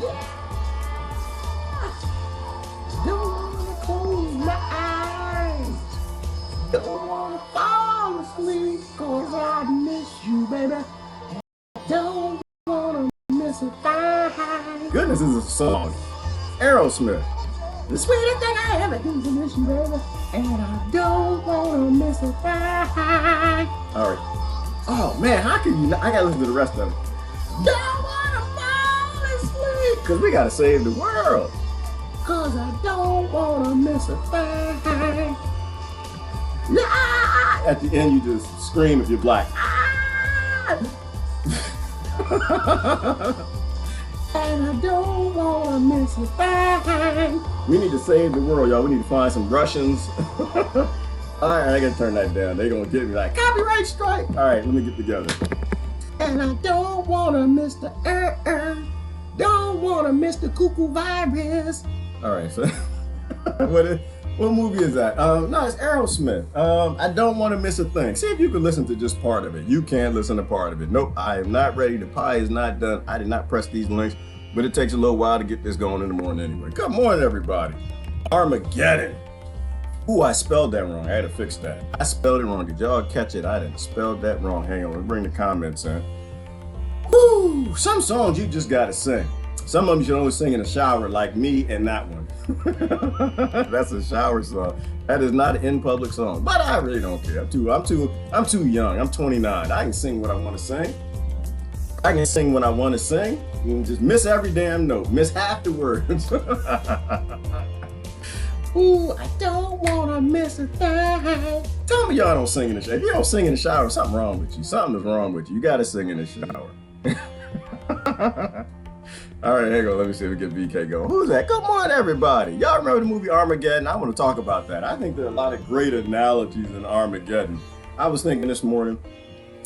Yeah. Don't wanna close my eyes. Don't wanna fall asleep, 'cause I miss you, baby. Don't wanna miss a thing. Goodness, this is a song. Aerosmith. The sweetest thing I ever do to miss you, baby. And I don't wanna miss a thing. All right. Oh man, how can you not? I gotta listen to the rest of it. Don't wanna fall asleep, Because we gotta save the world. 'cause I don't wanna miss a thing. Yeah. At the end, you just scream if you're black. Ah. And I don't wanna miss a thing. We need to save the world, y'all. We need to find some Russians. All right, I gotta turn that down. They're gonna get me like, copyright strike. All right, let me get together. And I don't wanna miss the don't wanna miss the cuckoo virus. All right, so what movie is that? No, it's Aerosmith. I don't want to miss a thing. See if you can listen to just part of it. You can't listen to part of it. Nope, I am not ready. The pie is not done. I did not press these links, but it takes a little while to get this going in the morning anyway. Good morning, everybody. Armageddon. Ooh, I spelled that wrong. I had to fix that. I spelled it wrong. Did y'all catch it? I didn't spell that wrong. Hang on, let's bring the comments in. Woo! Some songs you just gotta sing. Some of them you should only sing in the shower, like me and that one. That's a shower song. That is not an in public song, but I really don't care. I'm too young. I'm 29. I can sing what I want to sing. I can sing when I want to sing. You can just miss every damn note, miss half the words. Ooh, I don't wanna miss a thing. Tell me y'all don't sing in the shower. If you don't sing in the shower, something wrong with you. Something is wrong with you. You gotta sing in the shower. All right, here you go. Let me see if we get VK going. Who's that? Good morning, everybody. Y'all remember the movie Armageddon? I want to talk about that. I think there are a lot of great analogies in Armageddon. I was thinking this morning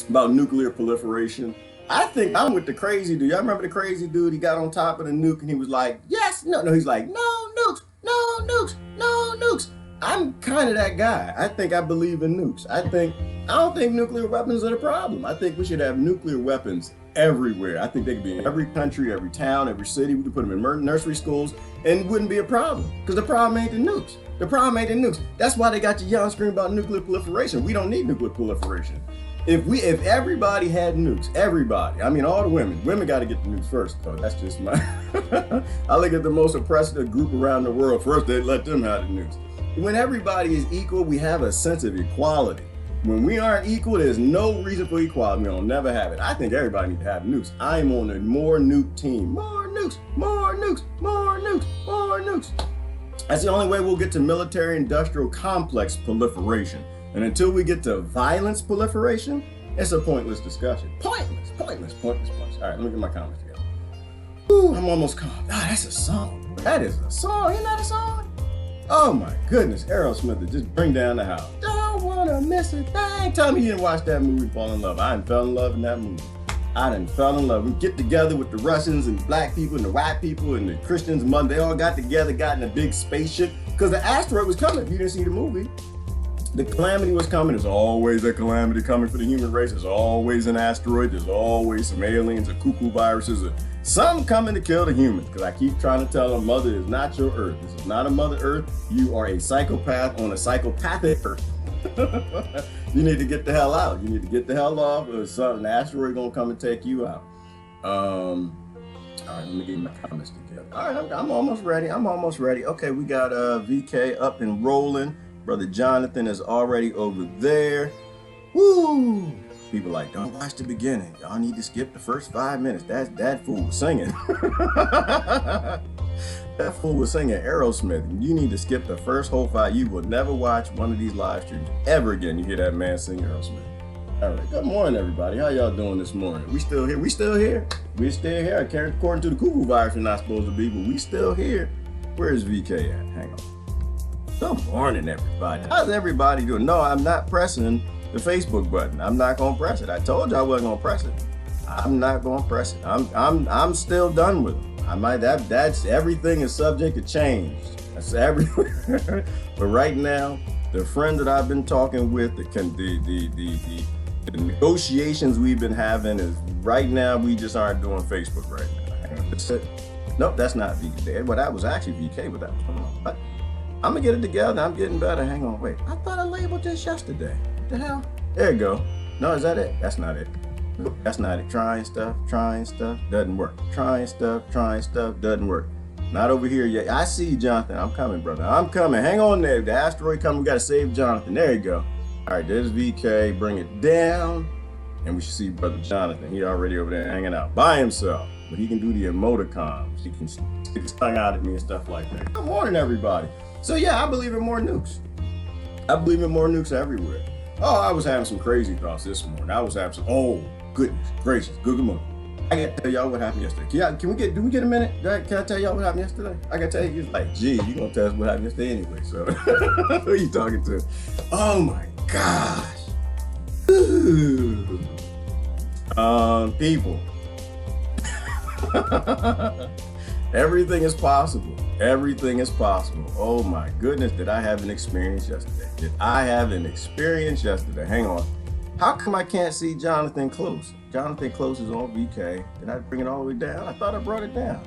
about nuclear proliferation. I think I'm with the crazy dude. Y'all remember the crazy dude? He got on top of the nuke and he was like, yes, no. He's like, no nukes, no nukes, no nukes. I'm kind of that guy. I think I believe in nukes. I don't think nuclear weapons are the problem. I think we should have nuclear weapons everywhere. I think they could be in every country, every town, every city. We could put them in nursery schools and it wouldn't be a problem. Because the problem ain't the nukes. The problem ain't the nukes. That's why they got you yelling, screaming about nuclear proliferation. We don't need nuclear proliferation. If everybody had nukes, everybody, I mean all the women got to get the nukes first. So that's just my, I look at the most oppressed group around the world. First, they let them have the nukes. When everybody is equal, we have a sense of equality. When we aren't equal, there's no reason for equality. We'll never have it. I think everybody needs to have nukes. I'm on the more nuke team. More nukes, more nukes, more nukes, more nukes. That's the only way we'll get to military-industrial complex proliferation. And until we get to violence proliferation, it's a pointless discussion. Pointless. All right, let me get my comments together. Ooh, I'm almost calm. Ah, that's a song. That is a song. Isn't that a song? Oh my goodness, Aerosmith to just bring down the house. Don't wanna miss a thing. Tell me you didn't watch that movie, Fall in Love. I done fell in love in that movie. I done fell in love. We get together with the Russians and black people and the white people and the Christians and they all got together, got in a big spaceship because the asteroid was coming. If you didn't see the movie, the calamity was coming. There's always a calamity coming for the human race. There's always an asteroid. There's always some aliens or cuckoo viruses or something coming to kill the humans. Because I keep trying to tell them, Mother is not your Earth. This is not a Mother Earth. You are a psychopath on a psychopathic Earth. You need to get the hell out. You need to get the hell off or something. The asteroid gonna come and take you out. All right, let me get my comments together. All right, I'm almost ready. Okay, we got VK up and rolling. Brother Jonathan is already over there. Woo! People like, don't watch the beginning. Y'all need to skip the first 5 minutes. That fool was singing. That fool was singing Aerosmith. You need to skip the first whole 5. You will never watch one of these live streams ever again. You hear that man sing Aerosmith. All right, good morning, everybody. How y'all doing this morning? We still here? We're still here. According to the cuckoo virus, we're not supposed to be, but we still here. Where's VK at? Hang on. Good morning, everybody. How's everybody doing? No, I'm not pressing the Facebook button. I'm not gonna press it. I told you I wasn't gonna press it. I'm not gonna press it. I'm still done with it. That's everything is subject to change. That's everywhere. But right now, the friend that I've been talking with, the negotiations we've been having is right now we just aren't doing Facebook right now. That's it. Nope, that's not VK. Well, that was actually VK, but that was wrong. But I'm gonna get it together. I'm getting better. Hang on, wait. I thought I labeled this yesterday. What the hell? There you go. No, is that it? That's not it. Nope, that's not it. Trying stuff, doesn't work. Trying stuff, doesn't work. Not over here yet. I see you, Jonathan. I'm coming, brother. I'm coming. Hang on there. The asteroid coming. We gotta save Jonathan. There you go. All right, there's VK. Bring it down. And we should see brother Jonathan. He already over there hanging out by himself. But he can do the emoticons. He can stick his tongue out at me and stuff like that. Good morning, everybody. So yeah, I believe in more nukes. I believe in more nukes everywhere. Oh, I was having some crazy thoughts this morning. I was having some, oh, goodness gracious, good morning. I gotta tell y'all what happened yesterday. Do we get a minute? Can I tell y'all what happened yesterday? I gotta tell you, it's like, gee, you gonna tell us what happened yesterday anyway, so. Who are you talking to? Oh my gosh. Ooh. People. Everything is possible. Everything is possible. Oh my goodness, did I have an experience yesterday? Hang on. How come I can't see Jonathan Close? Jonathan Close is on VK. Did I bring it all the way down? I thought I brought it down.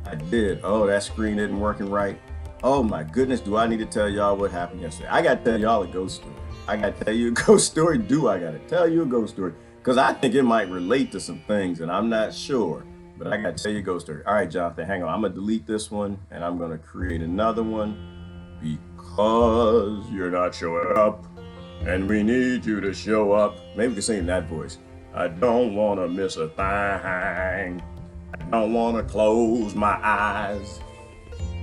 I did. Oh, that screen isn't working right. Oh my goodness, do I need to tell y'all what happened yesterday? I gotta tell y'all a ghost story. I gotta tell you a ghost story. I gotta tell you a ghost story? Because I think it might relate to some things and I'm not sure. But I gotta tell you a ghost story. All right, Jonathan, hang on. I'm gonna delete this one and I'm gonna create another one because you're not showing up and we need you to show up. Maybe we can sing in that voice. I don't wanna miss a thing. I don't wanna close my eyes.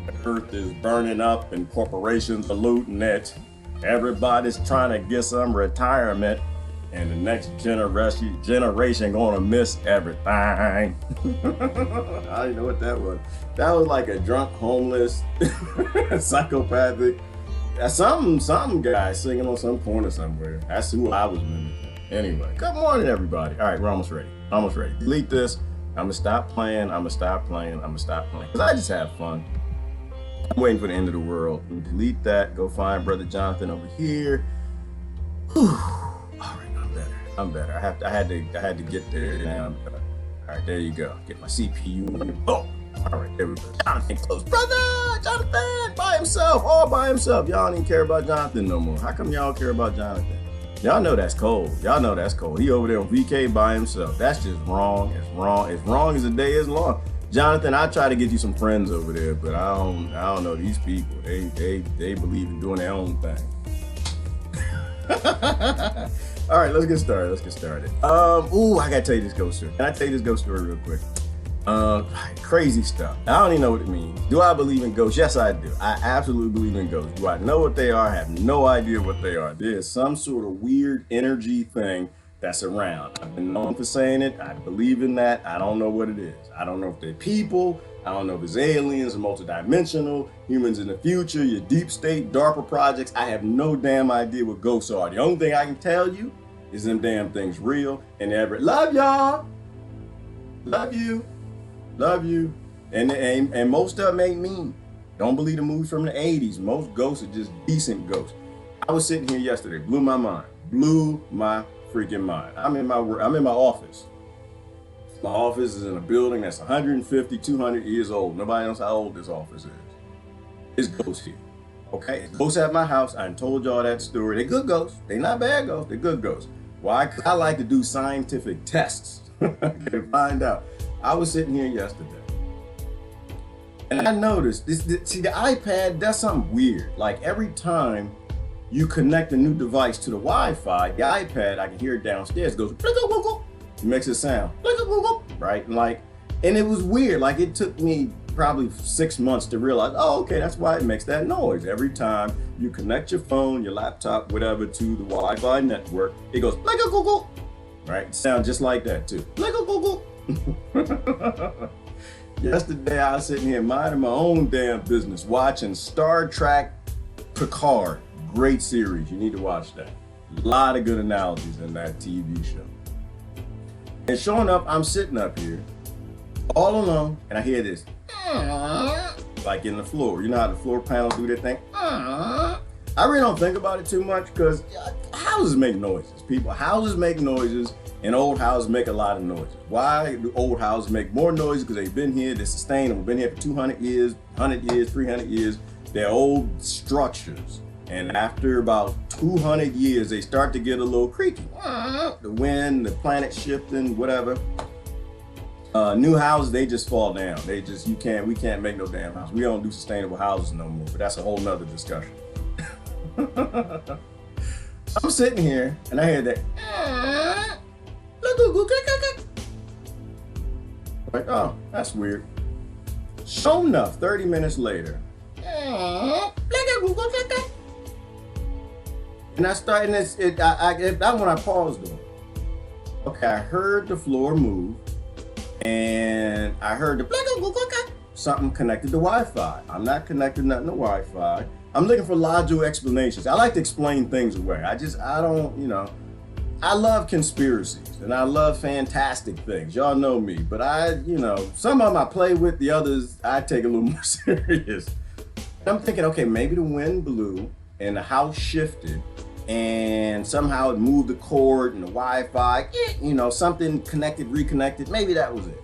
The earth is burning up and corporations are looting it. Everybody's trying to get some retirement. And the next generation gonna miss everything. I didn't know what that was. That was like a drunk, homeless, psychopathic, some guy singing on some corner somewhere. That's who I was mimicking. Anyway, good morning, everybody. All right, we're almost ready. Delete this. I'm gonna stop playing. Because I just have fun. I'm waiting for the end of the world. Delete that. Go find brother Jonathan over here. Whew. All right. I'm better. I had to get there. Now I'm better. All right, there you go. Get my CPU. Oh, all right, there we go. Jonathan Close, brother. Jonathan by himself, all by himself. Y'all don't even care about Jonathan no more. How come y'all care about Jonathan? Y'all know that's cold. He over there on VK by himself. That's just wrong. It's wrong. As wrong as the day is long. Jonathan, I try to get you some friends over there, but I don't know these people. They believe in doing their own thing. All right, let's get started. Ooh, I gotta tell you this ghost story. Can I tell you this ghost story real quick? Crazy stuff. I don't even know what it means. Do I believe in ghosts? Yes, I do. I absolutely believe in ghosts. Do I know what they are? I have no idea what they are. There's some sort of weird energy thing that's around. I've been known for saying it. I believe in that. I don't know what it is. I don't know if they're people. I don't know if it's aliens, multidimensional, humans in the future, your deep state, DARPA projects. I have no damn idea what ghosts are. The only thing I can tell you is them damn things real and ever. Love y'all. Love you. And most of them ain't mean. Don't believe the movies from the 80s. Most ghosts are just decent ghosts. I was sitting here yesterday, blew my freaking mind. I'm in my office. My office is in a building that's 150, 200 years old. Nobody knows how old this office is. It's ghosts here. Okay, it's ghosts at my house. I told y'all that story. They're good ghosts. They're not bad ghosts. They're good ghosts. Why? Because I like to do scientific tests to find out. I was sitting here yesterday, and I noticed the iPad does something weird. Like every time you connect a new device to the Wi-Fi, the iPad, I can hear it downstairs, goes, it makes it sound, right? And it was weird. Like it took me probably 6 months to realize, oh, okay, that's why it makes that noise. Every time you connect your phone, your laptop, whatever, to the Wi-Fi network, it goes, right? It sounds just like that too. Yesterday, I was sitting here minding my own damn business, watching Star Trek Picard. Great series. You need to watch that. A lot of good analogies in that TV show. And sure enough, I'm sitting up here all alone, and I hear this like in the floor. You know how the floor panels do their thing? I really don't think about it too much because houses make noises. Houses make noises, and old houses make a lot of noises. Why do old houses make more noise? Because they've been here, they're sustainable, been here for 200 years, 100 years, 300 years. They're old structures. And after about 200 years, they start to get a little creaky. The wind, the planet shifting, whatever. New houses, they just fall down. We can't make no damn house. We don't do sustainable houses no more, but that's a whole nother discussion. I'm sitting here and I hear that. Like, oh, that's weird. Sure enough, 30 minutes later. And I started this, that's when I paused on. Okay, I heard the floor move and I heard the something connected to Wi-Fi. I'm not connected nothing to Wi-Fi. I'm looking for logical explanations. I like to explain things away. I don't, I love conspiracies and I love fantastic things. Y'all know me, but some of them I play with, the others I take a little more serious. And I'm thinking, okay, maybe the wind blew and the house shifted and somehow it moved the cord and the Wi-Fi, something connected, reconnected. Maybe that was it.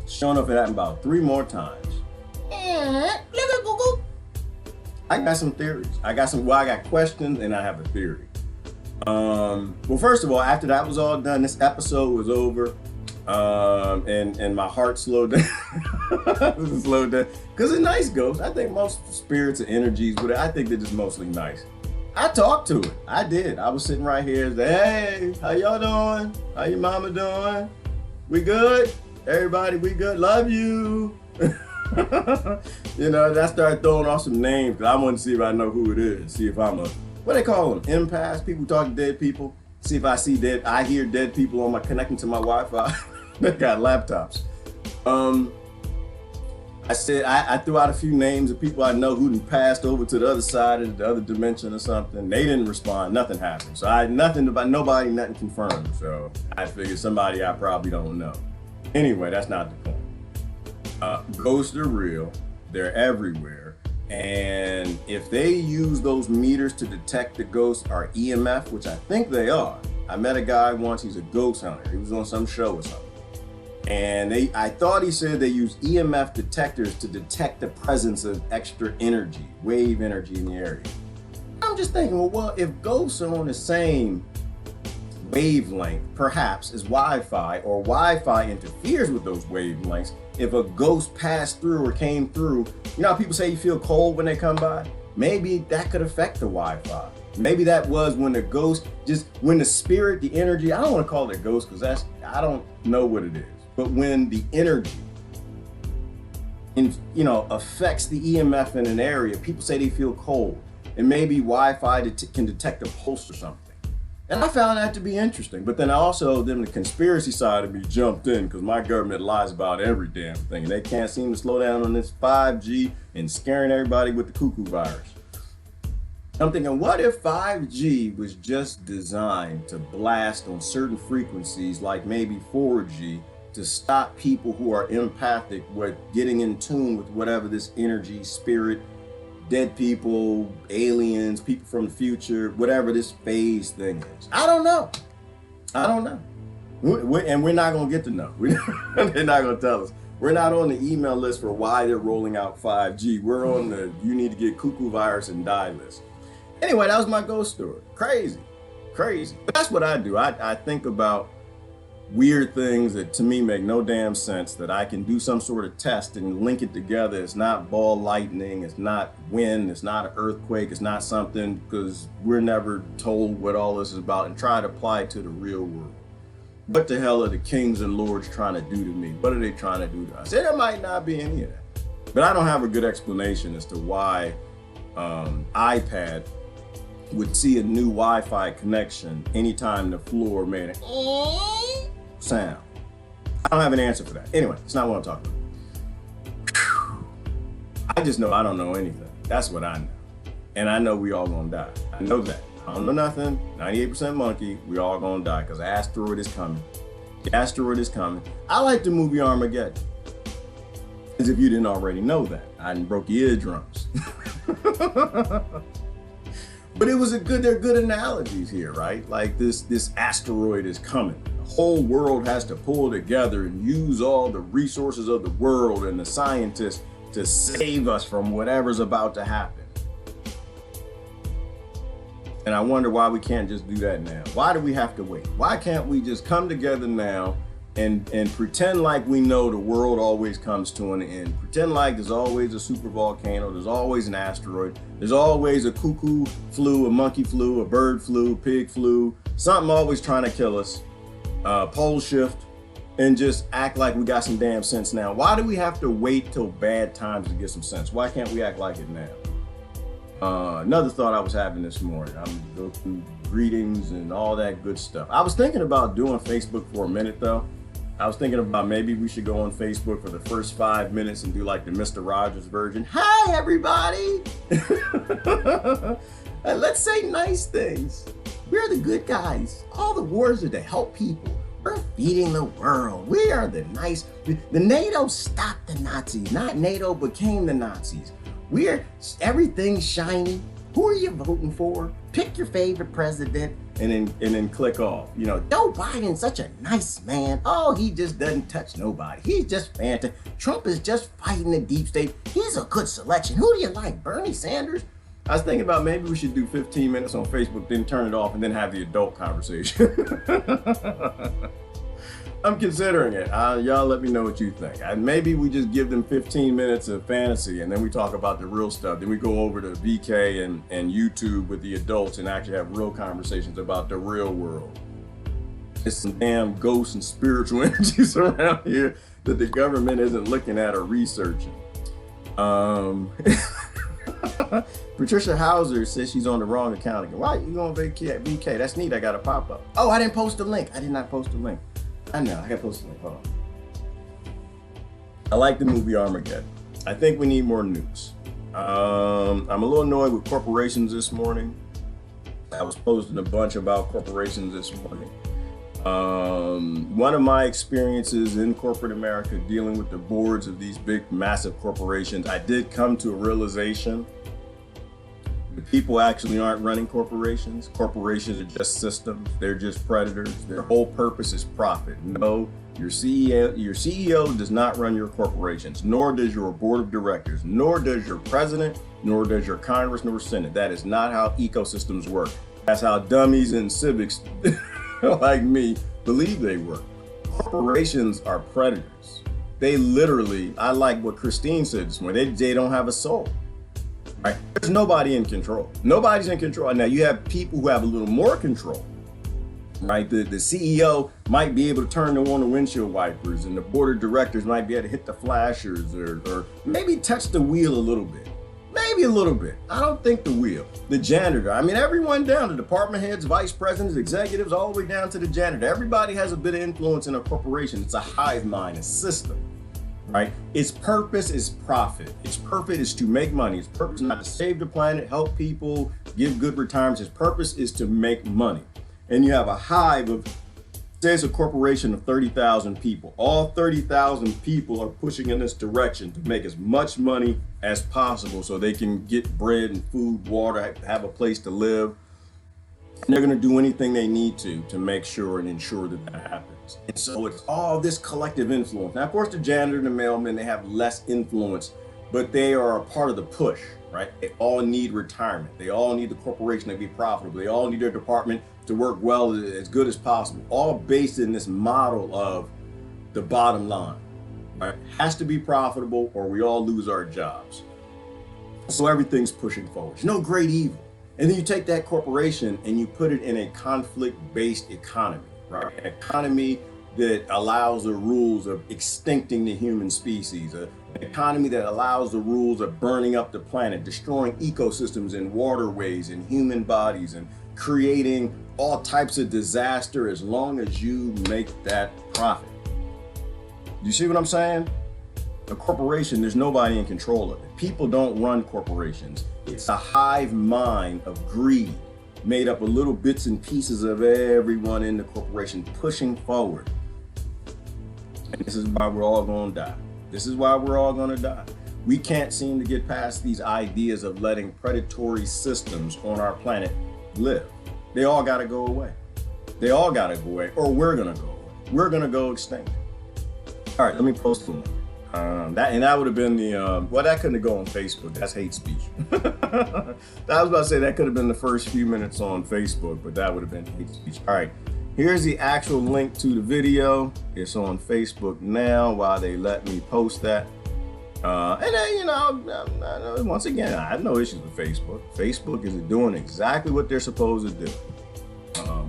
Sure enough, it happened about 3 more times. I got some theories. I got questions and I have a theory. Well, first of all, after that was all done, this episode was over. And my heart slowed down. Slowed down. Because it's nice ghosts. I think most spirits and energies, but I think they're just mostly nice. I talked to it. I did. I was sitting right here and said, hey, how y'all doing? How your mama doing? We good? Everybody, we good? Love you. I started throwing off some names because I wanted to see if I know who it is. See if I'm what they call them? Empaths? People talk to dead people. See if I hear dead people on connecting to my Wi-Fi. They got laptops. I threw out a few names of people I know who passed over to the other side of the other dimension or something. They didn't respond. Nothing happened. So nothing confirmed. So I figured somebody I probably don't know. Anyway, that's not the point. Ghosts are real. They're everywhere. And if they use those meters to detect the ghosts or EMF, which I think they are. I met a guy once, he's a ghost hunter. He was on some show or something. And I thought he said they use EMF detectors to detect the presence of extra energy, wave energy in the area. I'm just thinking, well, if ghosts are on the same wavelength, perhaps, as Wi-Fi, or Wi-Fi interferes with those wavelengths, if a ghost passed through or came through, how people say you feel cold when they come by? Maybe that could affect the Wi-Fi. Maybe that was when the ghost, when the spirit, the energy, I don't want to call it a ghost because I don't know what it is. But when the energy, affects the EMF in an area, people say they feel cold. And maybe Wi-Fi can detect a pulse or something. And I found that to be interesting. But then the conspiracy side of me jumped in because my government lies about every damn thing. And they can't seem to slow down on this 5G and scaring everybody with the cuckoo virus. I'm thinking, what if 5G was just designed to blast on certain frequencies, like maybe 4G, to stop people who are empathic with getting in tune with whatever this energy, spirit, dead people, aliens, people from the future, whatever this phase thing is. I don't know. And we're not going to get to know. They're not going to tell us. We're not on the email list for why they're rolling out 5G. We're on the you need to get cuckoo virus and die list. Anyway, that was my ghost story. Crazy. But that's what I do. I think about weird things that to me make no damn sense, that I can do some sort of test and link it together. It's not ball lightning, it's not wind, it's not an earthquake, it's not something, because we're never told what all this is about, and try to apply it to the real world. What the hell are the kings and lords trying to do to me? What are they trying to do to us? There might not be any of that. But I don't have a good explanation as to why iPad would see a new Wi-Fi connection anytime the floor made a sound. I don't have an answer for that. Anyway, it's not what I'm talking about. I just know I don't know anything. That's what I know. And I know we all gonna die. I know that. I don't know nothing. 98% monkey. We all gonna die because the asteroid is coming. The asteroid is coming. I like the movie Armageddon. As if you didn't already know that. I broke your eardrums. But they're good analogies here, right? Like this asteroid is coming. The whole world has to pull together and use all the resources of the world and the scientists to save us from whatever's about to happen. And I wonder why we can't just do that now. Why do we have to wait? Why can't we just come together now and pretend like we know the world always comes to an end? Pretend like there's always a super volcano, there's always an asteroid, there's always a cuckoo flu, a monkey flu, a bird flu, pig flu, something always trying to kill us, pole shift, and just act like we got some damn sense now. Why do we have to wait till bad times to get some sense? Why can't we act like it now? Another thought I was having this morning, I'm gonna go through greetings and all that good stuff. I was thinking about doing Facebook for a minute though. I was thinking about maybe we should go on Facebook for the first 5 minutes and do like the Mr. Rogers version. Hi everybody! And let's say nice things. We're the good guys. All the wars are to help people. We're feeding the world. We are the nice. The NATO stopped the Nazis. Not NATO became the Nazis. Everything's shiny. Who are you voting for? Pick your favorite president and then click off. You know, Joe Biden's such a nice man. Oh, he just doesn't touch nobody. He's just fantastic. Trump is just fighting the deep state. He's a good selection. Who do you like? Bernie Sanders? I was thinking about maybe we should do 15 minutes on Facebook, then turn it off and then have the adult conversation. I'm considering it. Y'all let me know what you think. Maybe we just give them 15 minutes of fantasy and then we talk about the real stuff. Then we go over to VK and YouTube with the adults and actually have real conversations about the real world. There's some damn ghosts and spiritual energies around here that the government isn't looking at or researching. Patricia Hauser says she's on the wrong account again. Why are you on VK? That's neat. I got a pop-up. Oh, I didn't post a link. I did not post a link. I know, I gotta post a link. Hold on. I like the movie Armageddon. I think we need more nukes. I'm a little annoyed with corporations this morning. I was posting a bunch about corporations this morning. One of my experiences in corporate America dealing with the boards of these big, massive corporations, I did come to a realization that people actually aren't running corporations. Corporations are just systems. They're just predators. Their whole purpose is profit. No, your CEO does not run your corporations, nor does your board of directors, nor does your president, nor does your Congress, nor Senate. That is not how ecosystems work. That's how dummies and civics like me believe they work. Corporations are predators. They literally, I like what Christine said this morning, they don't have a soul. Right? There's nobody in control. Nobody's in control. Now you have people who have a little more control, right? The CEO might be able to turn on the windshield wipers and the board of directors might be able to hit the flashers or maybe touch the wheel a little bit. Maybe a little bit. I don't think the wheel. The janitor. I mean, everyone down, the department heads, vice presidents, executives, all the way down to the janitor. Everybody has a bit of influence in a corporation. It's a hive mind, a system, right? Its purpose is profit. Its purpose is to make money. Its purpose is not to save the planet, help people, give good retirements. Its purpose is to make money. And you have a hive of, say it's a corporation of 30,000 people. All 30,000 people are pushing in this direction to make as much money as possible so they can get bread and food, water, have a place to live. And they're gonna do anything they need to make sure and ensure that that happens. And so it's all this collective influence. Now, of course, the janitor and the mailman, they have less influence, but they are a part of the push, right? They all need retirement. They all need the corporation to be profitable. They all need their department to work well, as good as possible, all based in this model of the bottom line, right? Has to be profitable or we all lose our jobs. So everything's pushing forward. There's no great evil. And then you take that corporation and you put it in a conflict-based economy, right? An economy that allows the rules of extincting the human species, an economy that allows the rules of burning up the planet, destroying ecosystems and waterways and human bodies and creating all types of disaster as long as you make that profit. You see what I'm saying? A corporation, there's nobody in control of it. People don't run corporations. It's a hive mind of greed made up of little bits and pieces of everyone in the corporation pushing forward. And this is why we're all gonna die. This is why we're all gonna die. We can't seem to get past these ideas of letting predatory systems on our planet live. They all got to go away. They all got to go away, or we're going to go away. We're going to go extinct. All right, let me post them. That would have been the, well, that couldn't go on Facebook. That's hate speech. I was about to say that could have been the first few minutes on Facebook, but that would have been hate speech. All right, here's the actual link to the video. It's on Facebook now while they let me post that. And then, you know, once again, I have no issues with Facebook. Facebook is doing exactly what they're supposed to do.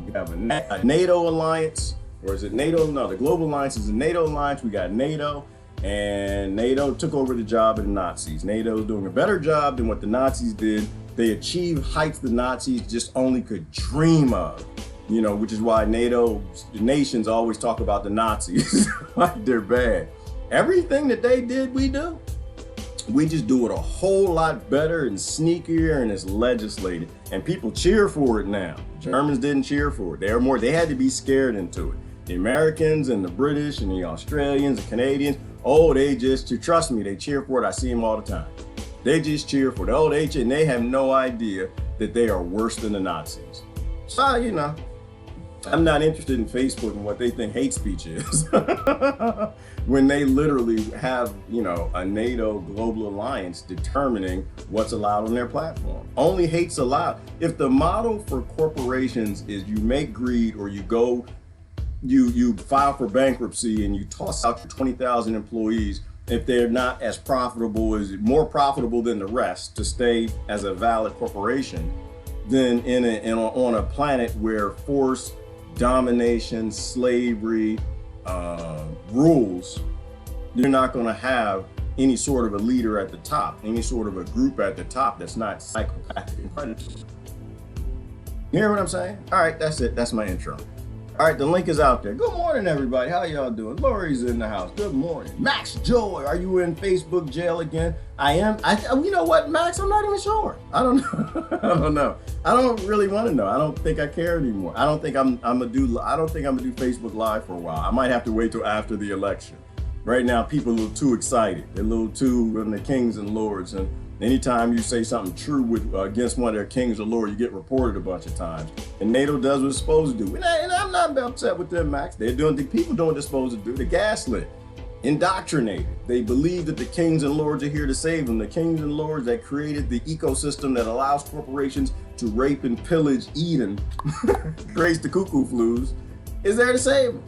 We have a NATO alliance, or is it NATO? No, the Global Alliance is a NATO alliance. We got NATO, and NATO took over the job of the Nazis. NATO is doing a better job than what the Nazis did. They achieved heights the Nazis just only could dream of, you know, which is why NATO, the nations always talk about the Nazis like they're bad. Everything that they did, we do. We just do it a whole lot better and sneakier, and it's legislated. And people cheer for it now. Germans didn't cheer for it. They had to be scared into it. The Americans and the British and the Australians, the Canadians, oh, they just, trust me, they cheer for it. I see them all the time. They just cheer for it. And they have no idea that they are worse than the Nazis. So, you know, I'm not interested in Facebook and what they think hate speech is. When they literally have, you know, a NATO global alliance determining what's allowed on their platform. Only hate's allowed. If the model for corporations is you make greed, or you go, you file for bankruptcy and you toss out your 20,000 employees, if they're not as profitable, more profitable than the rest to stay as a valid corporation, then on a planet where force, domination, slavery, rules, you're not going to have any sort of a leader at the top, any sort of a group at the top that's not psychopathic and predatory. You hear what I'm saying? All right, that's it. That's my intro. All right, the link is out there. Good morning, everybody. How y'all doing? Lori's in the house. Good morning. Max Joy, are you in Facebook jail again? I am. You know what, Max? I'm not even sure. I don't know. I don't know. I don't really want to know. I don't think I care anymore. I don't think I'm gonna do Facebook Live for a while. I might have to wait till after the election. Right now, people are a little too excited. They're a little too the kings and lords, and anytime you say something true against one of their kings or lords, you get reported a bunch of times. And NATO does what it's supposed to do. And I'm not upset with them, Max. People doing what they're supposed to do. They're gaslit, indoctrinated. They believe that the kings and lords are here to save them. The kings and lords that created the ecosystem that allows corporations to rape and pillage Eden, creates the cuckoo flus, is there to save them.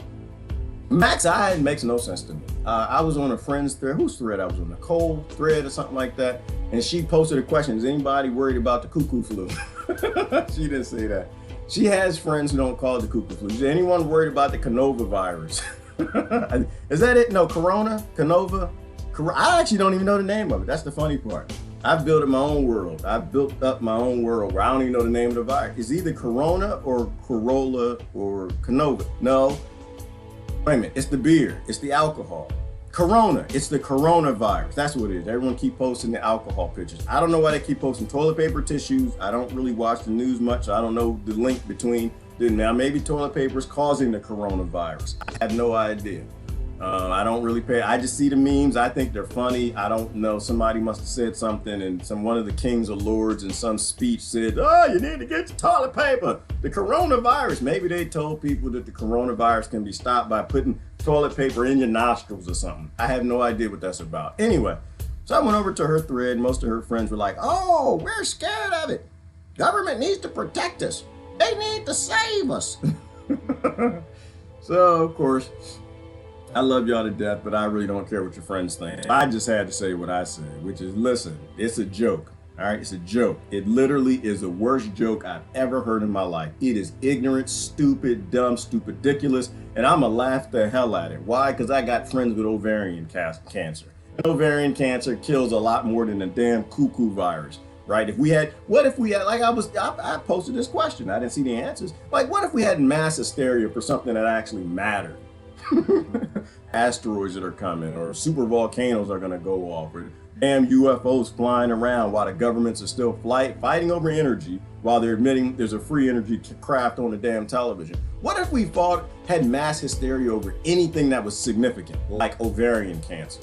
Max, it makes no sense to me. I was on a friend's thread. Whose thread? I was on, Nicole thread or something like that. And she posted a question. Is anybody worried about the cuckoo flu? She didn't say that. She has friends who don't call it the cuckoo flu. Is anyone worried about the Canova virus? Is that it? No, Corona? Canova? I actually don't even know the name of it. That's the funny part. I've built my own world. I've built up my own world where I don't even know the name of the virus. It's either Corona or Corolla or Canova. No. Wait a minute, it's the beer, it's the alcohol. Corona, it's the coronavirus. That's what it is. Everyone keep posting the alcohol pictures. I don't know why they keep posting toilet paper, tissues. I don't really watch the news much, so I don't know the link between. Now maybe toilet paper is causing the coronavirus. I have no idea. I don't really pay. I just see the memes. I think they're funny. I don't know. Somebody must have said something, and one of the kings or lords in some speech said, "Oh, you need to get the toilet paper. The coronavirus." Maybe they told people that the coronavirus can be stopped by putting toilet paper in your nostrils or something. I have no idea what that's about. Anyway, so I went over to her thread. Most of her friends were like, "Oh, we're scared of it. Government needs to protect us. They need to save us." So, of course, I love y'all to death, but I really don't care what your friends think. I just had to say what I said, which is, listen, it's a joke. All right, it's a joke. It literally is the worst joke I've ever heard in my life. It is ignorant, stupid, dumb, stupid-ridiculous, and I'ma laugh the hell at it. Why? Because I got friends with ovarian cancer. Ovarian cancer kills a lot more than the damn cuckoo virus, right? What if we had, like I posted this question, I didn't see the answers. Like, what if we had mass hysteria for something that actually mattered? Asteroids that are coming, or super volcanoes are gonna go off, or damn UFOs flying around while the governments are still fighting over energy while they're admitting there's a free energy craft on the damn television. What if we had mass hysteria over anything that was significant, like ovarian cancer?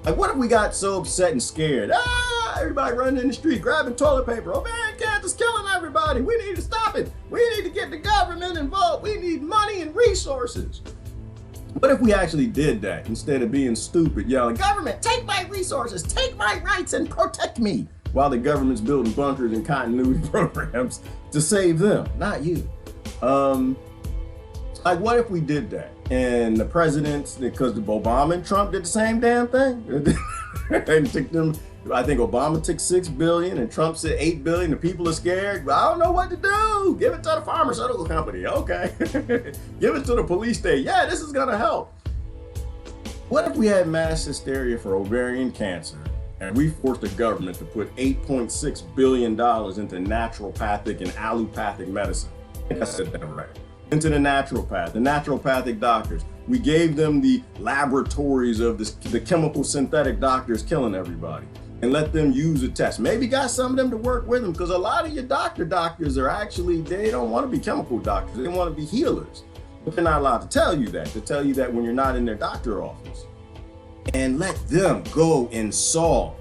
Like, what if we got so upset and scared? Everybody running in the street, grabbing toilet paper. Ovarian cancer's killing everybody. We need to stop it. We need to get the government involved. We need money and resources. What if we actually did that instead of being stupid, yelling, government, take my resources, take my rights and protect me, while the government's building bunkers and continuity programs to save them, not you. Like, what if we did that? And the presidents, because Obama and Trump did the same damn thing. And took them, I think Obama took $6 billion and Trump said $8 billion. The people are scared. I don't know what to do. Give it to the pharmaceutical company. Okay. Give it to the police state. Yeah, this is gonna help. What if we had mass hysteria for ovarian cancer and we forced the government to put $8.6 billion into naturopathic and allopathic medicine? I think I said that right. Into the naturopath, the naturopathic doctors. We gave them the laboratories of the chemical synthetic doctors killing everybody, and let them use a test. Maybe got some of them to work with them, because a lot of your doctors are actually, they don't want to be chemical doctors. They want to be healers. But they're not allowed to tell you that. To tell you that when you're not in their doctor office. And let them go and solve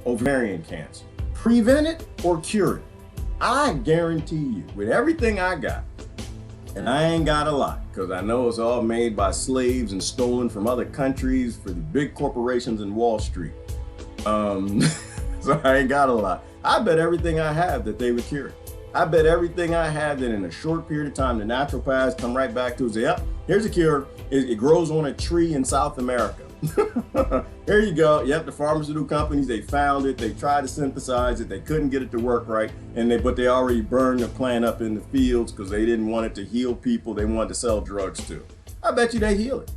ovarian cancer. Prevent it or cure it. I guarantee you, with everything I got, and I ain't got a lot, because I know it's all made by slaves and stolen from other countries for the big corporations in Wall Street. So I ain't got a lot. I bet everything I have that they would cure it. I bet everything I have that in a short period of time, the naturopaths come right back to it and say, yep, here's a cure. It grows on a tree in South America. Here you go. Yep, the pharmaceutical companies, they found it. They tried to synthesize it. They couldn't get it to work right. But they already burned the plant up in the fields because they didn't want it to heal people. They wanted to sell drugs too. I bet you they heal it.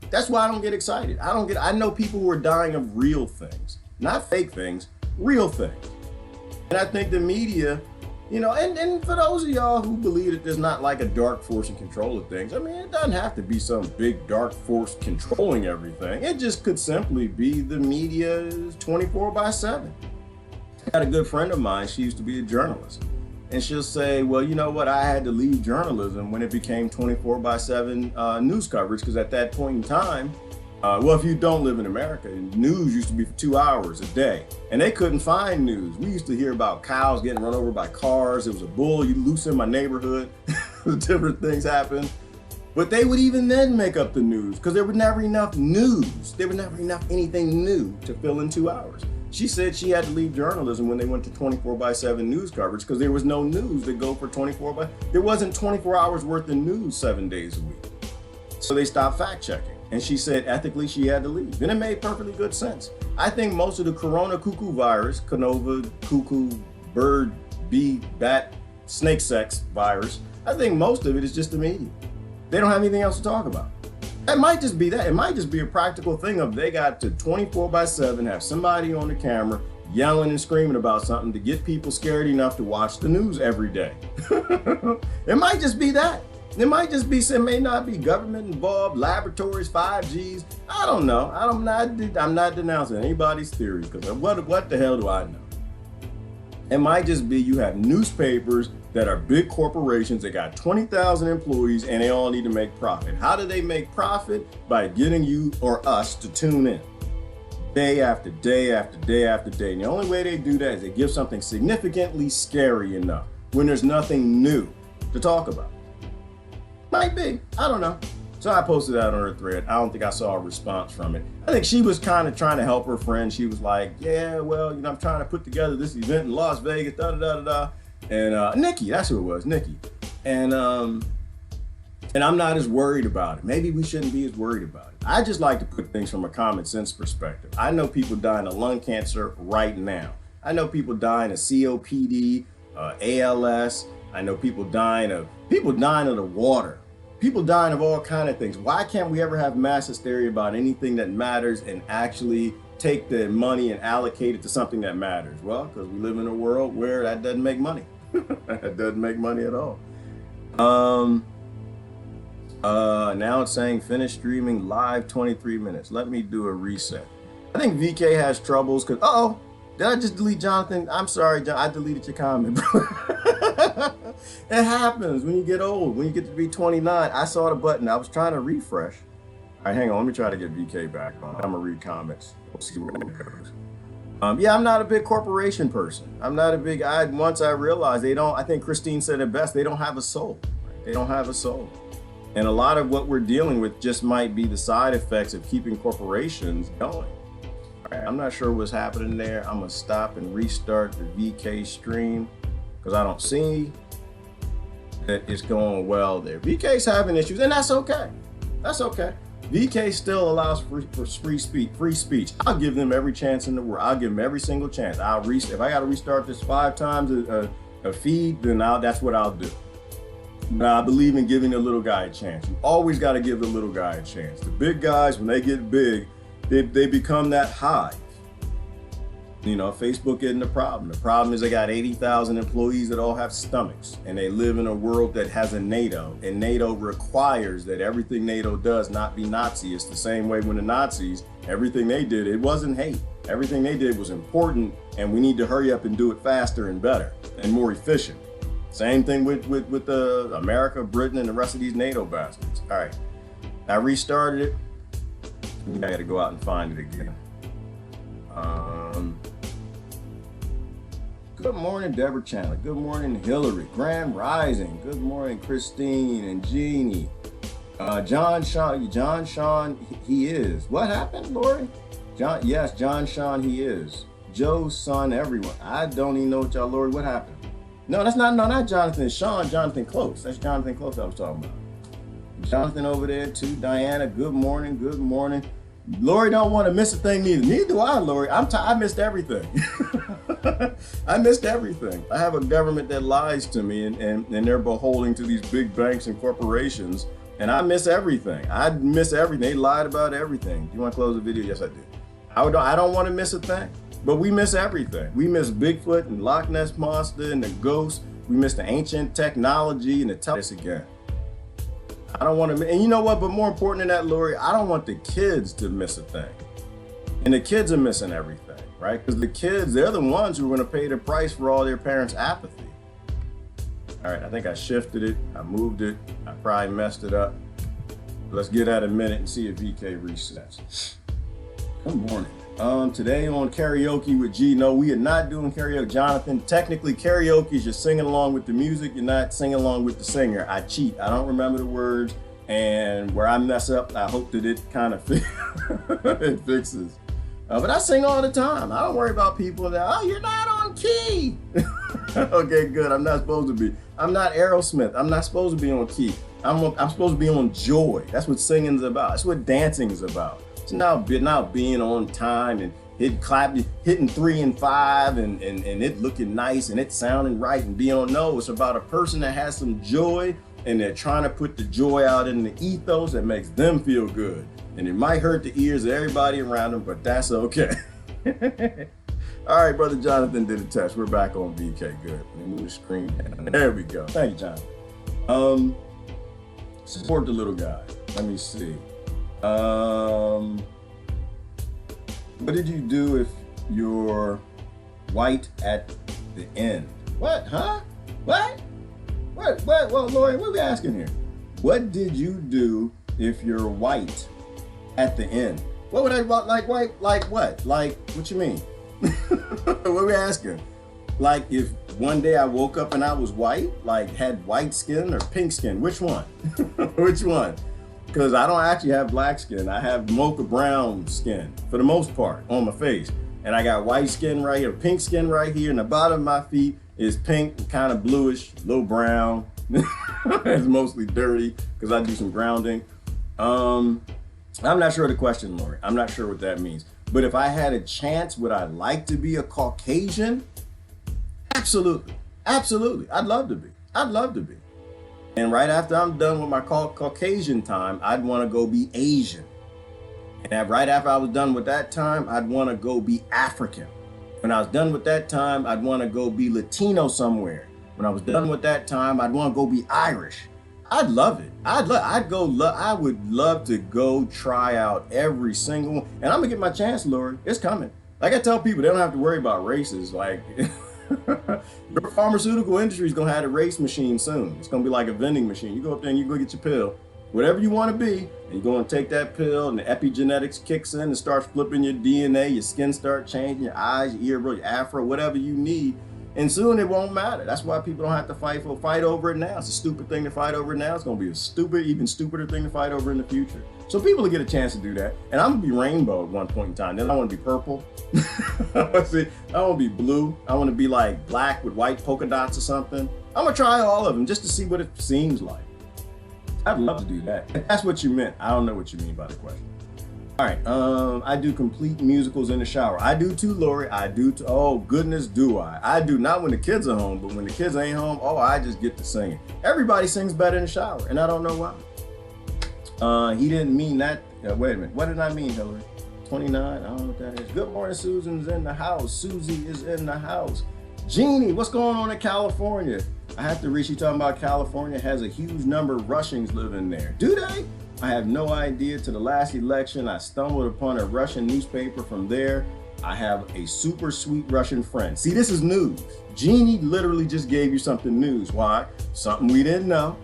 That's why I don't get excited. I know people who are dying of real things, not fake things, real things. And I think the media, you know, and for those of y'all who believe that there's not like a dark force in control of things, I mean, it doesn't have to be some big dark force controlling everything. It just could simply be the media 24/7. I got a good friend of mine, she used to be a journalist. And she'll say, well, you know what, I had to leave journalism when it became 24/7 news coverage, because at that point in time, well, if you don't live in America, news used to be for 2 hours a day, and they couldn't find news. We used to hear about cows getting run over by cars. It was a bull you loose in my neighborhood. Different things happened. But they would even then make up the news, because there was never enough news. There was never enough anything new to fill in 2 hours. She said she had to leave journalism when they went to 24/7 news coverage, because there was no news to go for 24/7. There wasn't 24 hours worth of news 7 days a week. So they stopped fact checking. And she said ethically she had to leave. And it made perfectly good sense. I think most of the corona cuckoo virus, Canova, cuckoo, bird, bee, bat, snake sex virus, I think most of it is just the media. They don't have anything else to talk about. It might just be that. It might just be a practical thing of they got to 24/7 have somebody on the camera yelling and screaming about something to get people scared enough to watch the news every day. It might just be that. It might just be, it may not be government involved, laboratories, 5Gs. I don't know. I'm not denouncing anybody's theory, because what the hell do I know? It might just be you have newspapers that are big corporations that got 20,000 employees and they all need to make profit. How do they make profit? By getting you or us to tune in day after day after day after day. And the only way they do that is they give something significantly scary enough when there's nothing new to talk about. Might be, I don't know. So I posted that on her thread. I don't think I saw a response from it. I think she was kind of trying to help her friend. She was like, yeah, well, you know, I'm trying to put together this event in Las Vegas, da-da-da-da-da. And Nikki, that's who it was, Nikki. And I'm not as worried about it. Maybe we shouldn't be as worried about it. I just like to put things from a common sense perspective. I know people dying of lung cancer right now. I know people dying of COPD, ALS. I know people dying of the water. People dying of all kinds of things. Why can't we ever have mass hysteria about anything that matters and actually take the money and allocate it to something that matters? Well, because we live in a world where that doesn't make money. That doesn't make money at all. Now it's saying finish streaming live 23 minutes. Let me do a reset. I think VK has troubles because, uh-oh, did I just delete Jonathan? I'm sorry, John, I deleted your comment, bro. It happens when you get old, when you get to be 29. I saw the button. I was trying to refresh. right, hang on. Let me try to get VK back on. I'm gonna read comments. We'll see where it goes. Yeah, I'm not a big corporation person. I'm not a big. Once I realized they don't. I think Christine said it best. They don't have a soul. Right? They don't have a soul. And a lot of what we're dealing with just might be the side effects of keeping corporations going. All right, I'm not sure what's happening there. I'm gonna stop and restart the VK stream because I don't see that it's going well there. VK's having issues, and that's okay. That's okay. VK still allows for free speech. I'll give them every chance in the world. I'll give them every single chance. If I got to restart this 5 times a feed, then that's what I'll do. But I believe in giving the little guy a chance. You always got to give the little guy a chance. The big guys, when they get big, they become that hive. You know, Facebook isn't the problem. The problem is they got 80,000 employees that all have stomachs, and they live in a world that has a NATO, and NATO requires that everything NATO does not be Nazi. It's the same way when the Nazis, everything they did, it wasn't hate. Everything they did was important, and we need to hurry up and do it faster and better and more efficient. Same thing with America, Britain, and the rest of these NATO bastards. All right, I restarted it. I got to go out and find it again. Good morning, Deborah Chandler. Good morning, Hillary. Grand Rising. Good morning, Christine and Jeannie. John Sean, he is. What happened, Lori? Yes, John Sean, he is. Joe's son, everyone. I don't even know what y'all, Lori, what happened? No, not Jonathan. Sean, Jonathan Close. That's Jonathan Close I was talking about. Jonathan over there too. Diana, good morning, good morning. Lori don't want to miss a thing neither. Neither do I, Lori. I missed everything. I missed everything. I have a government that lies to me and they're beholden to these big banks and corporations, and I miss everything. I miss everything. They lied about everything. Do you want to close the video? Yes, I did. I don't want to miss a thing, but we miss everything. We miss Bigfoot and Loch Ness Monster and the ghosts. We miss the ancient technology and the this again. I don't want to, and you know what, but more important than that, Lori, I don't want the kids to miss a thing. And the kids are missing everything, right? Because the kids, they're the ones who are going to pay the price for all their parents' apathy. All right, I think I shifted it. I moved it. I probably messed it up. Let's get at a minute and see if VK resets. Good morning. Today on karaoke with G. No, we are not doing karaoke. Jonathan, technically karaoke is you're singing along with the music. You're not singing along with the singer. I cheat. I don't remember the words. And where I mess up, I hope that it kind of it fixes. But I sing all the time. I don't worry about people that, oh, you're not on key. Okay, good. I'm not supposed to be. I'm not Aerosmith. I'm not supposed to be on key. I'm supposed to be on joy. That's what singing's about. That's what dancing is about. It's not being on time and hitting 3 and 5 and it looking nice and it sounding right and being on. No, it's about a person that has some joy and they're trying to put the joy out in the ethos that makes them feel good. And it might hurt the ears of everybody around them, but that's okay. All right, Brother Jonathan did a test. We're back on BK. Good. Let me move the screen down. There we go. Thank you, Jonathan. Support the little guy. Let me see. What did you do if you're white at the end? What? Huh? What? Well, Lori, what are we asking here? What did you do if you're white at the end? What would I like white? Like what? Like what you mean? What are we asking? Like if one day I woke up and I was white, like had white skin or pink skin? Which one? Which one? Because I don't actually have black skin. I have mocha brown skin for the most part on my face. And I got white skin right here, pink skin right here, and the bottom of my feet is pink, kind of bluish, a little brown. It's mostly dirty because I do some grounding. I'm not sure of the question, Lori. I'm not sure what that means. But if I had a chance, would I like to be a Caucasian? Absolutely. Absolutely. I'd love to be. I'd love to be. And right after I'm done with my Caucasian time, I'd want to go be Asian. And right after I was done with that time, I'd want to go be African. When I was done with that time, I'd want to go be Latino somewhere. When I was done with that time, I'd want to go be Irish. I'd love it. I would love to go try out every single one. And I'm gonna get my chance, Lori. It's coming. Like I tell people, they don't have to worry about races. Like the pharmaceutical industry is gonna have a race machine soon. It's gonna be like a vending machine. You go up there and you go get your pill. whatever you want to be, and you're going to take that pill and the epigenetics kicks in and starts flipping your DNA, your skin start changing, your eyes, your ear, your afro, whatever you need. And soon it won't matter. That's why people don't have to fight over it now. It's a stupid thing to fight over now. It's going to be a even stupider thing to fight over in the future. So people will get a chance to do that. And I'm going to be rainbow at one point in time. Then I want to be purple. See, I want to be blue. I want to be like black with white polka dots or something. I'm going to try all of them just to see what it seems like. I'd love to do that. If that's what you meant, I don't know what you mean by the question. All right, I do complete musicals in the shower. I do too, Lori. I do too. Oh, goodness, do I? I do, not when the kids are home, but when the kids ain't home, oh, I just get to singing. Everybody sings better in the shower, and I don't know why. He didn't mean that. Wait a minute. What did I mean, Hillary? 29? I don't know what that is. Good morning, Susan's in the house. Susie is in the house. Jeannie, what's going on in California? I have to read. She talking about California has a huge number of Russians living there. Do they? I have no idea. To the last election, I stumbled upon a Russian newspaper. From there, I have a super sweet Russian friend. See, this is news. Jeannie literally just gave you something news. Why? Something we didn't know.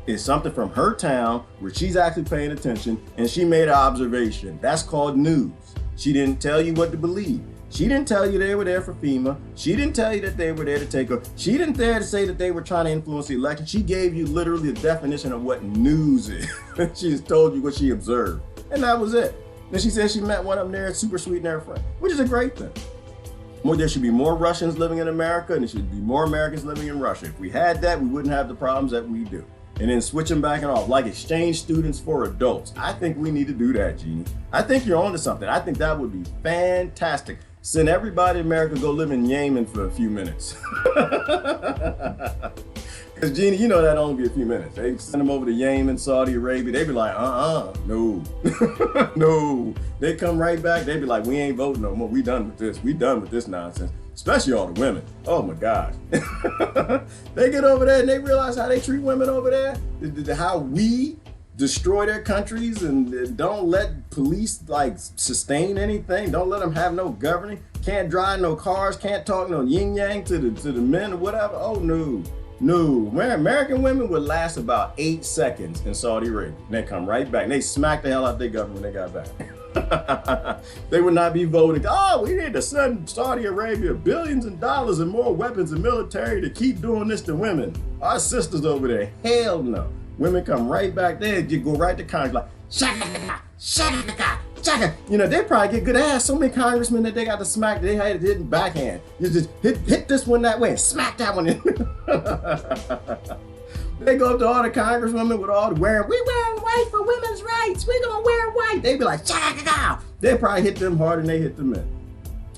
It's something from her town where she's actually paying attention, and she made an observation. That's called news. She didn't tell you what to believe. She didn't tell you they were there for FEMA. She didn't tell you that they were there to take over. She didn't dare to say that they were trying to influence the election. She gave you literally the definition of what news is. She just told you what she observed. And that was it. Then she said she met one of them there, super sweet and their friend, which is a great thing. There should be more Russians living in America, and there should be more Americans living in Russia. If we had that, we wouldn't have the problems that we do. And then switching back and off, like exchange students for adults. I think we need to do that, Jeannie. I think you're onto something. I think that would be fantastic. Send everybody in America to go live in Yemen for a few minutes. Because Jeannie, you know that only be a few minutes. They send them over to Yemen, Saudi Arabia. They be like, no, no. They come right back. They be like, we ain't voting no more. We done with this. We done with this nonsense. Especially all the women. Oh my gosh. They get over there and they realize how they treat women over there. How we destroy their countries and don't let police like sustain anything. Don't let them have no governing. Can't drive no cars. Can't talk no yin yang to the men or whatever. Oh no, no. American women would last about 8 seconds in Saudi Arabia. And they come right back. And they smack the hell out their government when they got back. They would not be voting. Oh, we need to send Saudi Arabia billions of dollars and more weapons and military to keep doing this to women. Our sisters over there. Hell no. Women come right back there, you go right to Congress like, shaka, shaka, shaka. You know, they probably get good ass. So many congressmen that they got to smack, they had it hidden backhand. You just hit this one that way and smack that one in. They go up to all the congresswomen with all the wearing white for women's rights. We're gonna wear white. They be like, shaka. They probably hit them harder than they hit the men.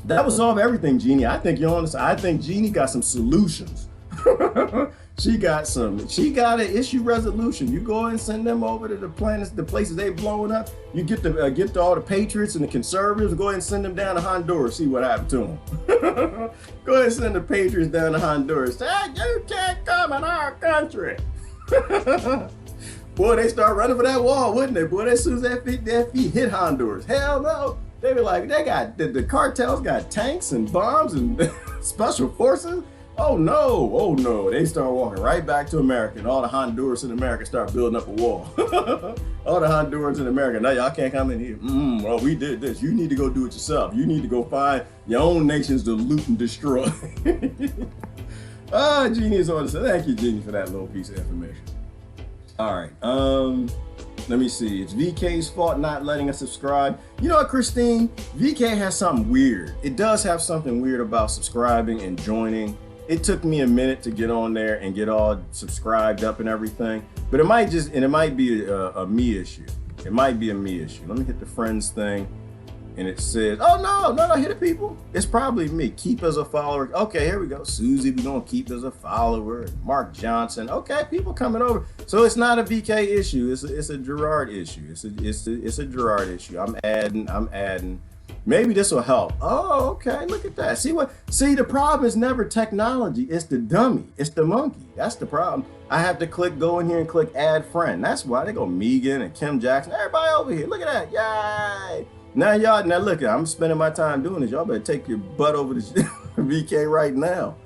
That would solve everything, Jeannie. I think you're on this. I think Jeannie got some solutions. She got an issue resolution. You go and send them over to the planets, the places they've blown up. You get to all the patriots and the conservatives, go ahead and send them down to Honduras, see what happened to them. Go ahead and send the patriots down to Honduras. Say, you can't come in our country. Boy, they start running for that wall, wouldn't they? Boy, as soon as their feet hit Honduras, hell no. They be like, they got, the cartels got tanks and bombs and special forces. Oh no, they start walking right back to America, and all the Honduras in America start building up a wall. All the Hondurans in America, now y'all can't come in here. Well, we did this. You need to go do it yourself. You need to go find your own nations to loot and destroy. Jeannie is on this. Thank you, Jeannie, for that little piece of information. All right, let me see. It's VK's fault not letting us subscribe. You know what, Christine? VK has something weird. It does have something weird about subscribing and joining. It took me a minute to get on there and get all subscribed up and everything, but it might be a me issue. It might be a me issue. Let me hit the friends thing, and it says, oh no, hit it, people. It's probably me. Keep as a follower. Okay, here we go. Susie, we're gonna keep as a follower. Mark Johnson. Okay, people coming over. So it's not a VK issue. It's a Gerard issue. It's a Gerard issue. I'm adding. Maybe this will help. Oh, okay, look at that. See, the problem is never technology, it's the dummy, it's the monkey. That's the problem. I have to go in here and click add friend. That's why they go Megan and Kim Jackson, everybody over here. Look at that, yay. Now look, I'm spending my time doing this. Y'all better take your butt over to VK right now.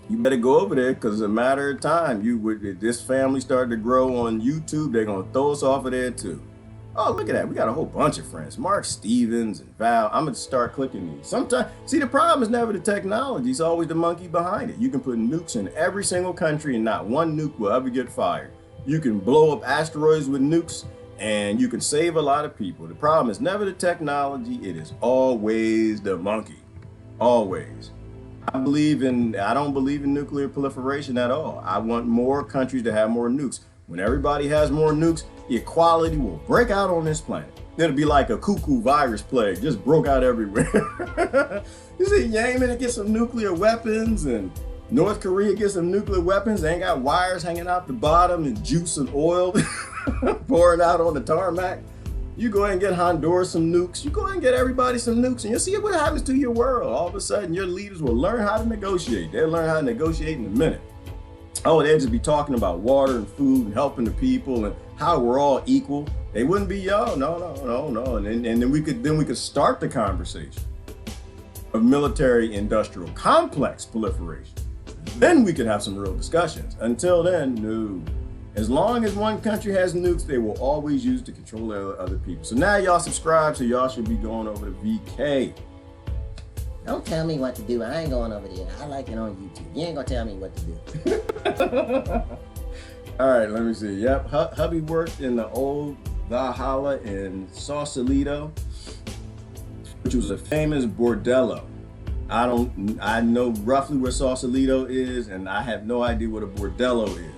you better go over there because it's a matter of time. If this family started to grow on YouTube, they're gonna throw us off of there too. Oh, look at that. We got a whole bunch of friends. Mark Stevens and Val. I'm going to start clicking these. Sometimes, see, the problem is never the technology. It's always the monkey behind it. You can put nukes in every single country and not one nuke will ever get fired. You can blow up asteroids with nukes and you can save a lot of people. The problem is never the technology. It is always the monkey. Always. I don't believe in nuclear proliferation at all. I want more countries to have more nukes. When everybody has more nukes, equality will break out on this planet. It'll be like a cuckoo virus plague, just broke out everywhere. You see Yemen to get some nuclear weapons and North Korea gets some nuclear weapons. They ain't got wires hanging out the bottom and juice and oil pouring out on the tarmac. You go ahead and get Honduras some nukes. You go ahead and get everybody some nukes and you'll see what happens to your world. All of a sudden, your leaders will learn how to negotiate. They'll learn how to negotiate in a minute. Oh, they'd just be talking about water and food and helping the people and how we're all equal. They wouldn't be, no. And then we could start the conversation of military industrial complex proliferation. Then we could have some real discussions. Until then, no. As long as one country has nukes, they will always use to control other people. So now y'all subscribe, so y'all should be going over to VK. Don't tell me what to do. I ain't going over there. I like it on YouTube. You ain't gonna tell me what to do. All right, let me see. Yep, hubby worked in the old Valhalla in Sausalito, which was a famous bordello. I know roughly where Sausalito is, and I have no idea what a bordello is.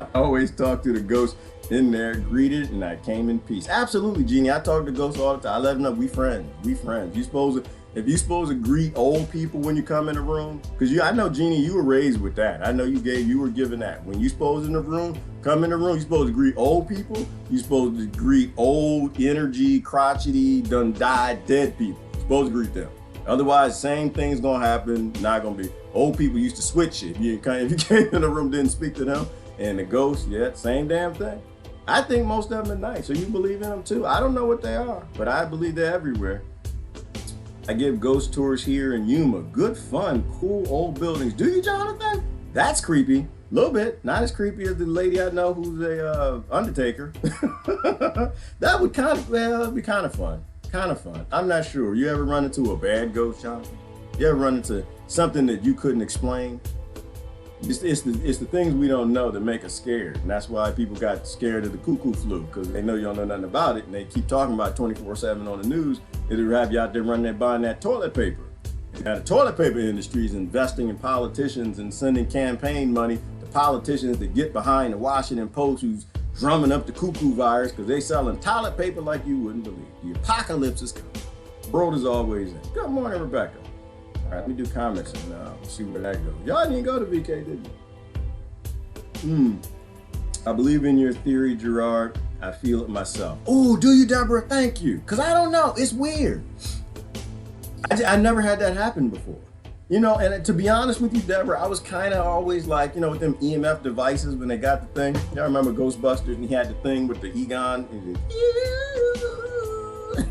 I always talk to the ghost in there, greeted, and I came in peace. Absolutely, Jeannie. I talk to ghosts all the time. I let them know we friends. If you supposed to greet old people when you come in the room, because I know, Jeannie, you were raised with that. I know you were given that. When you supposed in the room, come in the room, you supposed to greet old people. You supposed to greet old, energy, crotchety, done died, dead people. You're supposed to greet them. Otherwise, same thing's gonna happen. Not gonna be. Old people used to switch shit. If you came in the room, didn't speak to them, and the ghosts, yeah, same damn thing. I think most of them are nice. So you believe in them too? I don't know what they are, but I believe they're everywhere. I give ghost tours here in Yuma. Good fun, cool old buildings. Do you, Jonathan? That's creepy. A little bit. Not as creepy as the lady I know who's a undertaker. That would it'd be kind of fun. Kind of fun. I'm not sure. You ever run into a bad ghost, Jonathan? You ever run into something that you couldn't explain? It's the things we don't know that make us scared. And that's why people got scared of the cuckoo flu, because they know you don't know nothing about it. And they keep talking about it 24/7 on the news. It'll have you out there running there buying that toilet paper. Now, the toilet paper industry is investing in politicians and sending campaign money to politicians to get behind the Washington Post, who's drumming up the cuckoo virus because they selling toilet paper like you wouldn't believe. The apocalypse is coming. World is always in. Good morning, Rebecca. All right, let me do comments and we'll see where that goes. Y'all didn't go to VK, did you? I believe in your theory, Gerard. I feel it myself. Oh, do you, Deborah? Thank you. Because I don't know. It's weird. I never had that happen before. And to be honest with you, Deborah, I was kind of always like, with them EMF devices when they got the thing. Y'all remember Ghostbusters and he had the thing with the Egon?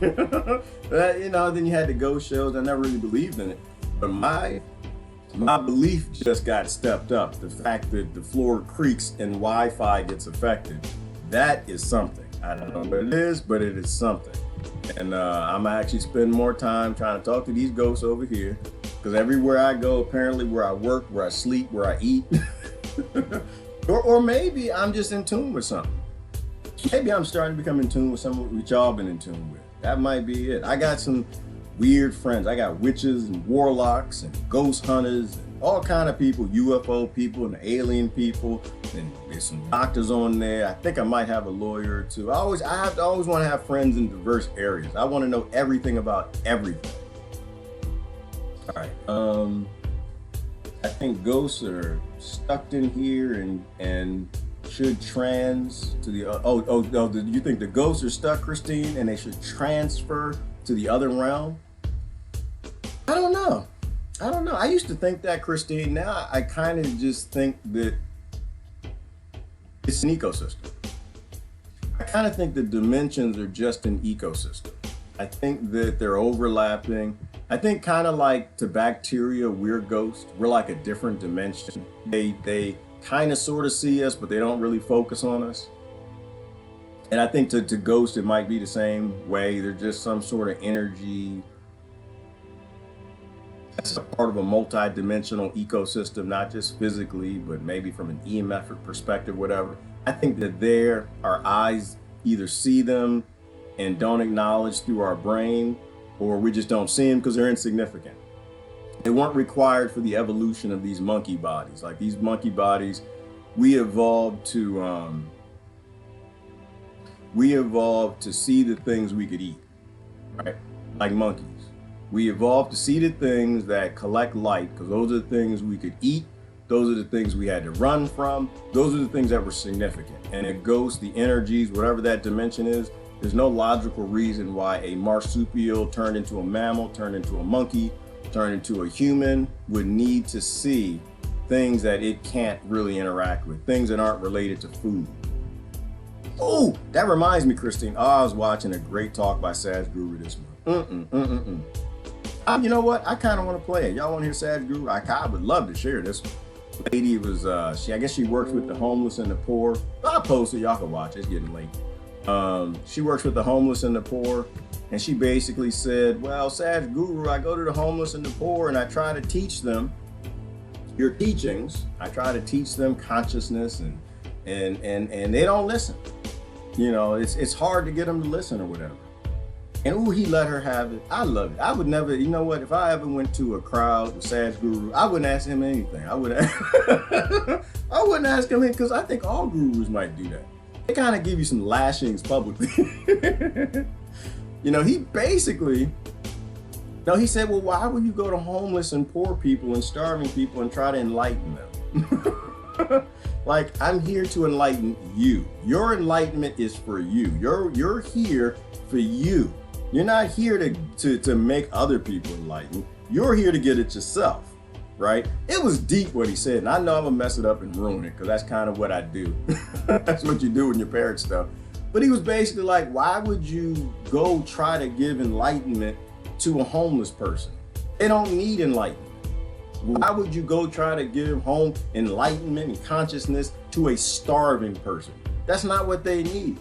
Then you had the ghost shows. I never really believed in it. But my belief just got stepped up. The fact that the floor creaks and Wi-Fi gets affected, that is something. I don't know what it is, but it is something. And I'm actually spend more time trying to talk to these ghosts over here, because everywhere I go, apparently where I work, where I sleep, where I eat, or maybe I'm just in tune with something. Maybe I'm starting to become in tune with something which y'all been in tune with. That might be it. I got some weird friends. I got witches and warlocks and ghost hunters and all kind of people, UFO people and alien people, and there's some doctors on there. I think I might have a lawyer or two. I always want to have friends in diverse areas. I want to know everything about everything. All right. I think ghosts are stuck in here and should trans to the do you think the ghosts are stuck, Christine, and they should transfer to the other realm? I don't know. I used to think that, Christine. Now I kind of just think that it's an ecosystem. I kind of think the dimensions are just an ecosystem. I think that they're overlapping. I think kind of like to bacteria, we're ghosts. We're like a different dimension. They kind of sort of see us, but they don't really focus on us. And I think to ghosts, it might be the same way. They're just some sort of energy that's a part of a multi-dimensional ecosystem, not just physically, but maybe from an EMF perspective, whatever. I think that our eyes either see them and don't acknowledge through our brain, or we just don't see them because they're insignificant. They weren't required for the evolution of these monkey bodies. Like these monkey bodies, we evolved to see the things we could eat, right? Like monkeys. We evolved to see the things that collect light, because those are the things we could eat. Those are the things we had to run from. Those are the things that were significant. And a ghost, the energies, whatever that dimension is, there's no logical reason why a marsupial turned into a mammal, turned into a monkey, turned into a human would need to see things that it can't really interact with, things that aren't related to food. Oh, that reminds me, Christine. Oh, I was watching a great talk by Sadhguru this month. You know what? I kind of want to play it. Y'all want to hear Sadhguru? I would love to share this. Lady was, I guess she works with the homeless and the poor. I'll post it. Y'all can watch it. It's getting late. She works with the homeless and the poor. And she basically said, well, Sadhguru, I go to the homeless and the poor and I try to teach them your teachings. I try to teach them consciousness and they don't listen. You know, it's hard to get them to listen or whatever. And ooh, he let her have it. I love it. I would never, you know what, if I ever went to a crowd with Sadhguru, I wouldn't ask him anything. I wouldn't ask him anything, because I think all gurus might do that. They kind of give you some lashings publicly. You know, he basically, he said, well, why would you go to homeless and poor people and starving people and try to enlighten them? Like, I'm here to enlighten you. Your enlightenment is for you. You're here for you. You're not here to make other people enlightened. You're here to get it yourself, right? It was deep what he said, and I know I'm gonna mess it up and ruin it, because that's kind of what I do. That's what you do when you parrot stuff. But he was basically like, why would you go try to give enlightenment to a homeless person? They don't need enlightenment. Why would you go try to give home enlightenment and consciousness to a starving person? That's not what they need.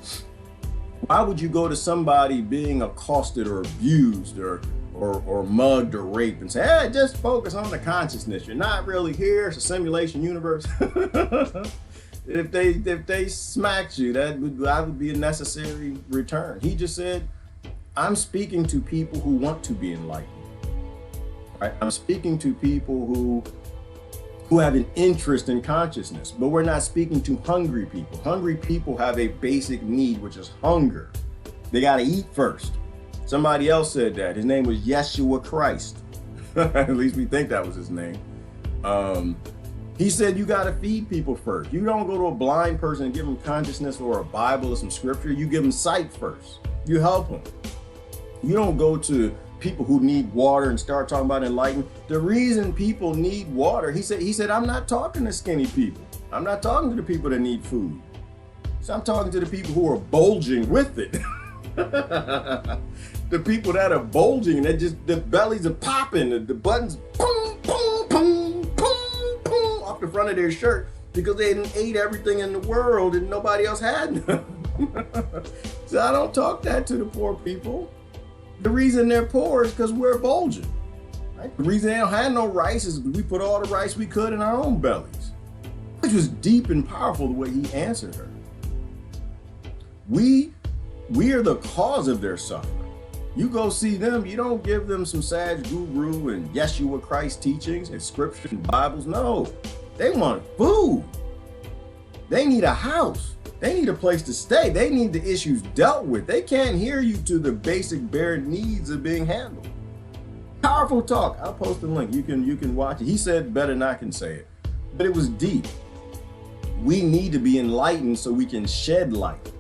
Why would you go to somebody being accosted or abused or mugged or raped and say, hey, just focus on the consciousness. You're not really here. It's a simulation universe. If they smacked you, that would be a necessary return. He just said, I'm speaking to people who want to be enlightened. Right? I'm speaking to people who have an interest in consciousness, but we're not speaking to hungry people. Hungry people have a basic need, which is hunger. They got to eat first. Somebody else said that. His name was Yeshua Christ. At least we think that was his name. He said you got to feed people first. You don't go to a blind person and give them consciousness or a Bible or some scripture. You give them sight first. You help them. You don't go to people who need water and start talking about enlightenment. The reason people need water, he said, I'm not talking to skinny people. I'm not talking to the people that need food. So I'm talking to the people who are bulging with it. The people that are bulging, that just, the bellies are popping, the buttons, boom, boom, boom, boom, boom, off the front of their shirt because they didn't ate everything in the world and nobody else had none. So I don't talk that to the poor people. The reason they're poor is because we're bulging. Right? The reason they don't have no rice is because we put all the rice we could in our own bellies. Which was deep and powerful the way he answered her. We are the cause of their suffering. You go see them, you don't give them some Sadhguru and Yeshua Christ teachings and scriptures and Bibles. No, they want food. They need a house. They need a place to stay. They need the issues dealt with. They can't hear you to the basic bare needs of being handled. Powerful talk. I'll post the link. You can watch it. He said better than I can say it. But it was deep. We need to be enlightened so we can shed light.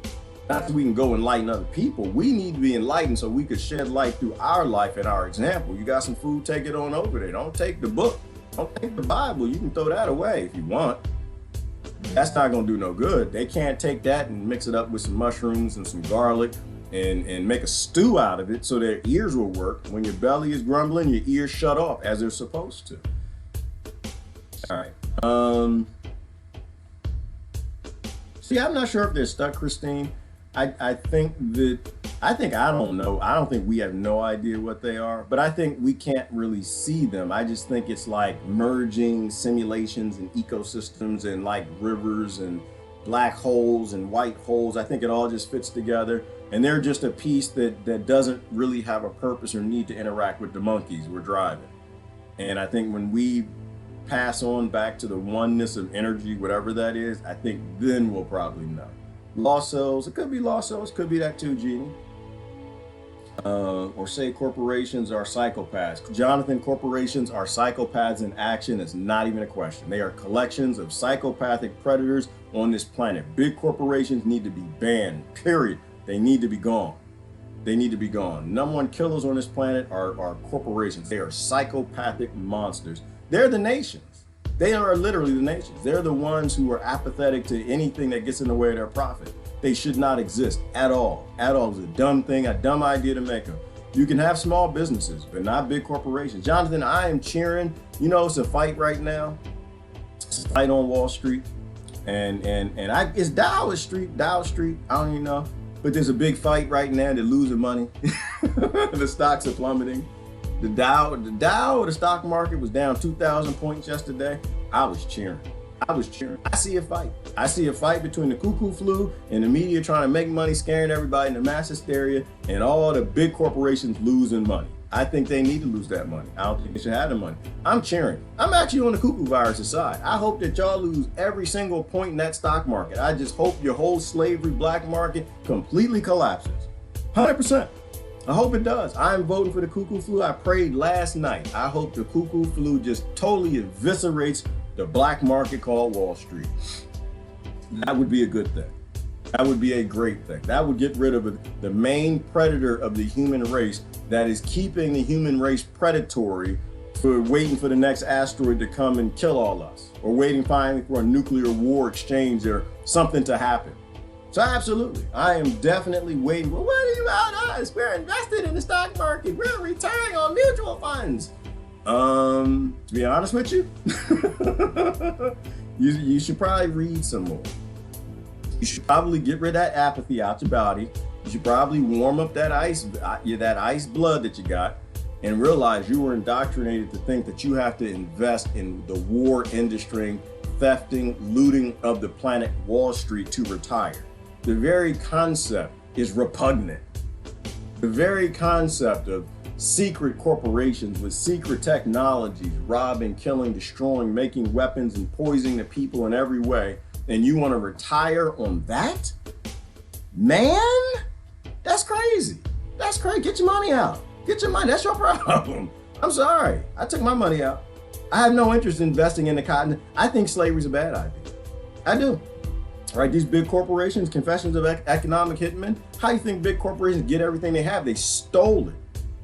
Not so we can go enlighten other people. We need to be enlightened so we could shed light through our life and our example. You got some food, take it on over there. Don't take the book. Don't take the Bible. You can throw that away if you want. That's not gonna do no good. They can't take that and mix it up with some mushrooms and some garlic and make a stew out of it so their ears will work. When your belly is grumbling, your ears shut off as they're supposed to. All right. See, I'm not sure if they're stuck, Christine. I think I don't know. I don't think we have no idea what they are, but I think we can't really see them. I just think it's like merging simulations and ecosystems and like rivers and black holes and white holes. I think it all just fits together, and they're just a piece that doesn't really have a purpose or need to interact with the monkeys we're driving. And I think when we pass on back to the oneness of energy, whatever that is, I think then we'll probably know. Lost cells, it could be lost cells, could be that too, Genie. Or say corporations are psychopaths. Jonathan, corporations are psychopaths in action. It's not even a question. They are collections of psychopathic predators on this planet. Big corporations need to be banned, period. They need to be gone. They need to be gone. Number one killers on this planet are corporations. They are psychopathic monsters. They're the nations. They are literally the nations. They're the ones who are apathetic to anything that gets in the way of their profit. They should not exist at all. At all. It's a dumb thing, a dumb idea to make them. You can have small businesses, but not big corporations. Jonathan, I am cheering. You know, it's a fight right now. It's a fight on Wall Street. It's Dow Street. I don't even know. But there's a big fight right now. They're losing money. The stocks are plummeting. The Dow, the stock market was down 2,000 points yesterday. I was cheering. I see a fight. I see a fight between the cuckoo flu and the media trying to make money, scaring everybody into mass hysteria, and all the big corporations losing money. I think they need to lose that money. I don't think they should have the money. I'm cheering. I'm actually on the cuckoo virus side. I hope that y'all lose every single point in that stock market. I just hope your whole slavery black market completely collapses. 100%. I hope it does. I'm voting for the cuckoo flu. I prayed last night. I hope the cuckoo flu just totally eviscerates the black market called Wall Street. That would be a good thing. That would be a great thing. That would get rid of the main predator of the human race that is keeping the human race predatory for waiting for the next asteroid to come and kill all us, or waiting finally for a nuclear war exchange or something to happen. So absolutely, I am definitely waiting. Well, what are you about us? We're invested in the stock market. We're retiring on mutual funds. To be honest with you, you should probably read some more. You should probably get rid of that apathy out your body. You should probably warm up that ice blood that you got, and realize you were indoctrinated to think that you have to invest in the war industry, thefting, looting of the planet Wall Street to retire. The very concept is repugnant. The very concept of secret corporations with secret technologies, robbing, killing, destroying, making weapons and poisoning the people in every way, and you want to retire on that? Man, that's crazy. That's crazy. Get your money out. Get your money. That's your problem. I'm sorry. I took my money out. I have no interest in investing in the cotton. I think slavery's a bad idea. I do. Right, these big corporations, confessions of economic hitmen. How do you think big corporations get everything they have? They stole it.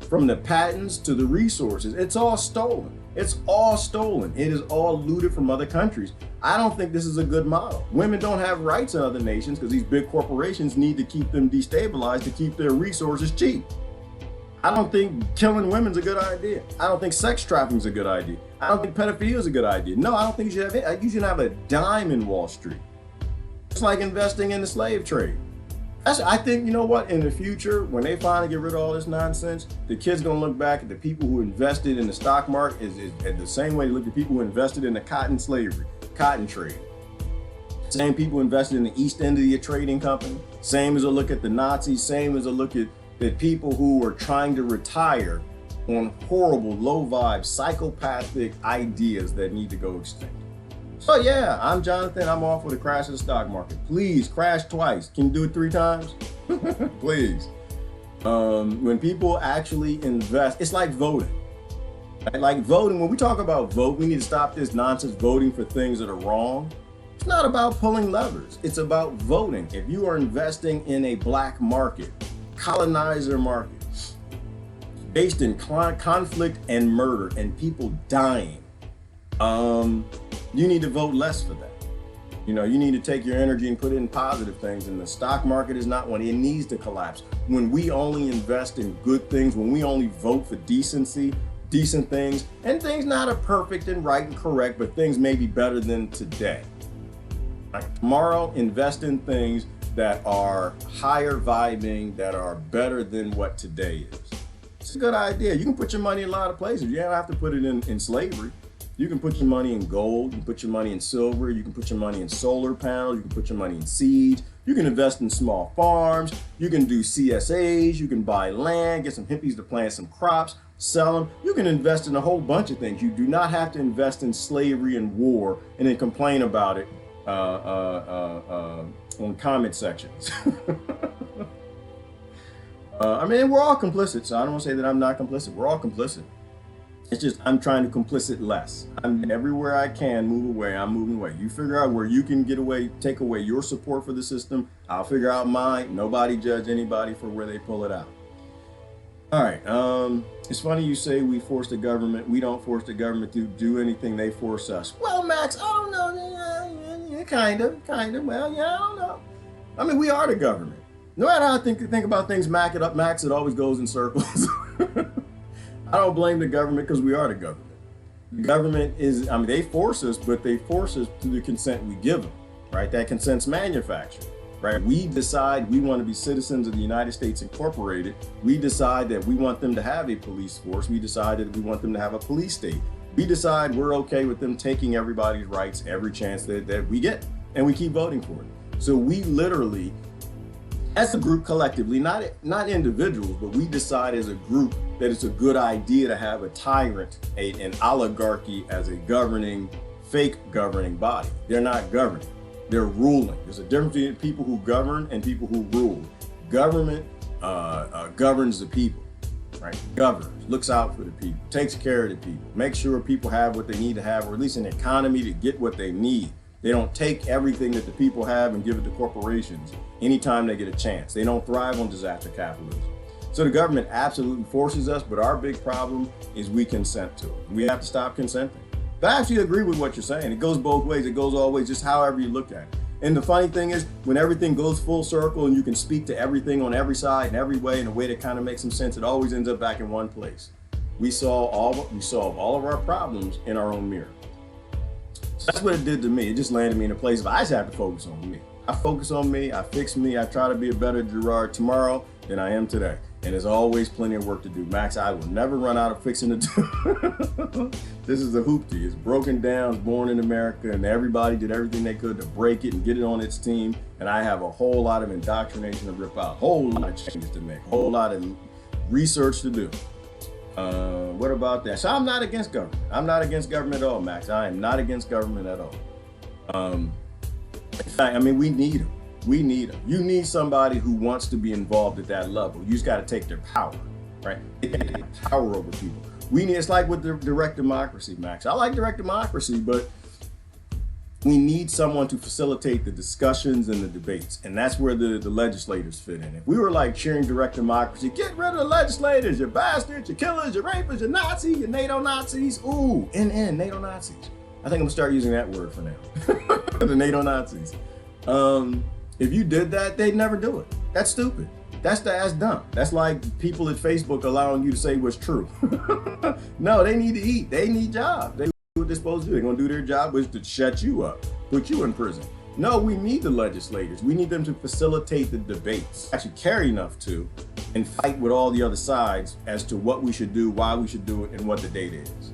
From the patents to the resources. It's all stolen. It's all stolen. It is all looted from other countries. I don't think this is a good model. Women don't have rights in other nations because these big corporations need to keep them destabilized to keep their resources cheap. I don't think killing women's a good idea. I don't think sex trafficking is a good idea. I don't think pedophilia is a good idea. No, I don't think you should have a dime in Wall Street. It's like investing in the slave trade. I think, you know what, in the future, when they finally get rid of all this nonsense, the kids gonna look back at the people who invested in the stock market is the same way they look at people who invested in the cotton trade. Same people invested in the East India Trading Company. Same as a look at the Nazis, same as a look at the people who were trying to retire on horrible, low vibe, psychopathic ideas that need to go extinct. So yeah, I'm Jonathan. I'm all for the crash of the stock market. Please crash twice. Can you do it 3 times? Please. When people actually invest, it's like voting. Right? Like voting, when we talk about vote, we need to stop this nonsense voting for things that are wrong. It's not about pulling levers. It's about voting. If you are investing in a black market, colonizer market, based in conflict and murder and people dying, you need to vote less for that. You know, you need to take your energy and put it in positive things. And the stock market is not one. It needs to collapse. When we only invest in good things, when we only vote for decency, decent things, and things not are perfect and right and correct, but things may be better than today. Like tomorrow, invest in things that are higher vibing, that are better than what today is. It's a good idea. You can put your money in a lot of places. You don't have to put it in slavery. You can put your money in gold, you can put your money in silver, you can put your money in solar panels, you can put your money in seeds, you can invest in small farms, you can do CSAs, you can buy land, get some hippies to plant some crops, sell them. You can invest in a whole bunch of things. You do not have to invest in slavery and war and then complain about it on comment sections. I mean, we're all complicit, so I don't want to say that I'm not complicit. We're all complicit. It's just I'm trying to complicit less. I'm everywhere I can move away. I'm moving away. You figure out where you can get away, take away your support for the system. I'll figure out mine. Nobody judge anybody for where they pull it out. All right. It's funny you say we force the government. We don't force the government to do anything. They force us. Well, Max, I don't know. Yeah, kind of. Well, yeah, I don't know. I mean, we are the government. No matter how I think about things, Max, it always goes in circles. I don't blame the government because we are the government. The government is, I mean, they force us, but they force us through the consent we give them, right? That consent's manufactured, right? We decide we want to be citizens of the United States Incorporated. We decide that we want them to have a police force. We decide that we want them to have a police state. We decide we're okay with them taking everybody's rights every chance that we get, and we keep voting for it. So we literally, as a group collectively, not individuals, but we decide as a group that it's a good idea to have a tyrant, an oligarchy as a fake governing body. They're not governing, they're ruling. There's a difference between people who govern and people who rule. Government governs the people, right? Governs, looks out for the people, takes care of the people, makes sure people have what they need to have, or at least an economy to get what they need. They don't take everything that the people have and give it to corporations anytime they get a chance. They don't thrive on disaster capitalism. So the government absolutely forces us, but our big problem is we consent to it. We have to stop consenting. But I actually agree with what you're saying. It goes both ways. It goes all ways, just however you look at it. And the funny thing is, when everything goes full circle and you can speak to everything on every side and every way in a way that kind of makes some sense, it always ends up back in one place. We solve all of our problems in our own mirror. So that's what it did to me. It just landed me in a place of I just have to focus on me. I focus on me, I fix me, I try to be a better Gerard tomorrow than I am today. And there's always plenty of work to do. Max, I will never run out of fixing to do. This is a hoopty. It's broken down, it's born in America, and everybody did everything they could to break it and get it on its team. And I have a whole lot of indoctrination to rip out, a whole lot of changes to make, a whole lot of research to do. What about that? So I'm not against government. I'm not against government at all, Max. I am not against government at all. In fact, I mean, we need them. We need them. You need somebody who wants to be involved at that level. You just got to take their power, right? They take power over people. It's like with the direct democracy, Max. I like direct democracy, but we need someone to facilitate the discussions and the debates. And that's where the legislators fit in. If we were like cheering direct democracy, get rid of the legislators, you bastards, you killers, you rapists, you Nazis, you NATO Nazis. Ooh, NATO Nazis. I think I'm gonna start using that word for now. The NATO Nazis. If you did that, they'd never do it. That's stupid. That's dumb. That's like people at Facebook allowing you to say what's true. No, they need to eat. They need jobs. They do what they're supposed to do. They're gonna do their job, which is to shut you up, put you in prison. No, we need the legislators. We need them to facilitate the debates, actually care enough to, and fight with all the other sides as to what we should do, why we should do it, and what the data is.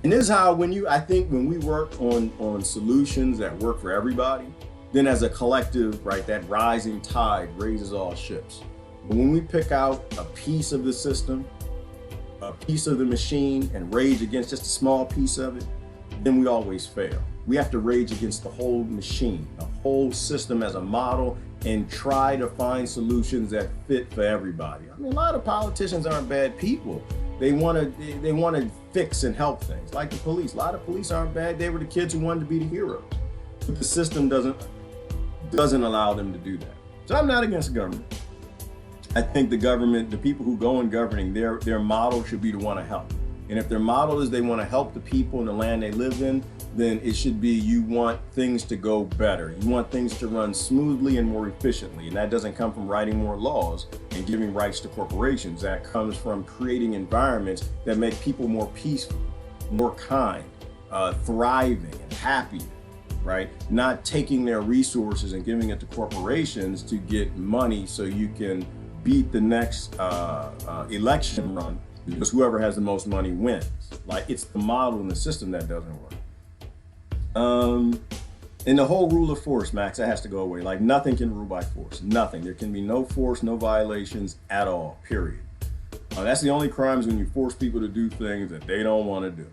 And this is how I think when we work on solutions that work for everybody, then as a collective, right, that rising tide raises all ships. But when we pick out a piece of the system, a piece of the machine, and rage against just a small piece of it, then we always fail. We have to rage against the whole machine, the whole system as a model, and try to find solutions that fit for everybody. I mean, a lot of politicians aren't bad people. They want to fix and help things, like the police. A lot of police aren't bad. They were the kids who wanted to be the heroes. But the system doesn't allow them to do that. So I'm not against government. I think the government, the people who go in governing, their model should be to want to help. And if their model is they want to help the people in the land they live in, then it should be you want things to go better. You want things to run smoothly and more efficiently. And that doesn't come from writing more laws and giving rights to corporations. That comes from creating environments that make people more peaceful, more kind, thriving and happy, right? Not taking their resources and giving it to corporations to get money so you can beat the next election run, because whoever has the most money wins. Like, it's the model and the system that doesn't work. And the whole rule of force, Max, that has to go away. Like, nothing can rule by force. Nothing. There can be no force, no violations at all, period. That's the only crimes, when you force people to do things that they don't want to do.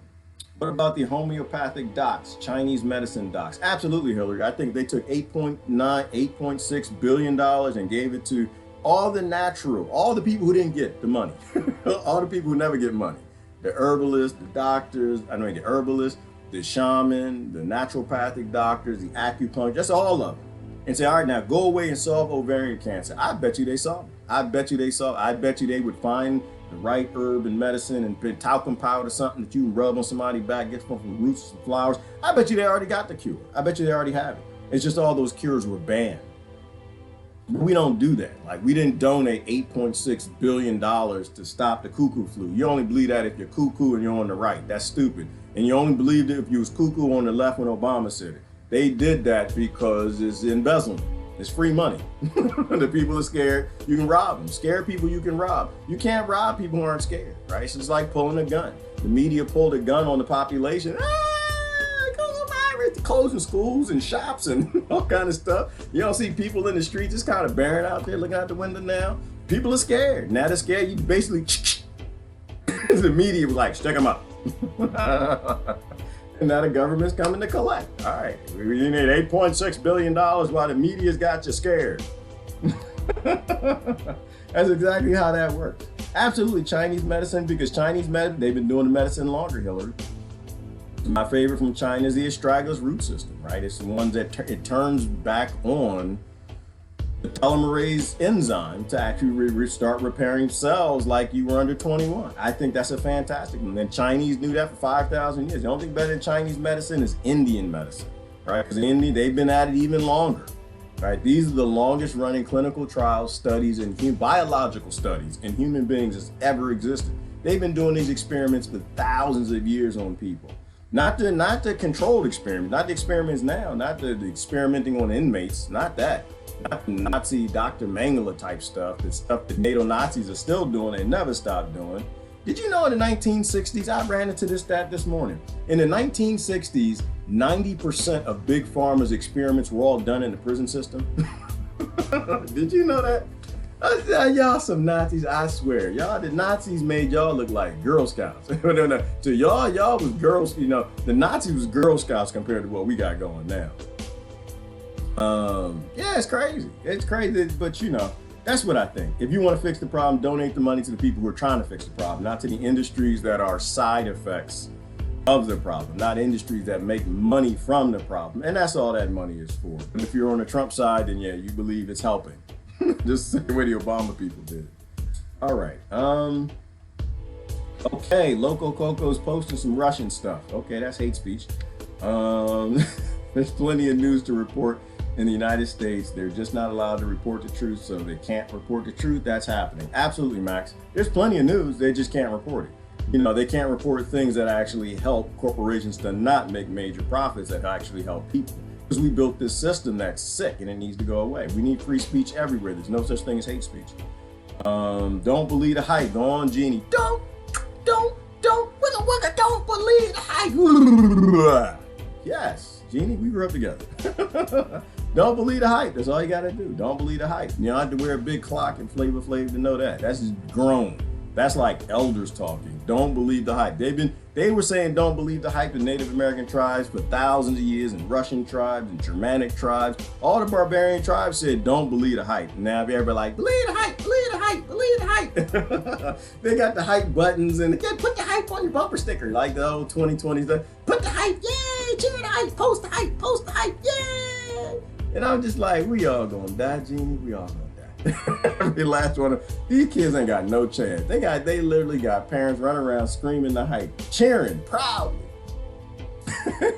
What about the homeopathic docs, Chinese medicine docs? Absolutely, Hillary. I think they took $8.6 billion and gave it to all the natural, all the people who didn't get the money, all the people who never get money. The herbalists, the doctors, the herbalists, the shaman, the naturopathic doctors, the acupuncture, just all of them. And say, all right, now go away and solve ovarian cancer. I bet you they solved it. I bet you they would find the right herb and medicine and talcum powder, something that you can rub on somebody's back, get from roots and flowers. I bet you they already got the cure. I bet you they already have it. It's just all those cures were banned. But we don't do that. Like, we didn't donate $8.6 billion to stop the cuckoo flu. You only believe that if you're cuckoo and you're on the right. That's stupid. And you only believed it if you was cuckoo on the left when Obama said it. They did that because it's embezzlement. It's free money. The people are scared. You can rob them. Scared people you can rob. You can't rob people who aren't scared, right? It's just like pulling a gun. The media pulled a gun on the population. Closing schools and shops and all kind of stuff. You don't see people in the streets just kind of barren out there looking out the window now. People are scared. Now they're scared. You basically, the media was like, check them out. And now the government's coming to collect. All right, we need $8.6 billion while the media's got you scared. That's exactly how that works. Absolutely, Chinese medicine, because Chinese medicine, they've been doing the medicine longer, Hillary. My favorite from China is the astragalus root system, right? It's the one that it turns back on the telomerase enzyme to actually start repairing cells like you were under 21. I think that's a fantastic one. And Chinese knew that for 5,000 years. The only thing better than Chinese medicine is Indian medicine, right? Because in India, they've been at it even longer, right? These are the longest running clinical trials, studies, and biological studies in human beings that's ever existed. They've been doing these experiments for thousands of years on people. Not the controlled experiment, not the experiments now, not the experimenting on inmates, not that. Not the Nazi Dr. Mengele type stuff, the stuff that NATO Nazis are still doing and never stopped doing. Did you know in the 1960s, I ran into this stat this morning. In the 1960s, 90% of Big Pharma's experiments were all done in the prison system. Did you know that? Y'all some Nazis, I swear. Y'all, the Nazis made y'all look like Girl Scouts. No. To y'all was girls, the Nazis was Girl Scouts compared to what we got going now. Yeah, it's crazy. It's crazy, but that's what I think. If you want to fix the problem, donate the money to the people who are trying to fix the problem, not to the industries that are side effects of the problem, not industries that make money from the problem. And that's all that money is for. But if you're on the Trump side, then yeah, you believe it's helping. Just the way the Obama people did. All right. Okay, Loco Coco's posting some Russian stuff. Okay, that's hate speech. There's plenty of news to report in the United States. They're just not allowed to report the truth, so they can't report the truth. That's happening. Absolutely, Max. There's plenty of news. They just can't report it. They can't report things that actually help corporations to not make major profits that actually help people. Because we built this system that's sick and it needs to go away. We need free speech everywhere. There's no such thing as hate speech. Don't believe the hype. Go on, Jeannie. Don't believe the hype. Yes, Jeannie, we grew up together. Don't believe the hype. That's all you gotta do. Don't believe the hype. You don't have to wear a big clock and Flavor Flav to know that. That's just grown. That's like elders talking. Don't believe the hype. They were saying don't believe the hype in Native American tribes for thousands of years, and Russian tribes and Germanic tribes. All the barbarian tribes said don't believe the hype. Now everybody like, believe the hype, believe the hype, believe the hype. They got the hype buttons and again, put the hype on your bumper sticker, like the old 2020 stuff. Put the hype, yay, cheer the hype, post the hype, yay. And I'm just like, we all gonna die, Jeannie, we all gonna die. Every last one of these kids ain't got no chance. They literally got parents running around screaming the hype, cheering proudly.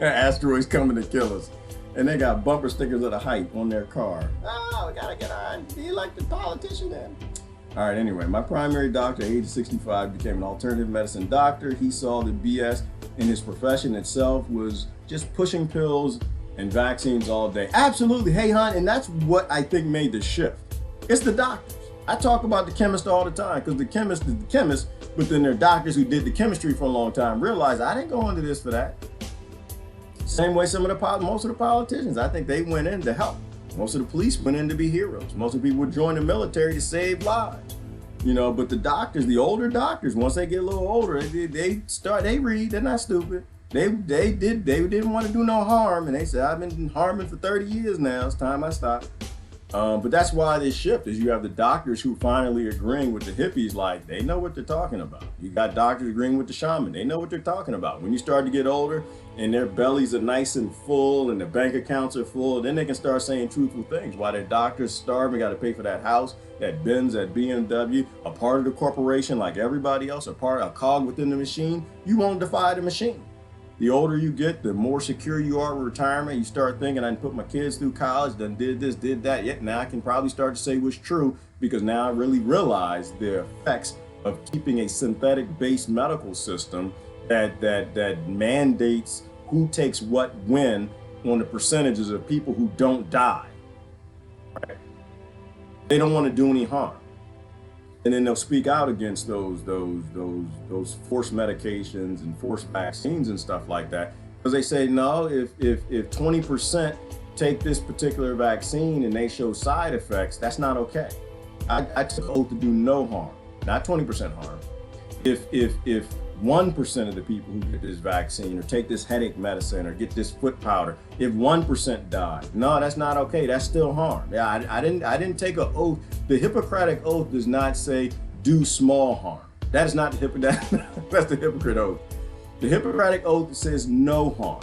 Asteroids coming to kill us. And they got bumper stickers of the height on their car. Oh, we gotta get our elected politician in. All right, anyway, my primary doctor at age 65 became an alternative medicine doctor. He saw the BS in his profession itself was just pushing pills and vaccines all day. Absolutely, hey hon, and that's what I think made the shift. It's the doctors. I talk about the chemist all the time because the chemist is the chemist, but then there are doctors who did the chemistry for a long time realize I didn't go into this for that. Same way most of the politicians, I think they went in to help. Most of the police went in to be heroes. Most of the people would join the military to save lives. You know, but the doctors, the older doctors, once they get a little older, they read, they're not stupid. They didn't want to do no harm, and they said, I've been harming for 30 years now, it's time I stop. But that's why this shift is you have the doctors who finally agreeing with the hippies, like they know what they're talking about. You got doctors agreeing with the shaman, they know what they're talking about. When you start to get older and their bellies are nice and full and their bank accounts are full, then they can start saying truthful things. While their doctors starving, got to pay for that house, that Benz, that BMW, a part of the corporation like everybody else, a cog within the machine, you won't defy the machine. The older you get, the more secure you are with retirement. You start thinking, I done put my kids through college, done did this, did that. Yet now I can probably start to say what's true because now I really realize the effects of keeping a synthetic-based medical system that mandates who takes what when on the percentages of people who don't die. Right? They don't want to do any harm. And then they'll speak out against those forced medications and forced vaccines and stuff like that. Because they say, no, if 20% take this particular vaccine and they show side effects, that's not okay. I took an oath to do no harm, not 20% harm. If 1% of the people who get this vaccine or take this headache medicine or get this foot powder, if 1% die, no, that's not okay. That's still harm. Yeah, I didn't take an oath. The Hippocratic oath does not say do small harm. That is not the that's the Hippocratic oath. The Hippocratic oath says no harm.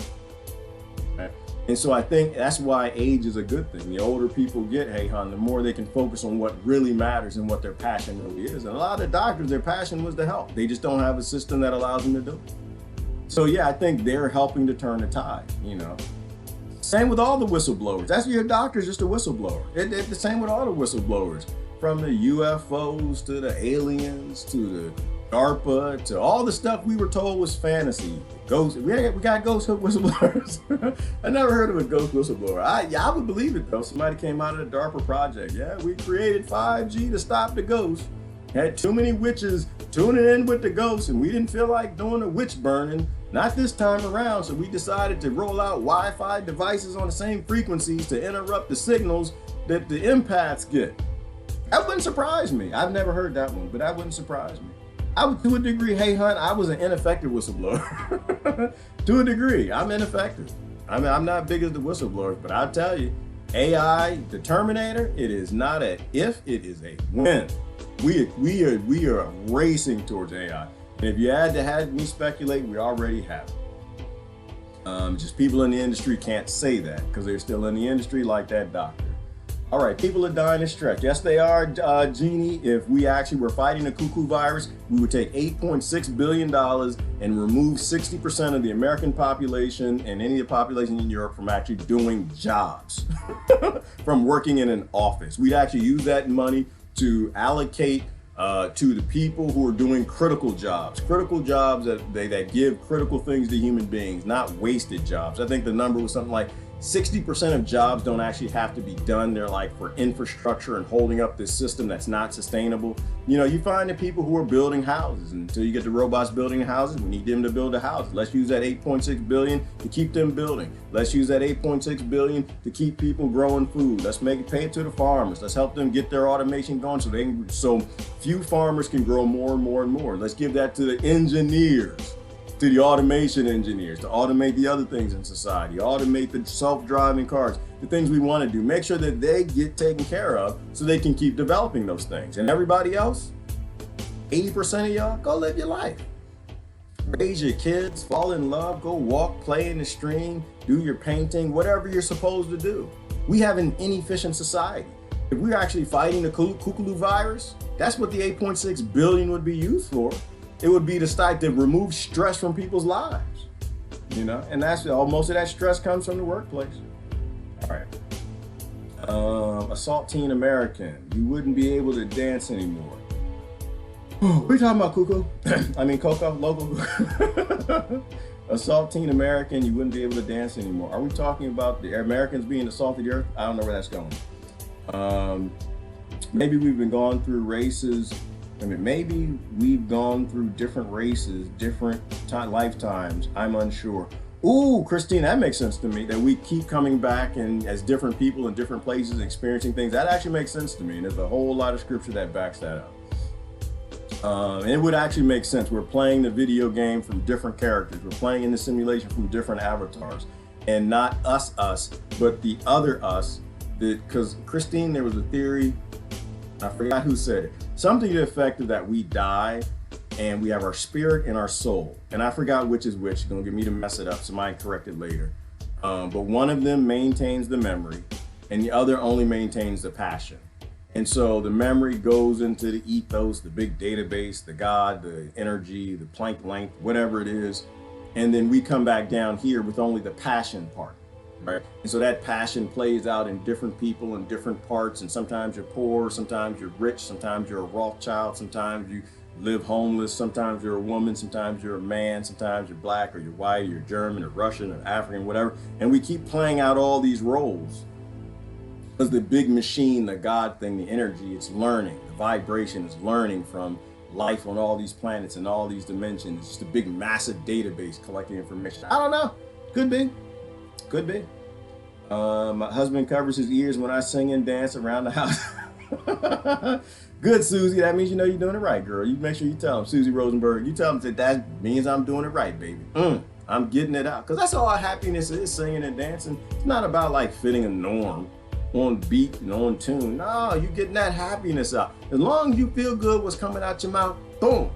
Okay? And so I think that's why age is a good thing. The older people get, hey hon, the more they can focus on what really matters and what their passion really is. And a lot of the doctors, their passion was to help. They just don't have a system that allows them to do it. So yeah, I think they're helping to turn the tide, you know. Same with all the whistleblowers. That's your doctor's just a whistleblower. It's the same with all the whistleblowers. From the UFOs to the aliens to the DARPA to all the stuff we were told was fantasy. Ghost, we got ghost whistleblowers. I never heard of a ghost whistleblower. I would believe it though. Somebody came out of the DARPA project. Yeah, we created 5G to stop the ghosts. Had too many witches tuning in with the ghosts, and we didn't feel like doing a witch burning. Not this time around, so we decided to roll out Wi-Fi devices on the same frequencies to interrupt the signals that the empaths get. That wouldn't surprise me. I've never heard that one, but that wouldn't surprise me. I would, to a degree, hey hun, I was an ineffective whistleblower. To a degree, I'm ineffective. I mean, I'm not big as the whistleblowers, but I'll tell you, AI, the Terminator, it is not a if, it is a when. We are racing towards AI. And if you had to have me speculate, we already have it. Just people in the industry can't say that because they're still in the industry like that doctor. All right, people are dying to stretch. Yes, they are, Jeannie. If we actually were fighting the cuckoo virus, we would take $8.6 billion and remove 60% of the American population and any of the population in Europe from actually doing jobs, from working in an office. We'd actually use that money to allocate to the people who are doing critical jobs that give critical things to human beings, not wasted jobs. I think the number was something like 60% of jobs don't actually have to be done. They're like for infrastructure and holding up this system that's not sustainable. You know, you find the people who are building houses, and until you get the robots building houses, we need them to build a house. Let's use that 8.6 billion to keep them building. Let's use that 8.6 billion to keep people growing food. Let's pay it to the farmers. Let's help them get their automation going so few farmers can grow more and more and more. Let's give that to the engineers, to the automation engineers, to automate the other things in society, automate the self-driving cars, the things we want to do. Make sure that they get taken care of so they can keep developing those things. And everybody else, 80% of y'all, go live your life. Raise your kids, fall in love, go walk, play in the stream, do your painting, whatever you're supposed to do. We have an inefficient society. If we're actually fighting the cuckoo virus, that's what the 8.6 billion would be used for. It would be to remove stress from people's lives. you know, and that's all. Most of that stress comes from the workplace. All right. Assault teen American, you wouldn't be able to dance anymore. We talking about Cuckoo? I mean Coco, local. Assault teen American, you wouldn't be able to dance anymore. Are we talking about the Americans being assaulted the earth? I don't know where that's going. Maybe we've been going through races. I mean, maybe we've gone through different races, different lifetimes. I'm unsure. Ooh, Christine, that makes sense to me, that we keep coming back and as different people in different places experiencing things. That actually makes sense to me. And there's a whole lot of scripture that backs that up. And it would actually make sense. We're playing the video game from different characters. We're playing in the simulation from different avatars, and not us, but the other us. Because Christine, there was a theory, I forgot who said it, something to the effect of that we die and we have our spirit and our soul. And I forgot which is which. You're gonna get me to mess it up, so I might correct it later. But one of them maintains the memory and the other only maintains the passion. And so the memory goes into the ethos, the big database, the God, the energy, the Planck length, whatever it is. And then we come back down here with only the passion part, right? And so that passion plays out in different people in different parts. And sometimes you're poor, sometimes you're rich, sometimes you're a Rothschild, sometimes you live homeless, sometimes you're a woman, sometimes you're a man, sometimes you're black or you're white, or you're German or Russian or African, whatever. And we keep playing out all these roles. Because the big machine, the God thing, the energy, it's learning. The vibration is learning from life on all these planets and all these dimensions. It's just a big, massive database collecting information. I don't know. Could be. Could be. My husband covers his ears when I sing and dance around the house. Good, Susie. That means you know you're doing it right, girl. You make sure you tell him, Susie Rosenberg. You tell him that means I'm doing it right, baby. I'm getting it out. Because that's all happiness is, singing and dancing. It's not about like fitting a norm on beat and on tune. No, you're getting that happiness out. As long as you feel good what's coming out your mouth, boom.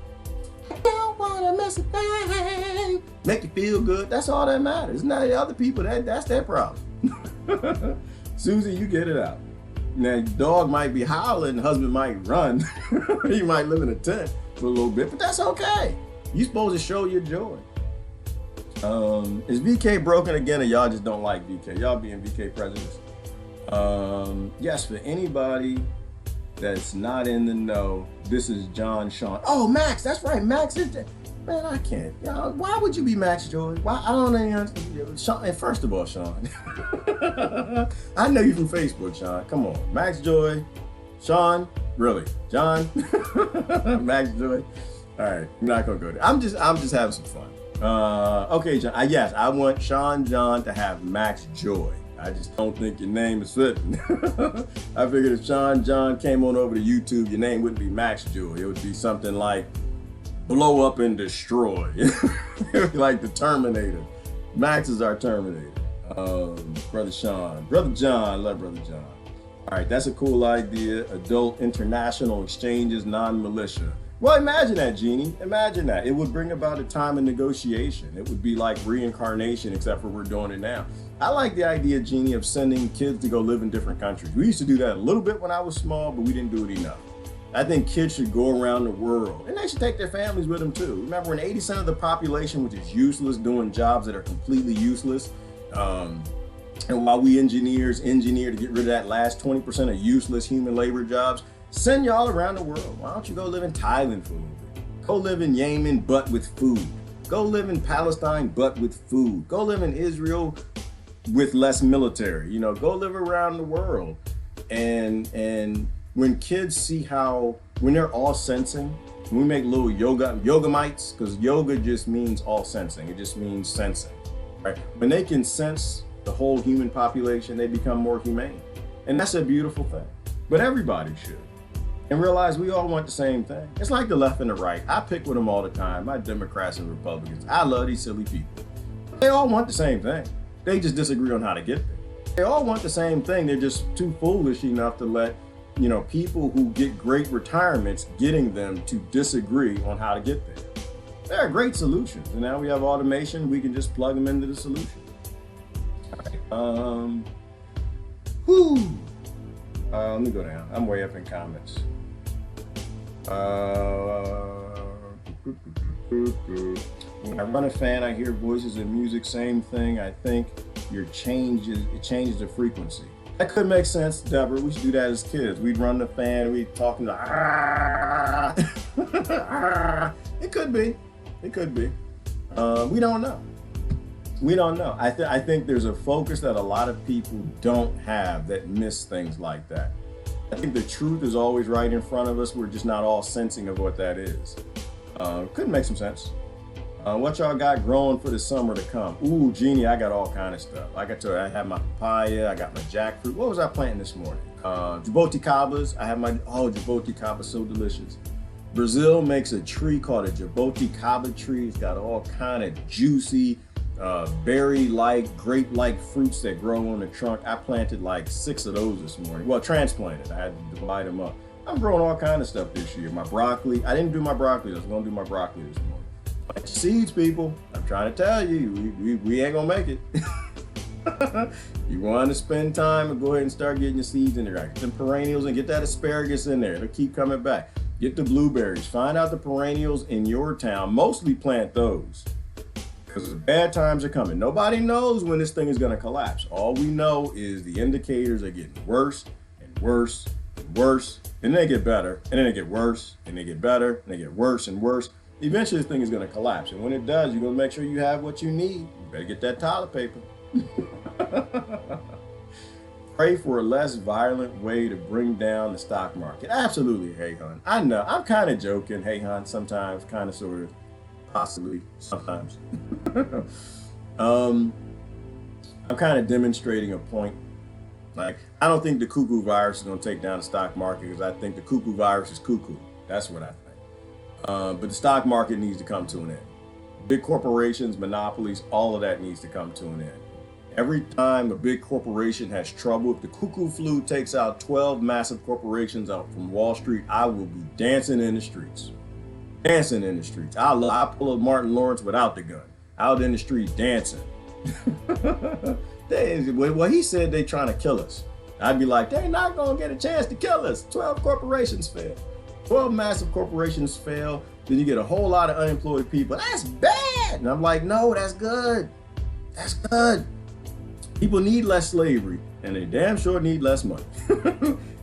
I don't want to miss a thing. Make you feel good. That's all that matters. Now the other people, that's their problem. Susie, you get it out. Now, your dog might be howling, husband might run. You might live in a tent for a little bit, but that's okay. You're supposed to show your joy. Is VK broken again, or y'all just don't like VK? Y'all being VK presidents? Yes, for anybody that's not in the know, this is John Sean. Oh, Max, that's right. Max is there. Man, I can't. You know, why would you be Max Joy? Why? I don't know. Sean, and first of all, Sean, I know you from Facebook, Sean. Come on, Max Joy, Sean, really, John, Max Joy. All right, I'm not gonna go there. I'm just having some fun. Okay, John. Yes, I want Sean John to have Max Joy. I just don't think your name is fitting. I figured if Sean John came on over to YouTube, your name wouldn't be Max Joy. It would be something like Blow Up and Destroy. Like the Terminator. Max is our Terminator. Brother Sean. Brother John, love Brother John. All right, that's a cool idea. Adult international exchanges, non-militia. Well, imagine that, Jeannie. Imagine that. It would bring about a time of negotiation. It would be like reincarnation, except for we're doing it now. I like the idea, Jeannie, of sending kids to go live in different countries. We used to do that a little bit when I was small, but we didn't do it enough. I think kids should go around the world, and they should take their families with them too. Remember, when 80% of the population, which is useless, doing jobs that are completely useless, and while we engineers engineer to get rid of that last 20% of useless human labor jobs, send y'all around the world. Why don't you go live in Thailand for a little bit? Go live in Yemen, but with food. Go live in Palestine, but with food. Go live in Israel with less military. You know, go live around the world. And when kids see how, when they're all sensing, when we make little yogamites, because yoga just means all sensing. It just means sensing, right? When they can sense the whole human population, they become more humane. And that's a beautiful thing. But everybody should. And realize we all want the same thing. It's like the left and the right. I pick with them all the time, my Democrats and Republicans. I love these silly people. They all want the same thing. They just disagree on how to get there. They all want the same thing. They're just too foolish enough to let, you know, people who get great retirements, getting them to disagree on how to get there. There are great solutions. And now we have automation. We can just plug them into the solution. All right. Let me go down. I'm way up in comments. When I run a fan, I hear voices and music, same thing. I think it changes the frequency. That could make sense, Deborah. We used to do that as kids. We'd run the fan, we'd talk to It could be. It could be. We don't know. We don't know. I think there's a focus that a lot of people don't have that miss things like that. I think the truth is always right in front of us. We're just not all sensing of what that is. Could make some sense. What y'all got growing for the summer to come? Ooh, Jeannie, I got all kind of stuff. Like I told you, I have my papaya, I got my jackfruit. What was I planting this morning? Djibouti kabas. I have my, Djibouti kaba, so delicious. Brazil makes a tree called a Djibouti kaba tree. It's got all kind of juicy, berry-like, grape-like fruits that grow on the trunk. I planted like 6 of those this morning. Well, transplanted. I had to divide them up. I'm growing all kind of stuff this year. My broccoli, I didn't do my broccoli. I was gonna do my broccoli this morning. Plant your seeds, people. I'm trying to tell you, we ain't gonna make it. You want to spend time and go ahead and start getting your seeds in there. Get them perennials and get that asparagus in there. It'll keep coming back. Get the blueberries. Find out the perennials in your town. Mostly plant those because the bad times are coming. Nobody knows when this thing is going to collapse. All we know is the indicators are getting worse and worse and worse. And then they get better. And then they get worse and they get better and they get worse and worse. Eventually, this thing is going to collapse. And when it does, you're going to make sure you have what you need. You better get that toilet paper. Pray for a less violent way to bring down the stock market. Absolutely, hey hun. I know, I'm kind of joking, hey hun, sometimes, kind of, sort of, possibly, sometimes. I'm kind of demonstrating a point. Like, I don't think the cuckoo virus is going to take down the stock market because I think the cuckoo virus is cuckoo. That's what I think. But the stock market needs to come to an end. Big corporations, monopolies, all of that needs to come to an end. Every time a big corporation has trouble, if the cuckoo flu takes out 12 massive corporations out from Wall Street, I will be dancing in the streets. Dancing in the streets. I'll pull a Martin Lawrence without the gun. Out in the street dancing. Well, he said they're trying to kill us. I'd be like, they're not going to get a chance to kill us. 12 corporations fail. 12 massive corporations fail. Then you get a whole lot of unemployed people. That's bad. And I'm like, no, that's good. That's good. People need less slavery, and they damn sure need less money.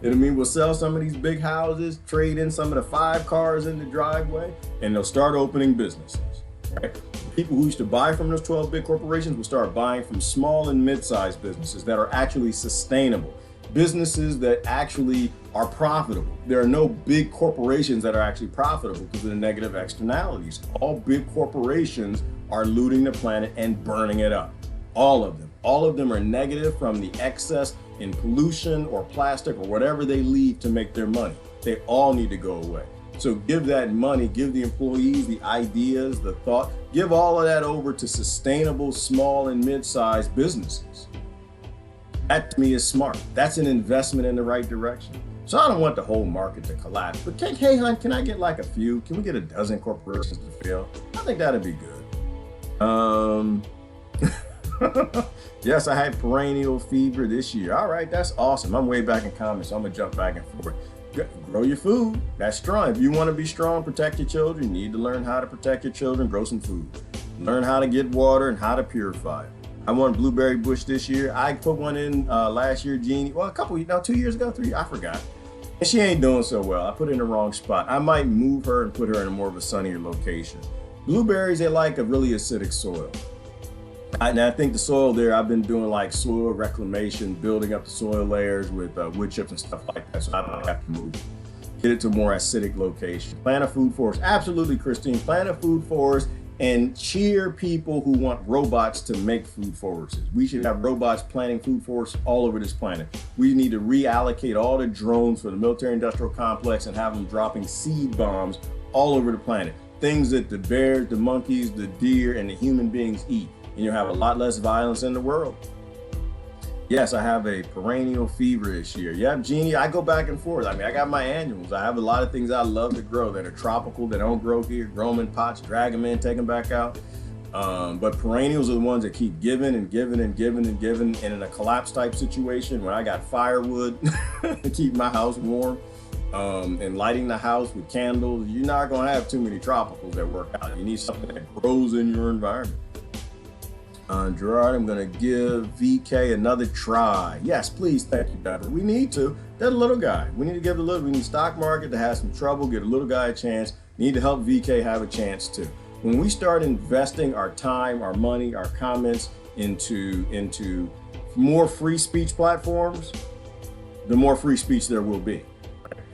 It mean we'll sell some of these big houses, trade in some of the 5 cars in the driveway, and they'll start opening businesses. Right? People who used to buy from those 12 big corporations will start buying from small and mid-sized businesses that are actually sustainable, businesses that actually are profitable. There are no big corporations that are actually profitable because of the negative externalities. All big corporations are looting the planet and burning it up. All of them. All of them are negative from the excess in pollution or plastic or whatever they leave to make their money. They all need to go away. So give that money, give the employees the ideas, the thought, give all of that over to sustainable small and mid-sized businesses. That to me is smart. That's an investment in the right direction. So I don't want the whole market to collapse, but hey hon, can I get like a few? Can we get a dozen corporations to fail? I think that'd be good. Yes, I had perennial fever this year. All right, that's awesome. I'm way back in comments, so I'm gonna jump back and forth. Grow your food. That's strong. If you want to be strong, protect your children. You need to learn how to protect your children. Grow some food. Learn how to get water and how to purify it. I want blueberry bush this year. I put one in last year, Jeannie. Well, 2 years ago, 3. I forgot. And she ain't doing so well. I put her in the wrong spot. I might move her and put her in a more of a sunnier location. Blueberries, they like a really acidic soil. And I think the soil there, I've been doing like soil reclamation, building up the soil layers with wood chips and stuff like that. So I might have to move, get it to a more acidic location. Plant a food forest. Absolutely, Christine. Plant a food forest and cheer people who want robots to make food forests. We should have robots planting food forests all over this planet. We need to reallocate all the drones for the military industrial complex and have them dropping seed bombs all over the planet. Things that the bears, the monkeys, the deer, and the human beings eat. And you'll have a lot less violence in the world. Yes, I have a perennial fever this year. Yeah, Jeannie, I go back and forth. I mean, I got my annuals. I have a lot of things I love to grow that are tropical, that don't grow here. Grow them in pots, drag them in, take them back out. But perennials are the ones that keep giving and giving and giving and giving. And in a collapse type situation where I got firewood to keep my house warm, and lighting the house with candles, you're not going to have too many tropicals that work out. You need something that grows in your environment. Gerard, I'm going to give VK another try. Yes, please. Thank you, Deborah. We need to. That little guy. We need to give the little. We need stock market to have some trouble. Give a little guy a chance. Need to help VK have a chance too. When we start investing our time, our money, our comments into more free speech platforms, the more free speech there will be.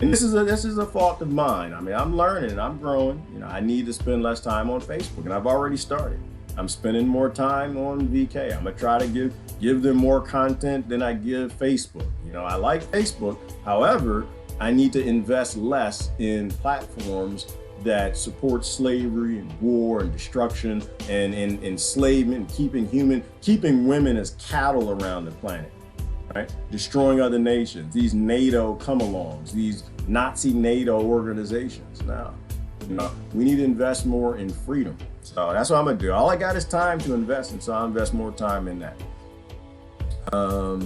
And this is a fault of mine. I mean, I'm learning and I'm growing. You know, I need to spend less time on Facebook, and I've already started. I'm spending more time on VK. I'm gonna try to give them more content than I give Facebook. You know, I like Facebook. However, I need to invest less in platforms that support slavery and war and destruction and enslavement, and keeping women as cattle around the planet, right? Destroying other nations, these NATO come-alongs, these Nazi NATO organizations. Now, you know, we need to invest more in freedom. So that's what I'm gonna do. All I got is time to invest, and so I'll invest more time in that. All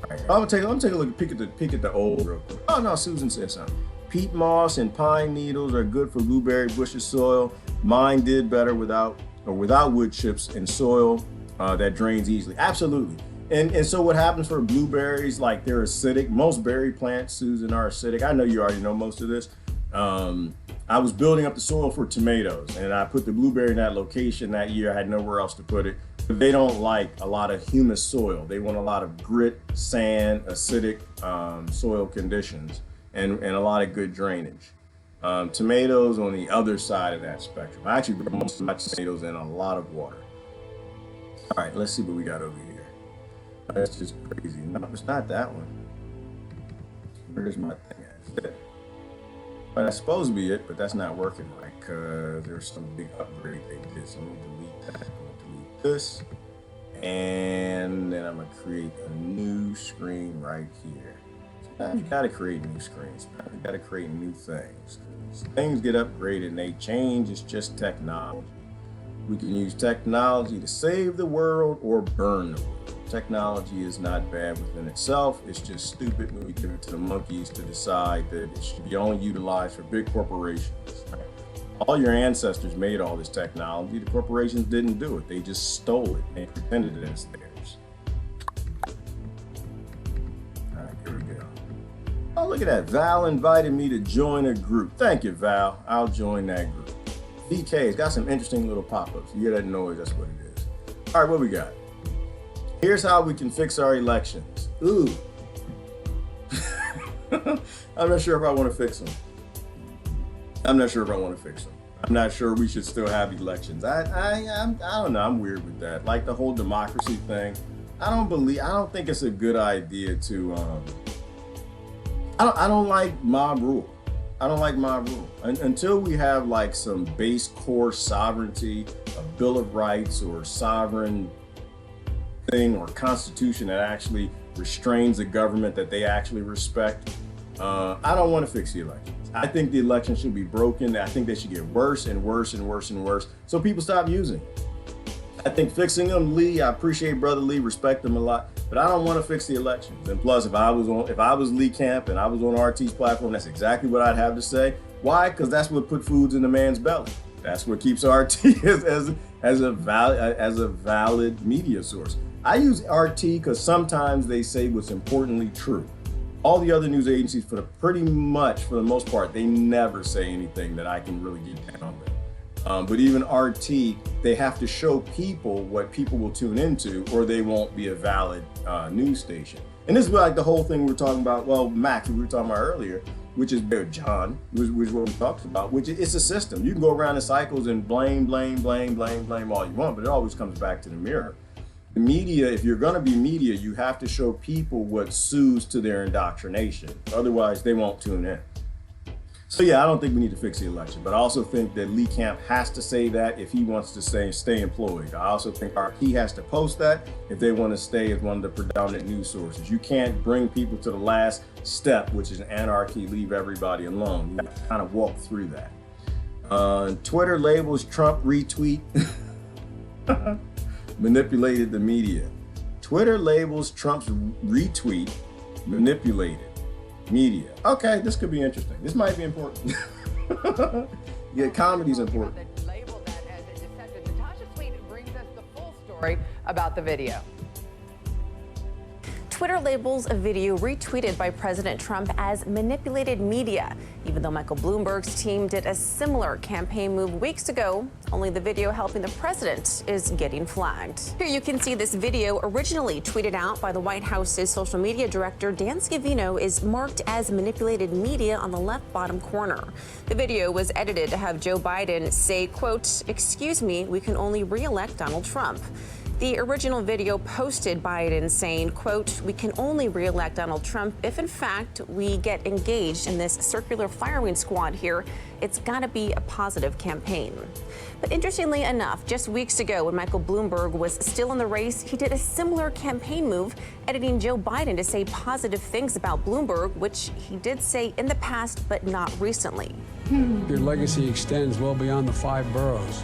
right, I'm gonna take a look, peek at the old real quick. Oh no, Susan said something. Peat moss and pine needles are good for blueberry bushes soil. Mine did better without wood chips and soil that drains easily. Absolutely. And so what happens for blueberries, like they're acidic. Most berry plants, Susan, are acidic. I know you already know most of this. I was building up the soil for tomatoes, and I put the blueberry in that location that year. I had nowhere else to put it. But they don't like a lot of humus soil. They want a lot of grit, sand, acidic soil conditions, and a lot of good drainage. Tomatoes on the other side of that spectrum. I actually grow most of my tomatoes in a lot of water. All right, let's see what we got over here. That's just crazy. No, it's not that one. Where's my thing at? But that's supposed to be it, but that's not working right because there's some big upgrade they did. So I'm gonna delete that. I'm gonna delete this, and then I'm gonna create a new screen right here. So you gotta create new screens, man. You gotta create new things. Things get upgraded and they change. It's just technology. We can use technology to save the world or burn the world. Technology is not bad within itself. It's just stupid when we give it to the monkeys to decide that it should be only utilized for big corporations. All your ancestors made all this technology. The corporations didn't do it. They just stole it and pretended it as theirs. All right, here we go. Oh, look at that. Val invited me to join a group. Thank you, Val. I'll join that group. VK's got some interesting little pop-ups. You hear that noise? That's what it is. All right, what we got? Here's how we can fix our elections. Ooh. I'm not sure if I want to fix them. I'm not sure we should still have elections. I don't know. I'm weird with that. Like the whole democracy thing. I don't think it's a good idea to, I don't like mob rule. I don't like mob rule. Until we have like some base core sovereignty, a Bill of Rights or sovereign thing or constitution that actually restrains the government that they actually respect. I don't want to fix the elections. I think the elections should be broken. I think they should get worse and worse and worse and worse so people stop using it. I think fixing them, Lee, I appreciate Brother Lee, respect them a lot, but I don't want to fix the elections. And plus, if I was Lee Camp and I was on RT's platform, that's exactly what I'd have to say. Why? Because that's what put foods in the man's belly. That's what keeps RT as a valid media source. I use RT because sometimes they say what's importantly true. All the other news agencies, for the most part, they never say anything that I can really get down with. But even RT, they have to show people what people will tune into, or they won't be a valid news station. And this is like the whole thing we're talking about. Well, Max, we were talking about earlier, which is John, which is what we talked about. Which it's a system. You can go around in cycles and blame all you want, but it always comes back to the mirror. The media, if you're going to be media, you have to show people what soothes to their indoctrination. Otherwise, they won't tune in. So yeah, I don't think we need to fix the election, but I also think that Lee Camp has to say that if he wants to stay employed. I also think he has to post that if they want to stay as one of the predominant news sources. You can't bring people to the last step, which is anarchy, leave everybody alone. You have to kind of walk through that. Twitter labels Trump retweet. Manipulated the media. Twitter labels Trump's retweet manipulated. media. Okay, this could be interesting. This might be important. Yeah, comedy's important. Label that as a deception. Natasha Sweet brings us the full story about the video. Twitter labels a video retweeted by President Trump as manipulated media, even though Michael Bloomberg's team did a similar campaign move weeks ago. Only the video helping the president is getting flagged. Here you can see this video, originally tweeted out by the White House's social media director Dan Scavino, is marked as manipulated media on the left bottom corner. The video was edited to have Joe Biden say, quote, "Excuse me, we can only re-elect Donald Trump." The original video posted Biden saying, quote, "We can only re-elect Donald Trump if, in fact, we get engaged in this circular firing squad here. It's got to be a positive campaign." But interestingly enough, just weeks ago when Michael Bloomberg was still in the race, he did a similar campaign move, editing Joe Biden to say positive things about Bloomberg, which he did say in the past, but not recently. Your legacy extends well beyond the 5 boroughs.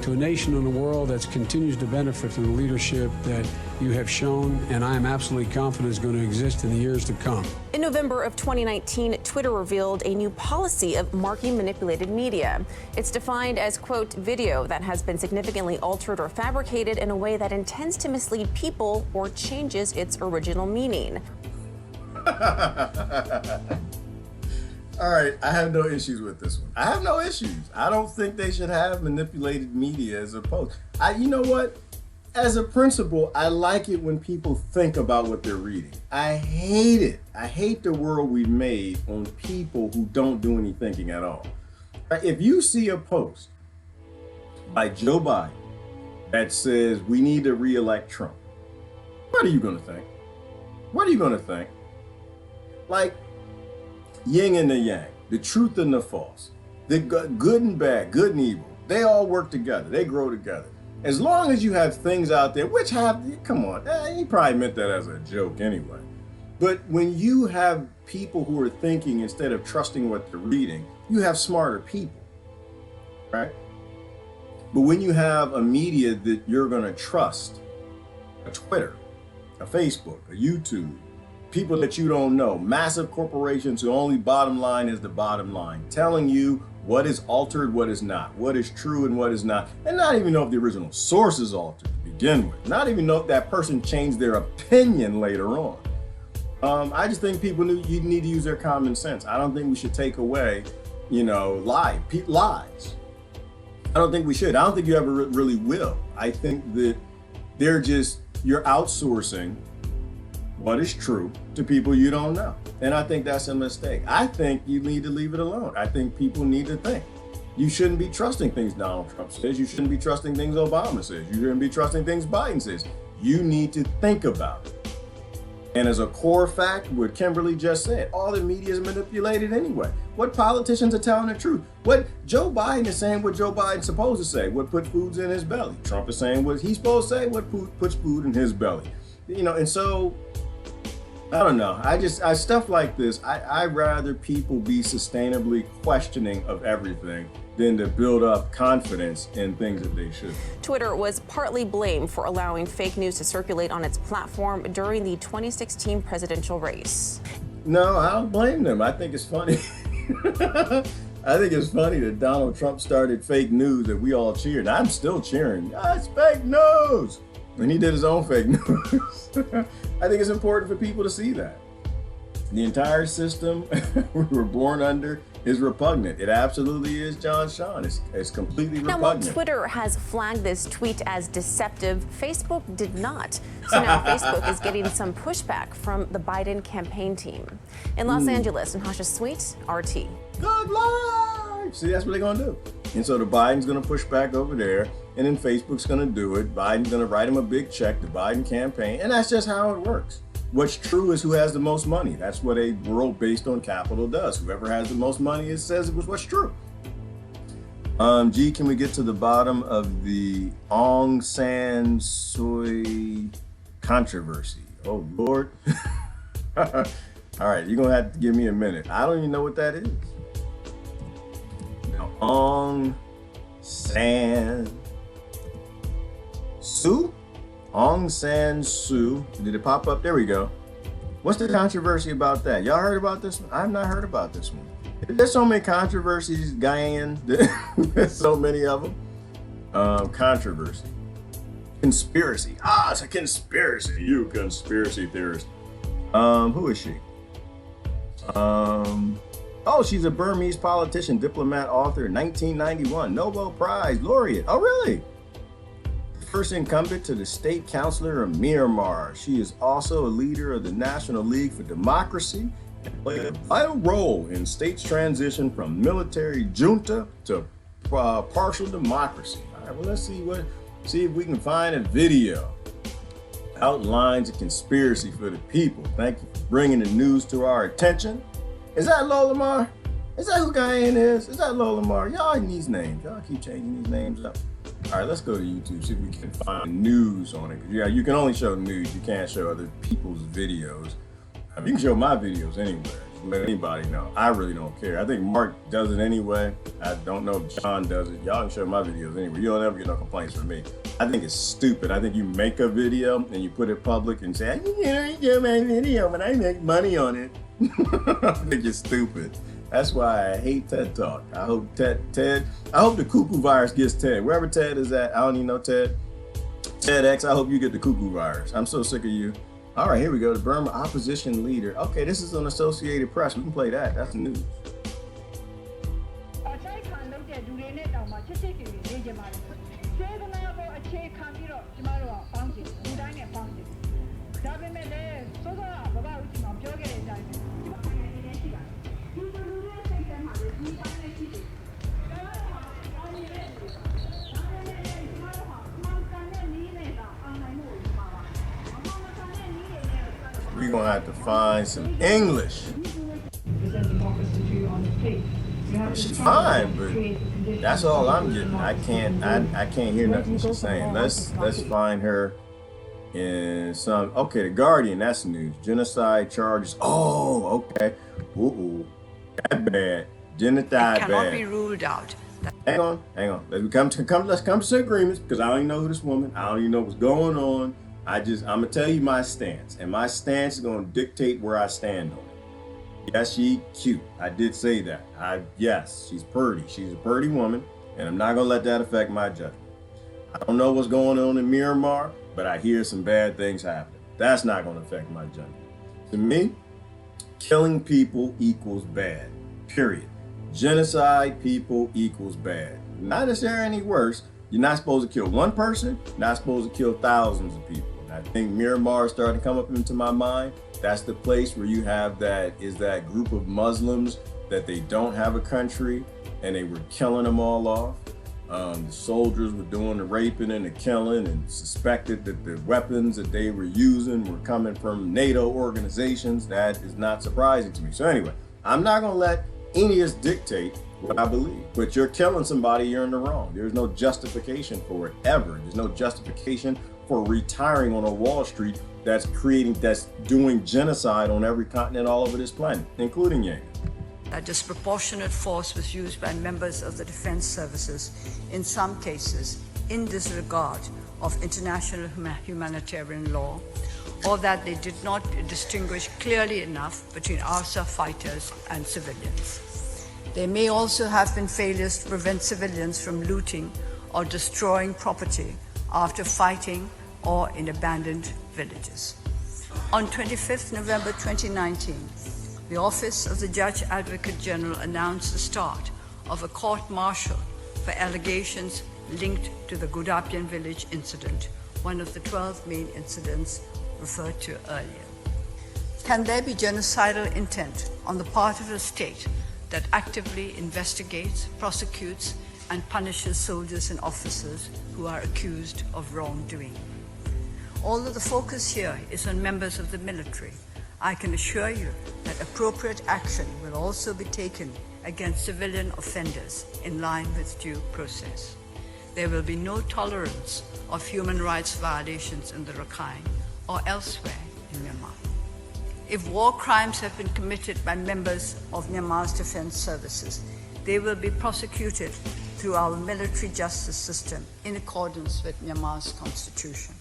To a nation in a world that continues to benefit from the leadership that you have shown, and I am absolutely confident is going to exist in the years to come. In November of 2019, Twitter revealed a new policy of marking manipulated media. It's defined as, quote, "video that has been significantly altered or fabricated in a way that intends to mislead people or changes its original meaning." All right, I have no issues with this one. I have no issues. I don't think they should have manipulated media as a post. You know what? As a principle, I like it when people think about what they're reading. I hate it. I hate the world we've made on people who don't do any thinking at all. If you see a post by Joe Biden that says we need to re-elect Trump, what are you going to think? What are you going to think? Like, yin and the yang, the truth and the false, the good and bad, good and evil, they all work together. They grow together. As long as you have things out there, which have, come on, he probably meant that as a joke anyway. But when you have people who are thinking instead of trusting what they're reading, you have smarter people, right? But when you have a media that you're going to trust, a Twitter, a Facebook, a YouTube, people that you don't know, massive corporations who only bottom line is the bottom line, telling you what is altered, what is not, what is true and what is not, and not even know if the original source is altered to begin with, not even know if that person changed their opinion later on. I just think people you need to use their common sense. I don't think we should take away, lies. I don't think we should. I don't think you ever really will. I think that you're outsourcing what is true to people you don't know. And I think that's a mistake. I think you need to leave it alone. I think people need to think. You shouldn't be trusting things Donald Trump says. You shouldn't be trusting things Obama says. You shouldn't be trusting things Biden says. You need to think about it. And as a core fact, what Kimberly just said, all the media is manipulated anyway. What politicians are telling the truth? What Joe Biden is saying, what Joe Biden's supposed to say, what put foods in his belly. Trump is saying what he's supposed to say, what puts food in his belly. And so, I don't know. Stuff like this, I'd rather people be sustainably questioning of everything than to build up confidence in things that they should. Twitter was partly blamed for allowing fake news to circulate on its platform during the 2016 presidential race. No, I don't blame them. I think it's funny. I think it's funny that Donald Trump started fake news that we all cheered. I'm still cheering. It's fake news. And he did his own fake news. I think it's important for people to see that. The entire system we were born under is repugnant. It absolutely is, John Sean. It's completely repugnant. Now, while Twitter has flagged this tweet as deceptive, Facebook did not. So now Facebook is getting some pushback from the Biden campaign team. In Los Angeles, Natasha Sweet, RT. Good life! See, that's what they're going to do. And so the Biden's going to push back over there, and then Facebook's going to do it. Biden's going to write him a big check, the Biden campaign, and that's just how it works. What's true is who has the most money. That's what a world based on capital does. Whoever has the most money says it was what's true. Can we get to the bottom of the Aung San Suu Kyi controversy? Oh, Lord. All right, you're going to have to give me a minute. I don't even know what that is. Now, Aung San Suu? Aung San Suu. Did it pop up? There we go. What's the controversy about that? Y'all heard about this one? I've not heard about this one. There's so many controversies, Guyane. There's so many of them. Controversy. Conspiracy. Ah, it's a conspiracy. You conspiracy theorist. Who is she? Oh, she's a Burmese politician, diplomat, author, 1991 Nobel Prize laureate. Oh, really? First incumbent to the state councilor of Myanmar. She is also a leader of the National League for Democracy and played a vital role in state's transition from military junta to partial democracy. All right, well, let's see if we can find a video. Outlines a conspiracy for the people. Thank you for bringing the news to our attention. Is that Lola Mar? Is that who Guyane is? Is that Lola Mar? Y'all in these names. Y'all keep changing these names up. All right, let's go to YouTube, see if we can find news on it. Yeah, you can only show news. You can't show other people's videos. I mean, you can show my videos anywhere. Just let anybody know. I really don't care. I think Mark does it anyway. I don't know if John does it. Y'all can show my videos anywhere. You'll never get no complaints from me. I think it's stupid. I think you make a video and you put it public and say, you do my video, but I make money on it. I think it's stupid. That's why I hate TED Talk. I hope I hope the cuckoo virus gets Ted. Wherever Ted is at, I don't even know Ted. TEDx, I hope you get the cuckoo virus. I'm so sick of you. All right, here we go. The Burma opposition leader. Okay, this is on Associated Press. We can play that. That's the news. We're gonna have to find some English. She's fine, but that's all I'm getting. I can't hear nothing she's saying. Let's find her in some. Okay, The Guardian. That's news. Genocide charges. Oh, okay. Ooh, that bad. Genocide cannot bad. be ruled out. Hang on. Let's come to agreements, because I don't even know who this woman. I don't even know what's going on. I'm gonna tell you my stance, and my stance is gonna dictate where I stand on it. Yes, she cute. I did say that. Yes, she's pretty. She's a pretty woman, and I'm not gonna let that affect my judgment. I don't know what's going on in Myanmar, but I hear some bad things happening. That's not gonna affect my judgment. To me, killing people equals bad. Period. Genocide people equals bad. Not necessarily any worse. You're not supposed to kill one person, not supposed to kill thousands of people. And I think Myanmar started to come up into my mind. That's the place where you have that group of Muslims that they don't have a country, and they were killing them all off. The soldiers were doing the raping and the killing, and suspected that the weapons that they were using were coming from NATO organizations. That is not surprising to me. So anyway, I'm not gonna let any of us dictate what I believe. But you're killing somebody, you're in the wrong. There's no justification for it ever. There's no justification for retiring on a Wall Street that's doing genocide on every continent all over this planet, including Yemen. A disproportionate force was used by members of the defense services, in some cases in disregard of international humanitarian law, or that they did not distinguish clearly enough between ARSA fighters and civilians. There may also have been failures to prevent civilians from looting or destroying property after fighting or in abandoned villages. On 25th November 2019, the Office of the Judge Advocate General announced the start of a court-martial for allegations linked to the Gudapian village incident, one of the 12 main incidents referred to earlier. Can there be genocidal intent on the part of a state that actively investigates, prosecutes, and punishes soldiers and officers who are accused of wrongdoing? Although the focus here is on members of the military, I can assure you that appropriate action will also be taken against civilian offenders in line with due process. There will be no tolerance of human rights violations in the Rakhine or elsewhere in Myanmar. If war crimes have been committed by members of Myanmar's defense services, they will be prosecuted through our military justice system in accordance with Myanmar's constitution.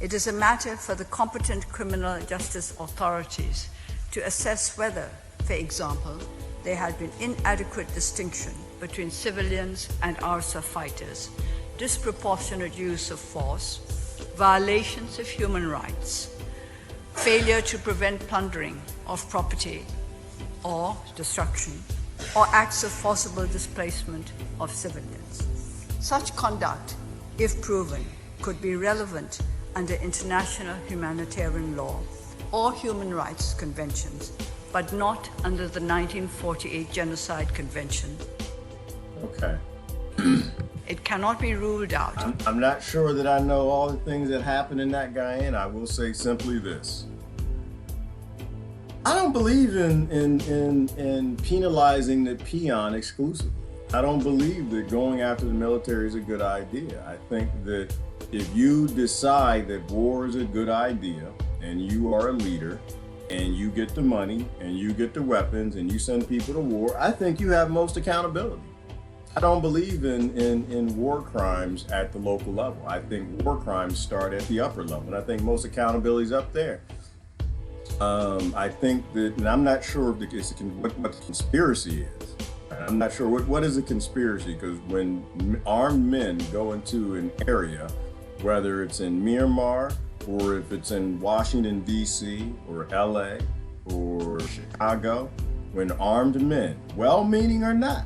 It is a matter for the competent criminal justice authorities to assess whether, for example, there had been inadequate distinction between civilians and RSF fighters, disproportionate use of force, violations of human rights, failure to prevent plundering of property or destruction, or acts of forcible displacement of civilians. Such conduct, if proven, could be relevant under international humanitarian law or human rights conventions, but not under the 1948 Genocide Convention. Okay. It cannot be ruled out. I'm not sure that I know all the things that happened in that Guyana. I will say simply this. I don't believe in penalizing the peon exclusively. I don't believe that going after the military is a good idea. I think that if you decide that war is a good idea and you are a leader and you get the money and you get the weapons and you send people to war, I think you have most accountability. I don't believe in war crimes at the local level. I think war crimes start at the upper level, and I think most accountability is up there. I think that, and I'm not sure if what the conspiracy is. I'm not sure what is a conspiracy, because when armed men go into an area, whether it's in Myanmar or if it's in Washington, D.C. or L.A. or Chicago, when armed men, well-meaning or not,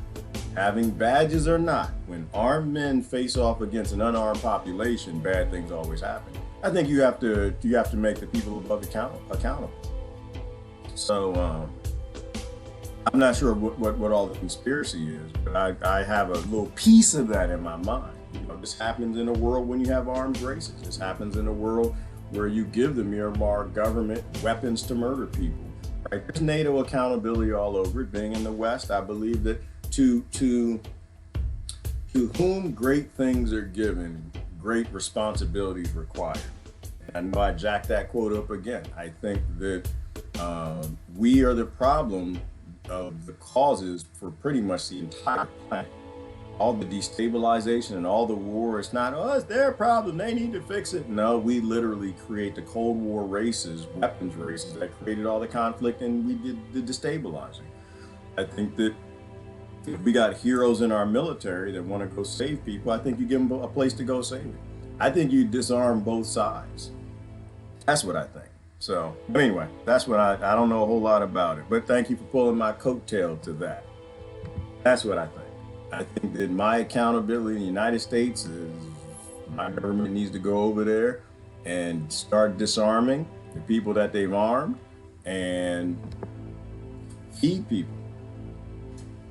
having badges or not, when armed men face off against an unarmed population, bad things always happen. I think you have to make the people above accountable. So I'm not sure what all the conspiracy is, but I have a little piece of that in my mind. You know, this happens in a world when you have armed races. This happens in a world where you give the Myanmar government weapons to murder people. Right? There's NATO accountability all over it. Being in the West, I believe that to whom great things are given, great responsibilities required. And I know I jacked that quote up again. I think that we are the problem of the causes for pretty much the entire planet. All the destabilization and all the war, it's not, oh, it's their problem, they need to fix it. No, we literally create the Cold War races, weapons races that created all the conflict, and we did the destabilizing. I think that if we got heroes in our military that want to go save people, I think you give them a place to go save it. I think you disarm both sides. That's what I think. So, but anyway, that's what I don't know a whole lot about it, but thank you for pulling my coattail to that. That's what I think. I think that my accountability in the United States is my government needs to go over there and start disarming the people that they've armed and feed people.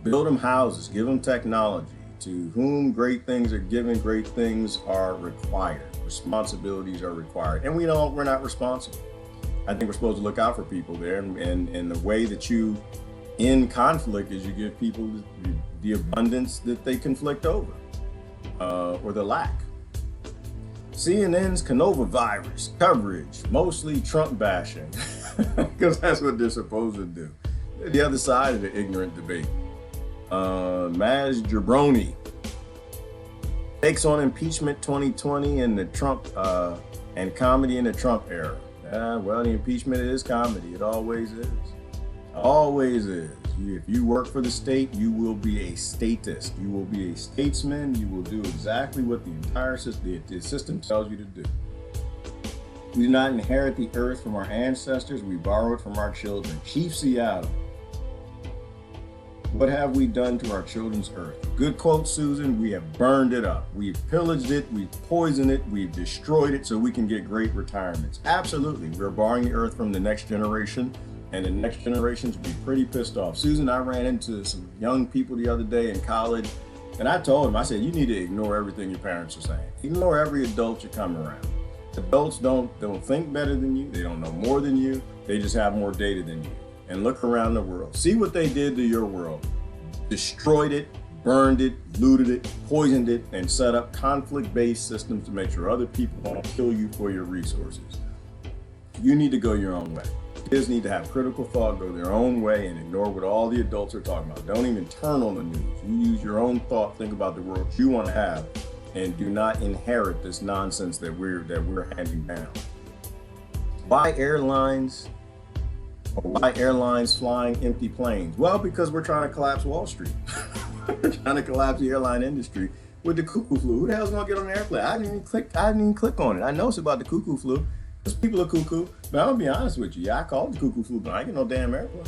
Build them houses, give them technology. To whom great things are given, great things are required. Responsibilities are required. And we're not responsible. I think we're supposed to look out for people there. And the way that you end conflict is you give people the abundance that they conflict over, or the lack. CNN's coronavirus coverage, mostly Trump bashing, because that's what they're supposed to do. They're the other side of the ignorant debate. Maz Jabroni takes on impeachment 2020 and the Trump and comedy in the Trump era. Well, the impeachment is comedy. It always is. Always is. If you work for the state, you will be a statist. You will be a statesman. You will do exactly what the entire system, the system tells you to do. We do not inherit the earth from our ancestors. We borrow it from our children. Chief Seattle. What have we done to our children's earth? Good quote, Susan. We have burned it up. We've pillaged it. We've poisoned it. We've destroyed it so we can get great retirements. Absolutely. We're borrowing the earth from the next generation, and the next generations will be pretty pissed off. Susan, I ran into some young people the other day in college, and I told them, I said, you need to ignore everything your parents are saying. Ignore every adult you come around. Adults don't think better than you. They don't know more than you. They just have more data than you. And look around the world. See what they did to your world. Destroyed it, burned it, looted it, poisoned it, and set up conflict-based systems to make sure other people won't kill you for your resources. You need to go your own way. Kids need to have critical thought, go their own way, and ignore what all the adults are talking about. Don't even turn on the news. You use your own thought, think about the world you want to have, and do not inherit this nonsense that we're handing down. Why airlines flying empty planes? Well, because we're trying to collapse Wall Street. We're trying to collapse the airline industry with the cuckoo flu. Who the hell's gonna get on an airplane? I didn't even click on it. I know it's about the cuckoo flu. Because people are cuckoo. But I'm gonna be honest with you. Yeah, I called the cuckoo flu, but I ain't get no damn airplane.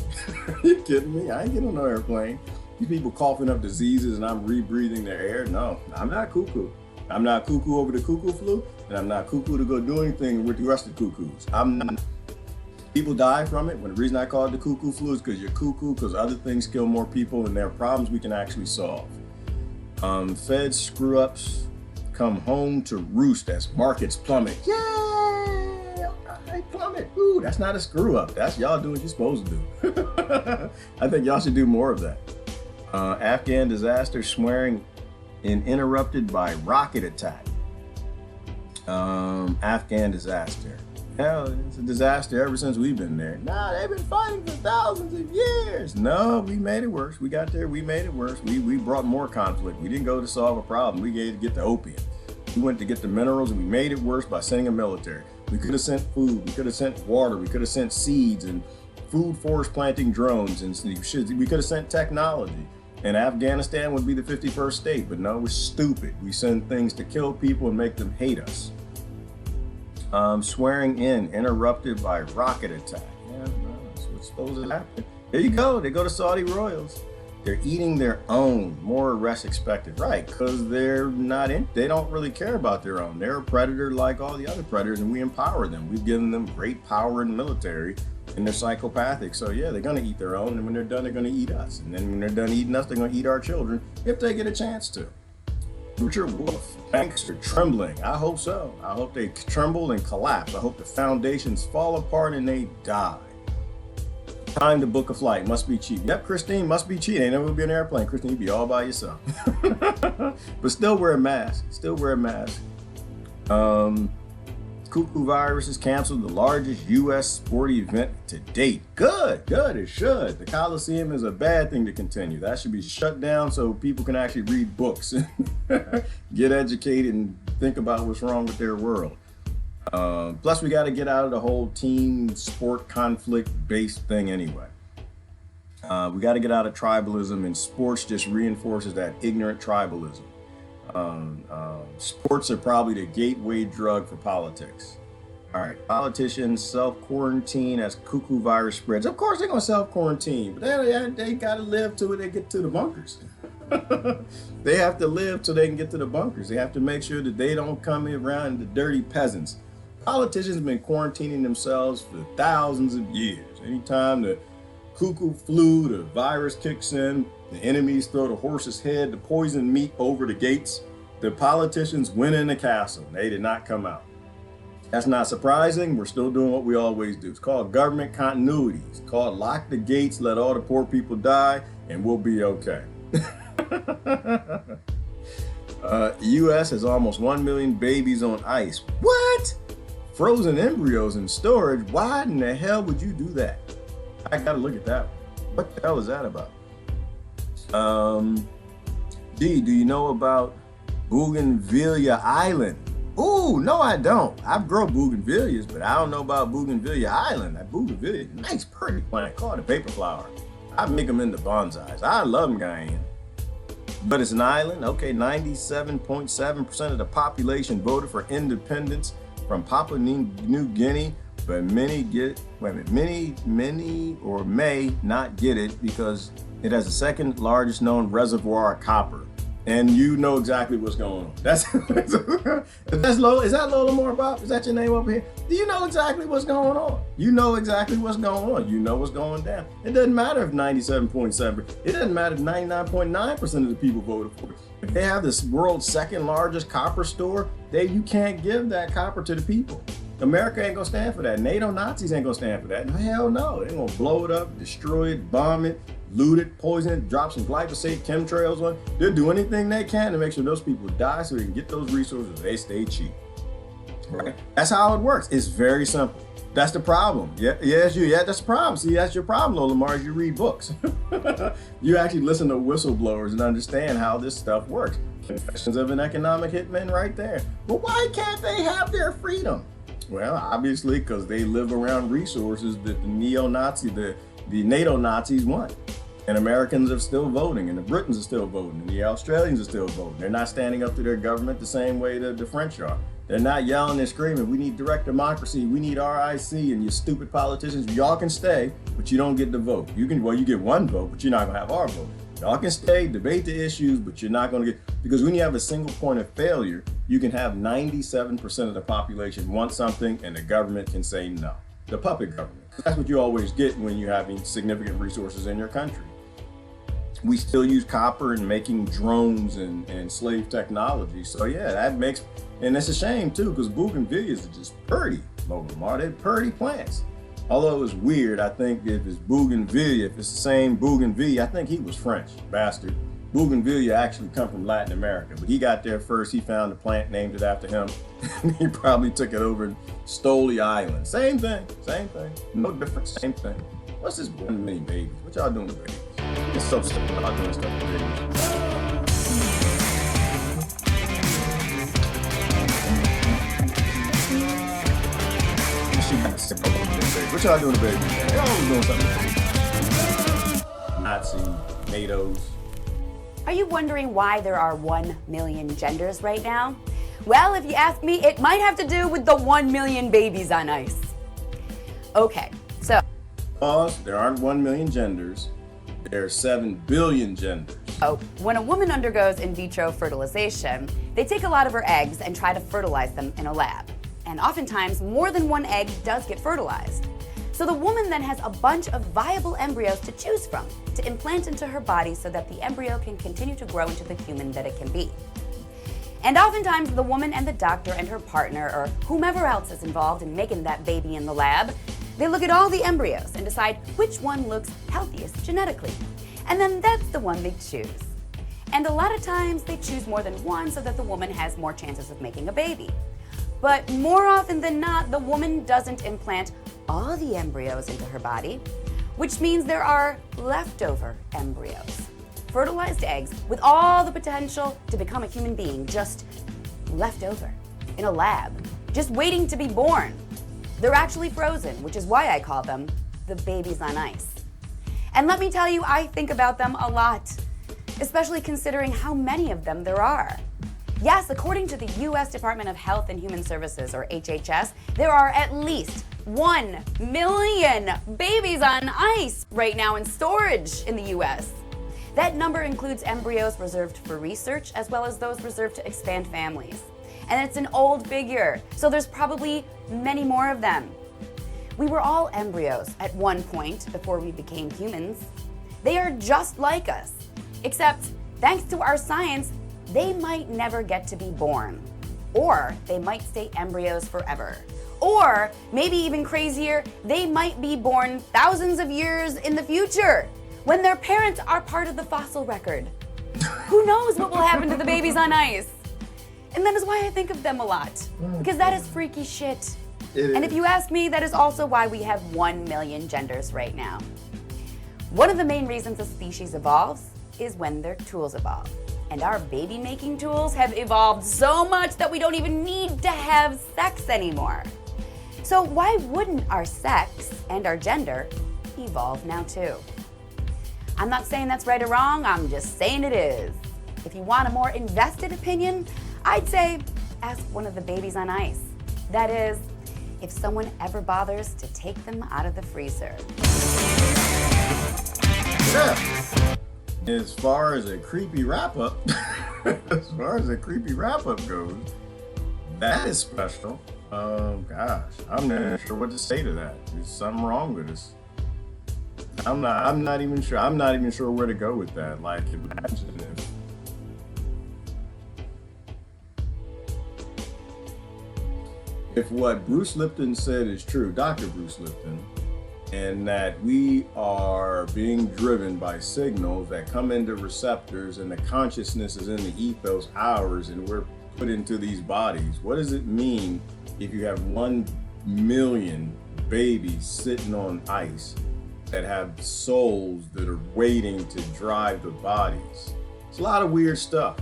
Are you kidding me? I ain't getting on no airplane. These people coughing up diseases and I'm rebreathing their air. No, I'm not cuckoo. I'm not cuckoo over the cuckoo flu, and I'm not cuckoo to go do anything with the rest of the cuckoos. I'm not. People die from it. When the reason I call it the cuckoo flu is because you're cuckoo, because other things kill more people and there are problems we can actually solve. Fed screw ups come home to roost as markets plummet. Yay! They plummet. Ooh, that's not a screw up. That's y'all doing what you're supposed to do. I think y'all should do more of that. Afghan disaster swearing in interrupted by rocket attack. Afghan disaster. Hell, it's a disaster ever since we've been there. Nah, they've been fighting for thousands of years. No, we made it worse. We got there, we made it worse. We brought more conflict. We didn't go to solve a problem. We gave to get the opium. We went to get the minerals and we made it worse by sending a military. We could have sent food, we could have sent water, we could have sent seeds and food forest planting drones, and we could have sent technology. And Afghanistan would be the 51st state, but no, we're stupid. We send things to kill people and make them hate us. Swearing in interrupted by rocket attack. Yeah, that's what's supposed to happen. There you go. They go to Saudi royals. They're eating their own. More arrests expected, right? Because they're not in. They don't really care about their own. They're a predator like all the other predators, and we empower them. We've given them great power in the military, and they're psychopathic. So yeah, they're gonna eat their own, and when they're done, they're gonna eat us. And then when they're done eating us, they're gonna eat our children if they get a chance to. Richard Wolf, banks are trembling. I hope so. I hope they tremble and collapse. I hope the foundations fall apart and they die. Time to book a flight. Must be cheap. Yep, Christine, must be cheap. Ain't never be an airplane. Christine, you be all by yourself. But still wear a mask. Still wear a mask. Cuckoo virus has canceled the largest U.S. sporting event to date. Good, it should. The Coliseum is a bad thing to continue. That should be shut down so people can actually read books and get educated and think about what's wrong with their world. Plus, we got to get out of the whole team sport conflict-based thing anyway. We got to get out of tribalism, and sports just reinforces that ignorant tribalism. Sports are probably the gateway drug for politics. All right, politicians self-quarantine as cuckoo virus spreads. Of course they're gonna self-quarantine, but they gotta live till they get to the bunkers. They have to live till they can get to the bunkers. They have to make sure that they don't come around the dirty peasants. Politicians have been quarantining themselves for thousands of years. Anytime the cuckoo flu, the virus kicks in, the enemies throw the horse's head, the poison meat over the gates. The politicians went in the castle. They did not come out. That's not surprising. We're still doing what we always do. It's called government continuity. It's called lock the gates, let all the poor people die, and we'll be okay. U.S. has almost 1 million babies on ice. What? Frozen embryos in storage? Why in the hell would you do that? I gotta look at that one. What the hell is that about? D, do you know about Bougainvillea Island? Ooh, no I don't. I've grown bougainvilleas, but I don't know about Bougainvillea Island. That bougainvillea, nice pretty plant, called a paper flower. I make them into bonsais. I love them, Guyana. But it's an island. Okay, 97.7% of the population voted for independence from Papua New Guinea, but many may not get it because it has the second largest known reservoir of copper. And you know exactly what's going on. Is that Lola Moore Bob? Is that your name over here? Do you know exactly what's going on? You know exactly what's going on. You know what's going down. It doesn't matter if 97.7%. It doesn't matter if 99.9% of the people voted for it. If they have this world's second largest copper store, you can't give that copper to the people. America ain't gonna stand for that. NATO Nazis ain't gonna stand for that. Hell no. They're gonna blow it up, destroy it, bomb it, loot it, poison it, drop some glyphosate, chemtrails on it. They'll do anything they can to make sure those people die so they can get those resources. They stay cheap. Right? That's how it works. It's very simple. That's the problem. Yeah, that's the problem. See, that's your problem, Lola Mars. You read books. You actually listen to whistleblowers and understand how this stuff works. Confessions of an Economic Hitman right there. But why can't they have their freedom? Well, obviously because they live around resources that the neo-Nazi, the NATO Nazis want. And Americans are still voting, and the Britons are still voting, and the Australians are still voting. They're not standing up to their government the same way that the French are. They're not yelling and screaming, we need direct democracy, we need RIC, and you stupid politicians, y'all can stay, but you don't get the vote. You get one vote, but you're not gonna have our vote. Y'all can stay, debate the issues, but you're not gonna get, because when you have a single point of failure, you can have 97% of the population want something and the government can say no. The puppet government. That's what you always get when you're having significant resources in your country. We still use copper in making drones and slave technology. So yeah, that makes, and it's a shame too, because bougainvilleas are just pretty, Lamar. They're pretty plants. Although it was weird, I think if it's bougainvillea, if it's the same bougainvillea, I think he was French, bastard. Bougainvillea actually come from Latin America, but he got there first. He found a plant, named it after him. He probably took it over and stole the island. Same thing, no difference, same thing. What's this 1 million babies? What y'all doing with babies? It's so simple about doing stuff with babies. What y'all doing to babies? They always doing something to babies. Nazi, NATOs. Are you wondering why there are 1 million genders right now? Well, if you ask me, it might have to do with the 1 million babies on ice. Okay, so. Pause, there aren't 1 million genders. There are 7 billion genders. Oh, when a woman undergoes in vitro fertilization, they take a lot of her eggs and try to fertilize them in a lab. And oftentimes, more than one egg does get fertilized. So the woman then has a bunch of viable embryos to choose from to implant into her body so that the embryo can continue to grow into the human that it can be. And oftentimes, the woman and the doctor and her partner, or whomever else is involved in making that baby in the lab, they look at all the embryos and decide which one looks healthiest genetically. And then that's the one they choose. And a lot of times they choose more than one so that the woman has more chances of making a baby. But more often than not, the woman doesn't implant all the embryos into her body, which means there are leftover embryos. Fertilized eggs with all the potential to become a human being, just left over in a lab, just waiting to be born. They're actually frozen, which is why I call them the babies on ice. And let me tell you, I think about them a lot, especially considering how many of them there are. Yes, according to the U.S. Department of Health and Human Services, or HHS, there are at least 1 million babies on ice right now in storage in the U.S. That number includes embryos reserved for research as well as those reserved to expand families. And it's an old figure, so there's probably many more of them. We were all embryos at one point before we became humans. They are just like us, except thanks to our science, they might never get to be born. Or they might stay embryos forever. Or, maybe even crazier, they might be born thousands of years in the future, when their parents are part of the fossil record. Who knows what will happen to the babies on ice? And that is why I think of them a lot, because that is freaky shit. And if you ask me, that is also why we have 1 million genders right now. One of the main reasons a species evolves is when their tools evolve. And our baby-making tools have evolved so much that we don't even need to have sex anymore. So why wouldn't our sex and our gender evolve now too? I'm not saying that's right or wrong, I'm just saying it is. If you want a more invested opinion, I'd say ask one of the babies on ice. That is, if someone ever bothers to take them out of the freezer. Yeah. As far as a creepy wrap-up, goes, that is special. Gosh, I'm not sure what to say to that. There's something wrong with us. I'm not even sure where to go with that. Like, imagine if what Bruce Lipton said is true, Dr. Bruce Lipton, and that we are being driven by signals that come into receptors and the consciousness is in the ethos ours and we're put into these bodies. What does it mean if you have 1 million babies sitting on ice that have souls that are waiting to drive the bodies? It's a lot of weird stuff.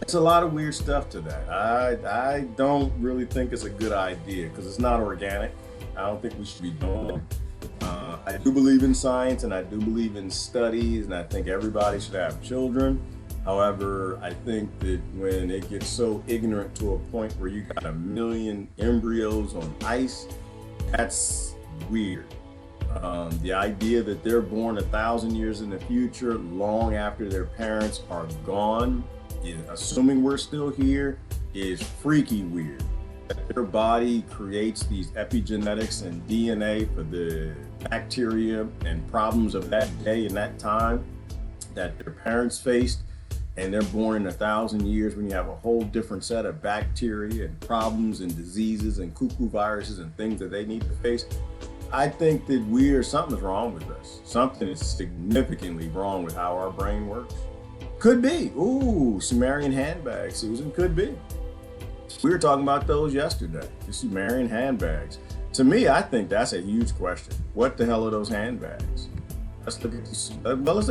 It's a lot of weird stuff to that. I don't really think it's a good idea because it's not organic. I don't think we should be doing it. I do believe in science and I do believe in studies, and I think everybody should have children. However, I think that when it gets so ignorant to a point where you got 1 million embryos on ice, that's weird. The idea that they're born 1,000 years in the future, long after their parents are gone, assuming we're still here, is freaky weird. That their body creates these epigenetics and DNA for the bacteria and problems of that day and that time that their parents faced, and they're born in 1,000 years when you have a whole different set of bacteria and problems and diseases and cuckoo viruses and things that they need to face. I think that something's wrong with us. Something is significantly wrong with how our brain works. Could be. Ooh, Sumerian handbags, Susan, could be. We were talking about those yesterday, the Sumerian handbags. To me, I think that's a huge question. What the hell are those handbags? Let's look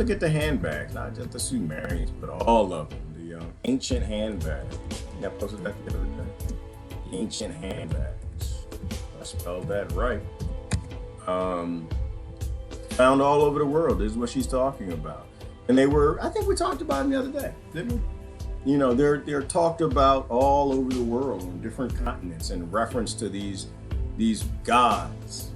at the handbags, not just the Sumerians, but all of them. The ancient handbags. I posted that the other day. The ancient handbags. I spelled that right. Found all over the world. This is what she's talking about. And they were, I think we talked about them the other day, didn't we? You know, they're talked about all over the world on different continents in reference to these gods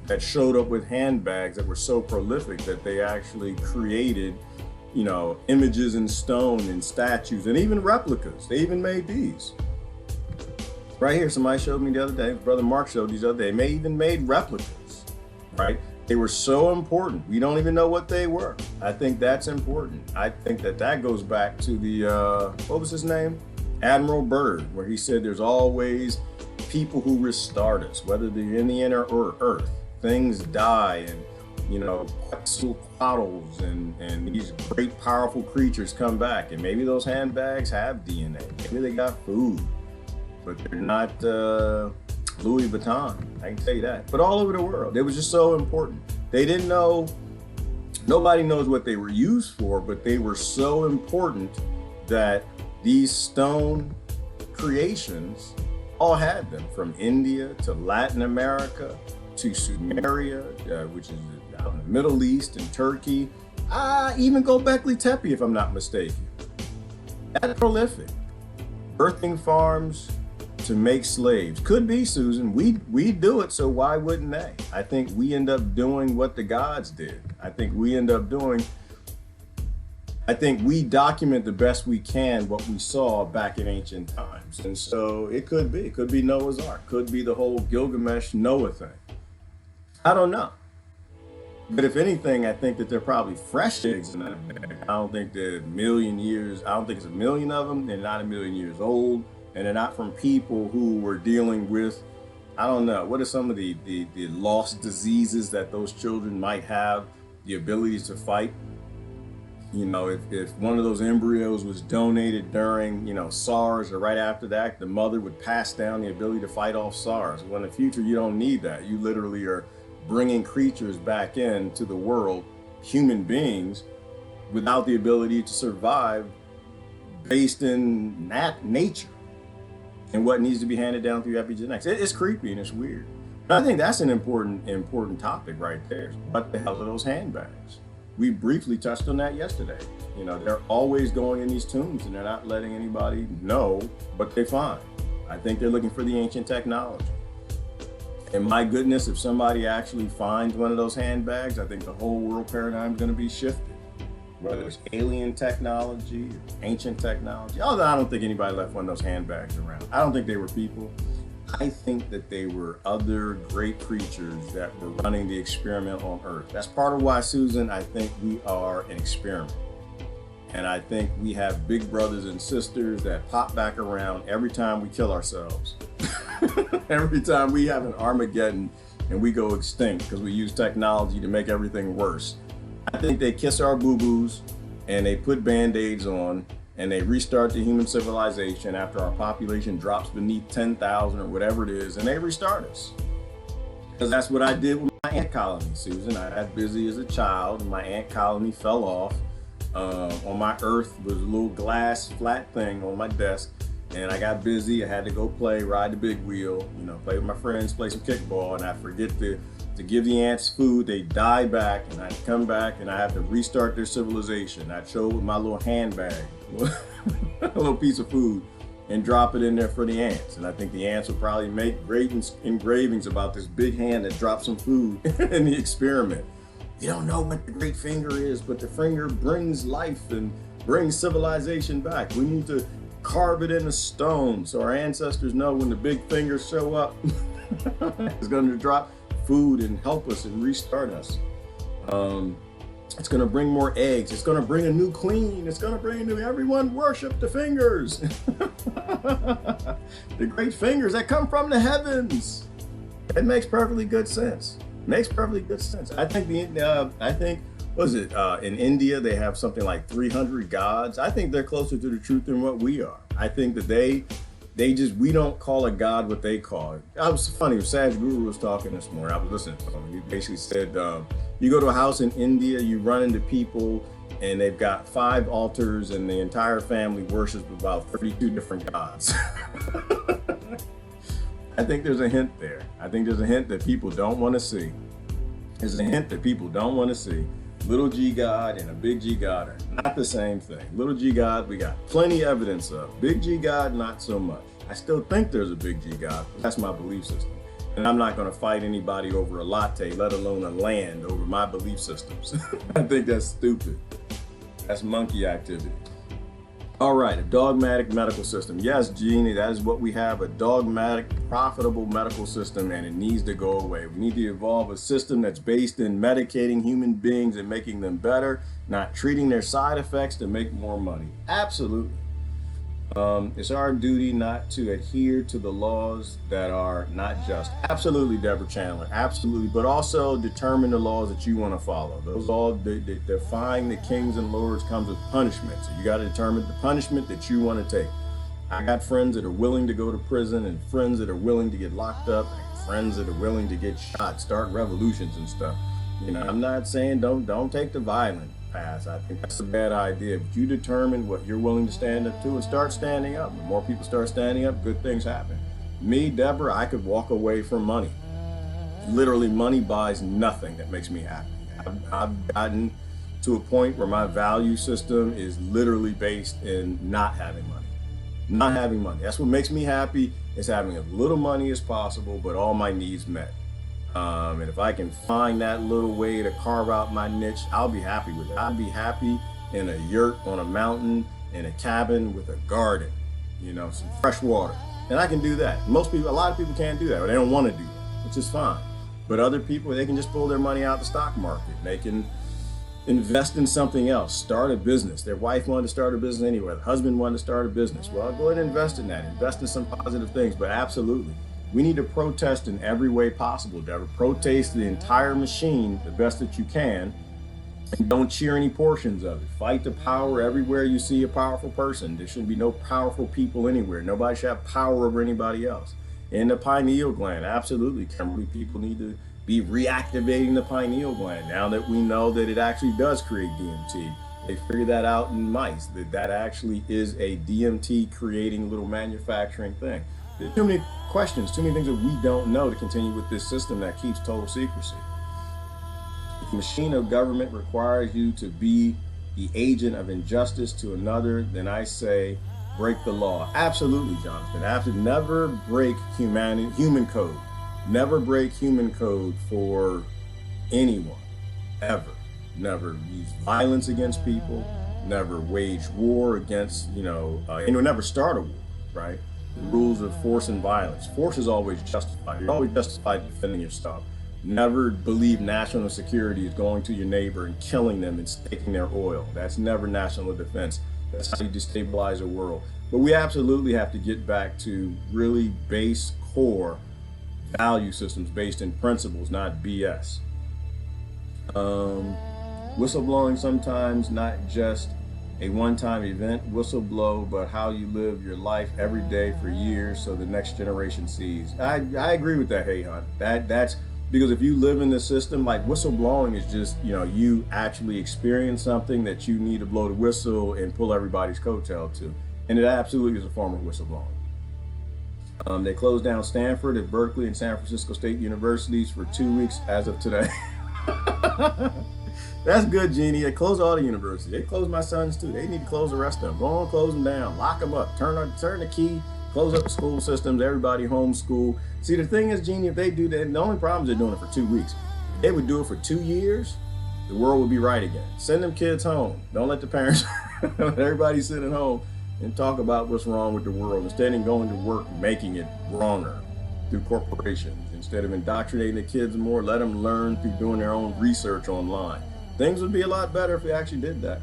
that showed up with handbags that were so prolific that they actually created, you know, images in stone and statues and even replicas. They even made these. Right here, somebody showed me the other day, Brother Mark showed these the other day, they even made replicas, right? They were so important. We don't even know what they were. I think that's important. I think that goes back to the, what was his name? Admiral Byrd, where he said there's always people who restart us, whether they're in the inner or earth. Things die and, you know, Quetzalcoatl's and these great powerful creatures come back. And maybe those handbags have DNA. Maybe they got food, but they're not Louis Vuitton, I can tell you that. But all over the world, it was just so important. They didn't know, nobody knows what they were used for, but they were so important that these stone creations all had them, from India to Latin America to Sumeria, which is out in the Middle East and Turkey. Even Göbekli Tepe, if I'm not mistaken. That's prolific. Birthing farms to make slaves. Could be, Susan. We do it, so why wouldn't they? I think we end up doing what the gods did. I think we document the best we can what we saw back in ancient times. And so it could be Noah's Ark, could be the whole Gilgamesh Noah thing. I don't know. But if anything, I think that they're probably fresh eggs in that bag. I don't think they're a million years. I don't think it's a million of them. They're not a million years old. And they're not from people who were dealing with, I don't know, what are some of the lost diseases that those children might have the abilities to fight? You know, if one of those embryos was donated during, you know, SARS or right after that, the mother would pass down the ability to fight off SARS. Well, in the future, you don't need that. You literally are bringing creatures back into the world, human beings, without the ability to survive based in nature and what needs to be handed down through epigenetics. It's creepy and it's weird. But I think that's an important topic right there. What the hell are those handbags? We briefly touched on that yesterday. You know, they're always going in these tombs and they're not letting anybody know what they find. I think they're looking for the ancient technology. And my goodness, if somebody actually finds one of those handbags, I think the whole world paradigm is going to be shifted. Whether it's alien technology, or ancient technology. Although I don't think anybody left one of those handbags around. I don't think they were people. I think that they were other great creatures that were running the experiment on Earth. That's part of why, Susan, I think we are an experiment. And I think we have big brothers and sisters that pop back around every time we kill ourselves. Every time we have an Armageddon and we go extinct because we use technology to make everything worse. I think they kiss our boo-boos and they put Band-Aids on and they restart the human civilization after our population drops beneath 10,000 or whatever it is, and they restart us. Because that's what I did with my ant colony, Susan. I got busy as a child and my ant colony fell off. On my earth was a little glass flat thing on my desk, and I got busy. I had to go play, ride the big wheel, play with my friends, play some kickball, and I forget to give the ants food. They die back, and I come back, and I have to restart their civilization. I'd show with my little handbag, a little piece of food, and drop it in there for the ants. And I think the ants would probably make great engravings about this big hand that dropped some food in the experiment. You don't know what the great finger is, but the finger brings life and brings civilization back. We need to carve it in the stone so our ancestors know when the big fingers show up, it's going to drop food and help us and restart us. It's going to bring more eggs. It's going to bring a new queen. It's going to bring a new, everyone worship the fingers. The great fingers that come from the heavens. It makes perfectly good sense. Makes perfectly good sense. I think in India they have something like 300 gods. I think they're closer to the truth than what we are. I think that we don't call a god what they call it. It was funny, Sadhguru was talking this morning. I was listening to him. He basically said, you go to a house in India, you run into people, and they've got 5 altars, and the entire family worships about 32 different gods. I think there's a hint there. I think there's a hint that people don't want to see. There's a hint that people don't want to see. Little G God and a big G God are not the same thing. Little G God, we got plenty evidence of. Big G God, not so much. I still think there's a big G God, but that's my belief system. And I'm not going to fight anybody over a latte, let alone a land, over my belief systems. I think that's stupid. That's monkey activity. All right, a dogmatic medical system. Yes, Jeannie, that is what we have, a dogmatic, profitable medical system, and it needs to go away. We need to evolve a system that's based in medicating human beings and making them better, not treating their side effects to make more money. Absolutely. It's our duty not to adhere to the laws that are not just. Absolutely, Deborah Chandler, absolutely. But also determine the laws that you want to follow. Those all defying the kings and lords comes with punishment. So you got to determine the punishment that you want to take. I got friends that are willing to go to prison and friends that are willing to get locked up and friends that are willing to get shot, start revolutions and stuff. I'm not saying don't take the violent path. I think that's a bad idea. But you determine what you're willing to stand up to and start standing up. When more people start standing up, good things happen. Me, Deborah, I could walk away from money. Literally, money buys nothing that makes me happy. I've gotten to a point where my value system is literally based in not having money. Not having money. That's what makes me happy, is having as little money as possible, but all my needs met. And if I can find that little way to carve out my niche, I'll be happy with it. I'll be happy in a yurt on a mountain, in a cabin with a garden, some fresh water. And I can do that. A lot of people can't do that, or they don't want to do that, which is fine. But other people, they can just pull their money out of the stock market. They can invest in something else, start a business. Their wife wanted to start a business anyway. The husband wanted to start a business. Well, go ahead and invest in that. Invest in some positive things, but absolutely. We need to protest in every way possible, Deborah. Protest the entire machine the best that you can, and don't cheer any portions of it. Fight the power everywhere you see a powerful person. There shouldn't be no powerful people anywhere. Nobody should have power over anybody else. And the pineal gland, absolutely, Kimberly. People need to be reactivating the pineal gland now that we know that it actually does create DMT. They figured that out in mice, that actually is a DMT creating little manufacturing thing. There's too many questions, too many things that we don't know to continue with this system that keeps total secrecy. If the machine of government requires you to be the agent of injustice to another, then I say break the law. Absolutely, Jonathan. I have to never break human code. Never break human code for anyone, ever. Never use violence against people. Never wage war against, never start a war, right? The rules of force and violence. Force is always justified. You're always justified defending yourself. Never believe national security is going to your neighbor and killing them and taking their oil. That's never national defense. That's how you destabilize a world. But we absolutely have to get back to really base core value systems based in principles, not BS. Whistleblowing sometimes not just a one-time event, whistleblow, but how you live your life every day for years so the next generation sees. I agree with that, Hey Hunt. That's Because if you live in the system, like whistleblowing is just, you know, you actually experience something that you need to blow the whistle and pull everybody's coattail to. And it absolutely is a form of whistleblowing. They closed down Stanford at Berkeley and San Francisco State Universities for 2 weeks as of today. That's good, Jeannie. They closed all the universities. They closed my sons too. They need to close the rest of them. Go on, close them down, lock them up, turn the key, close up the school systems, everybody homeschool. See, the thing is, Jeannie, if they do that, the only problem is they're doing it for 2 weeks. If they would do it for 2 years, the world would be right again. Send them kids home. Don't let the parents, everybody sit at home and talk about what's wrong with the world instead of going to work making it wronger through corporations. Instead of indoctrinating the kids more, let them learn through doing their own research online. Things would be a lot better if they actually did that.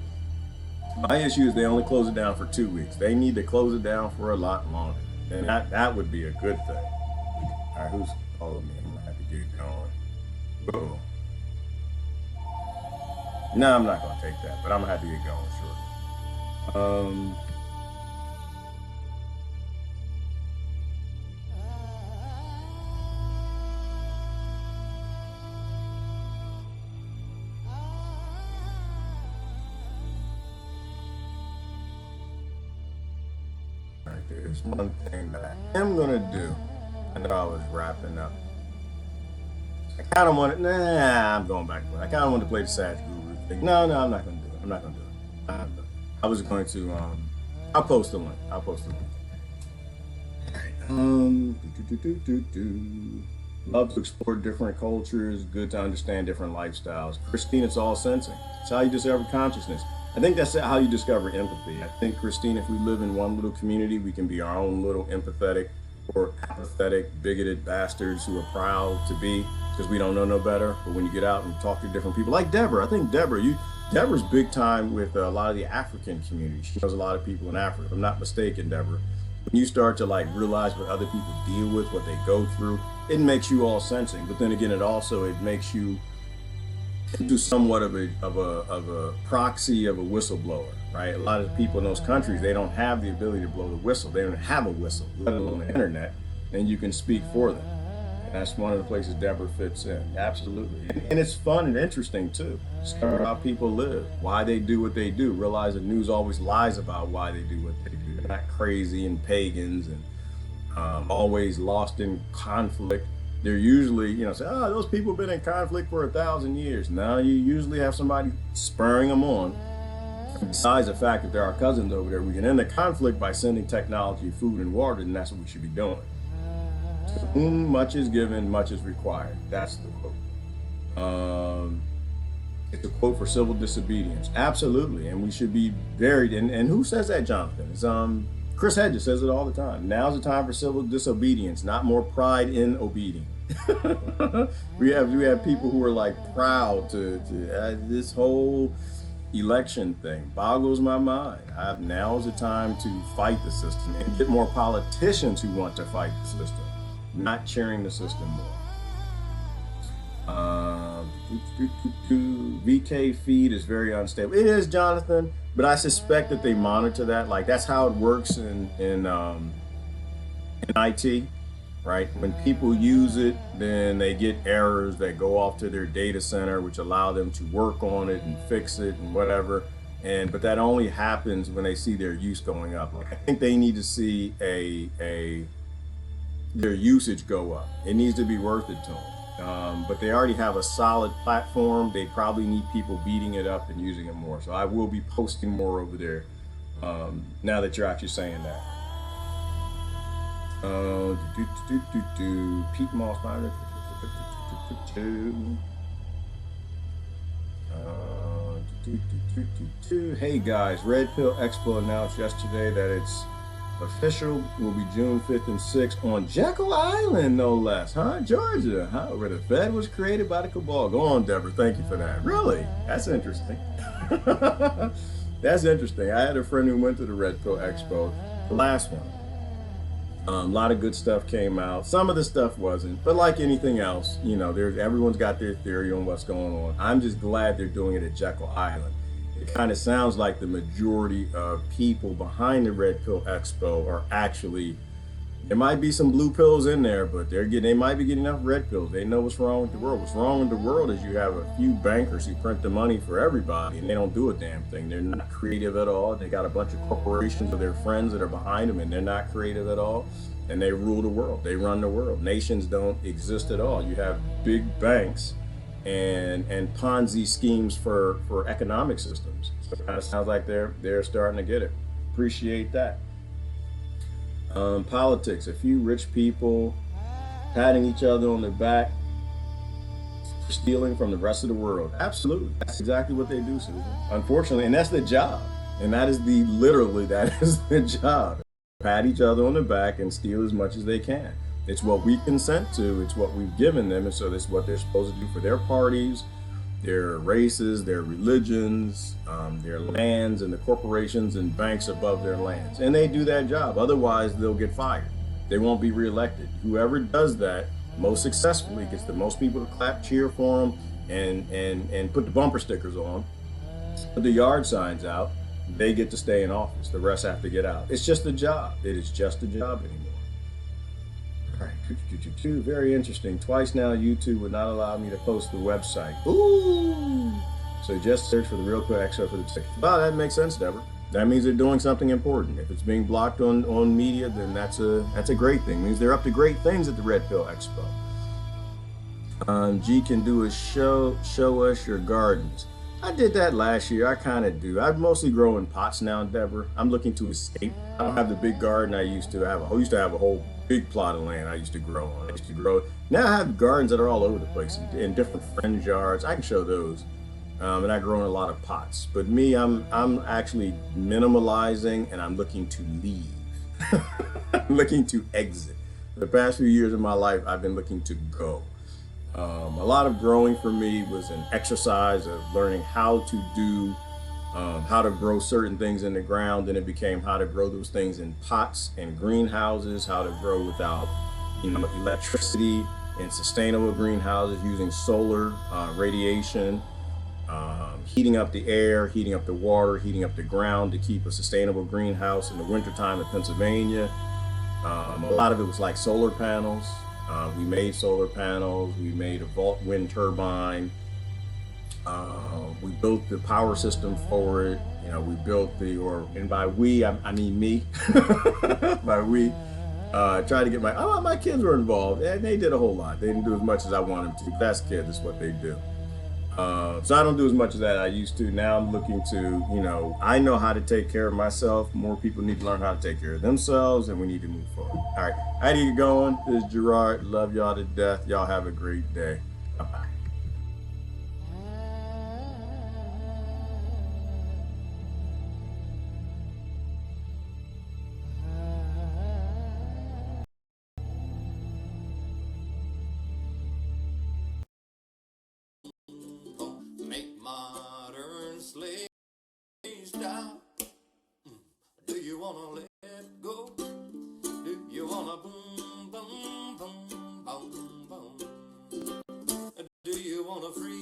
My issue is they only close it down for 2 weeks. They need to close it down for a lot longer. And that would be a good thing. All right, who's calling me? I'm gonna have to get going. Whoa. No, I'm not gonna take that, but I'm gonna have to get going shortly. There's one thing that I am gonna do. I know I was wrapping up. I kind of wanted, I'm going back. I kind of wanted to play the Sadhguru thing. No, I'm not gonna do it. I'm not gonna do it. I was going to, I'll post the link. Love to explore different cultures, good to understand different lifestyles. Christine, it's all sensing. It's how you discover consciousness. I think that's how you discover empathy. I think, Christine, if we live in one little community, we can be our own little empathetic or apathetic, bigoted bastards who are proud to be because we don't know no better. But when you get out and talk to different people, like Deborah, I think Deborah's big time with a lot of the African community. She knows a lot of people in Africa. If I'm not mistaken, Deborah. When you start to like realize what other people deal with, what they go through, it makes you all sensing. But then again, it makes you into somewhat of a proxy of a whistleblower, right? A lot of people in those countries, they don't have the ability to blow the whistle. They don't have a whistle, let alone the internet, and you can speak for them. And that's one of the places Deborah fits in, absolutely. And it's fun and interesting too. Discover how people live, why they do what they do. Realize the news always lies about why they do what they do. They're not crazy and pagans and always lost in conflict. They're usually, say, those people have been in conflict for 1,000 years. Now you usually have somebody spurring them on. Besides the fact that there are cousins over there, we can end the conflict by sending technology, food, and water, and that's what we should be doing. To whom much is given, much is required. That's the quote. It's a quote for civil disobedience. Absolutely, and we should be buried. And who says that, Jonathan? It's Chris Hedges says it all the time. Now's the time for civil disobedience, not more pride in obedience. we have people who are like proud to this whole election thing boggles my mind. Now's the time to fight the system and get more politicians who want to fight the system, not cheering the system more. VK feed is very unstable. It is, Jonathan, but I suspect that they monitor that. Like that's how it works in IT, right? When people use it, then they get errors that go off to their data center, which allow them to work on it and fix it and whatever. But that only happens when they see their use going up. Like, I think they need to see their usage go up. It needs to be worth it to them. But they already have a solid platform. They probably need people beating it up and using it more. So I will be posting more over there now that you're actually saying that. Pete Moss. Hey guys, Red Pill Expo announced yesterday that it's official, will be June 5th and 6th on Jekyll Island, no less, Georgia, where the Fed was created by the cabal. Go on, Deborah, thank you for that. Really? That's interesting. That's interesting. I had a friend who went to the Red Pill Expo, the last one. A lot of good stuff came out. Some of the stuff wasn't, but like anything else, everyone's got their theory on what's going on. I'm just glad they're doing it at Jekyll Island. It kind of sounds like the majority of people behind the Red Pill Expo are actually There might be some blue pills in there, but they might be getting enough red pills. They know what's wrong with the world. What's wrong with the world is you have a few bankers who print the money for everybody, and they don't do a damn thing. They're not creative at all. They got a bunch of corporations of their friends that are behind them, and they're not creative at all. And they rule the world. They run the world. Nations don't exist at all. You have big banks and Ponzi schemes for economic systems. So it kind of sounds like they're starting to get it. Appreciate that. Politics, a few rich people patting each other on the back, stealing from the rest of the world. Absolutely. That's exactly what they do, Susan. Unfortunately, and that's the job. And that is that is the job. Pat each other on the back and steal as much as they can. It's what we consent to. It's what we've given them. And so that's what they're supposed to do for their parties, their races, their religions, their lands, and the corporations and banks above their lands. And they do that job. Otherwise, they'll get fired. They won't be reelected. Whoever does that most successfully gets the most people to clap, cheer for them, and put the bumper stickers on, put the yard signs out. They get to stay in office. The rest have to get out. It's just a job. It is just a job anymore. All right, very interesting. Twice now, YouTube would not allow me to post the website. Ooh! So just search for the real quick extra for the ticket. Wow, that makes sense, Deborah. That means they're doing something important. If it's being blocked on media, then that's a great thing. It means they're up to great things at the Red Pill Expo. G can do a show us your gardens. I did that last year. I kind of do. I mostly grow in pots now, Deborah. I'm looking to escape. I don't have the big garden I used to have. I used to have a whole big plot of land I used to grow on. Now I have gardens that are all over the place in different friends' yards. I can show those. And I grow in a lot of pots. But me, I'm actually minimalizing, and I'm looking to leave. I'm looking to exit. For the past few years of my life, I've been looking to go. A lot of growing for me was an exercise of learning how to grow certain things in the ground. Then it became how to grow those things in pots and greenhouses, how to grow without, electricity in sustainable greenhouses using solar radiation, heating up the air, heating up the water, heating up the ground to keep a sustainable greenhouse in the wintertime in Pennsylvania. A lot of it was like solar panels. We made solar panels, we made a wind turbine, we built the power system for it, we built and by we, I mean me, by we, tried to get my kids were involved, and they did a whole lot. They didn't do as much as I wanted them to. Best kids is what they do. So I don't do as much as that I used to. Now I'm looking to, I know how to take care of myself. More people need to learn how to take care of themselves, and we need to move forward. All right, I need to get going. This is Gerard. Love y'all to death. Y'all have a great day. Bye-bye. Make modern slaves stop. Do you wanna let go? Do you wanna boom, boom, boom, boom, boom? Do you wanna free?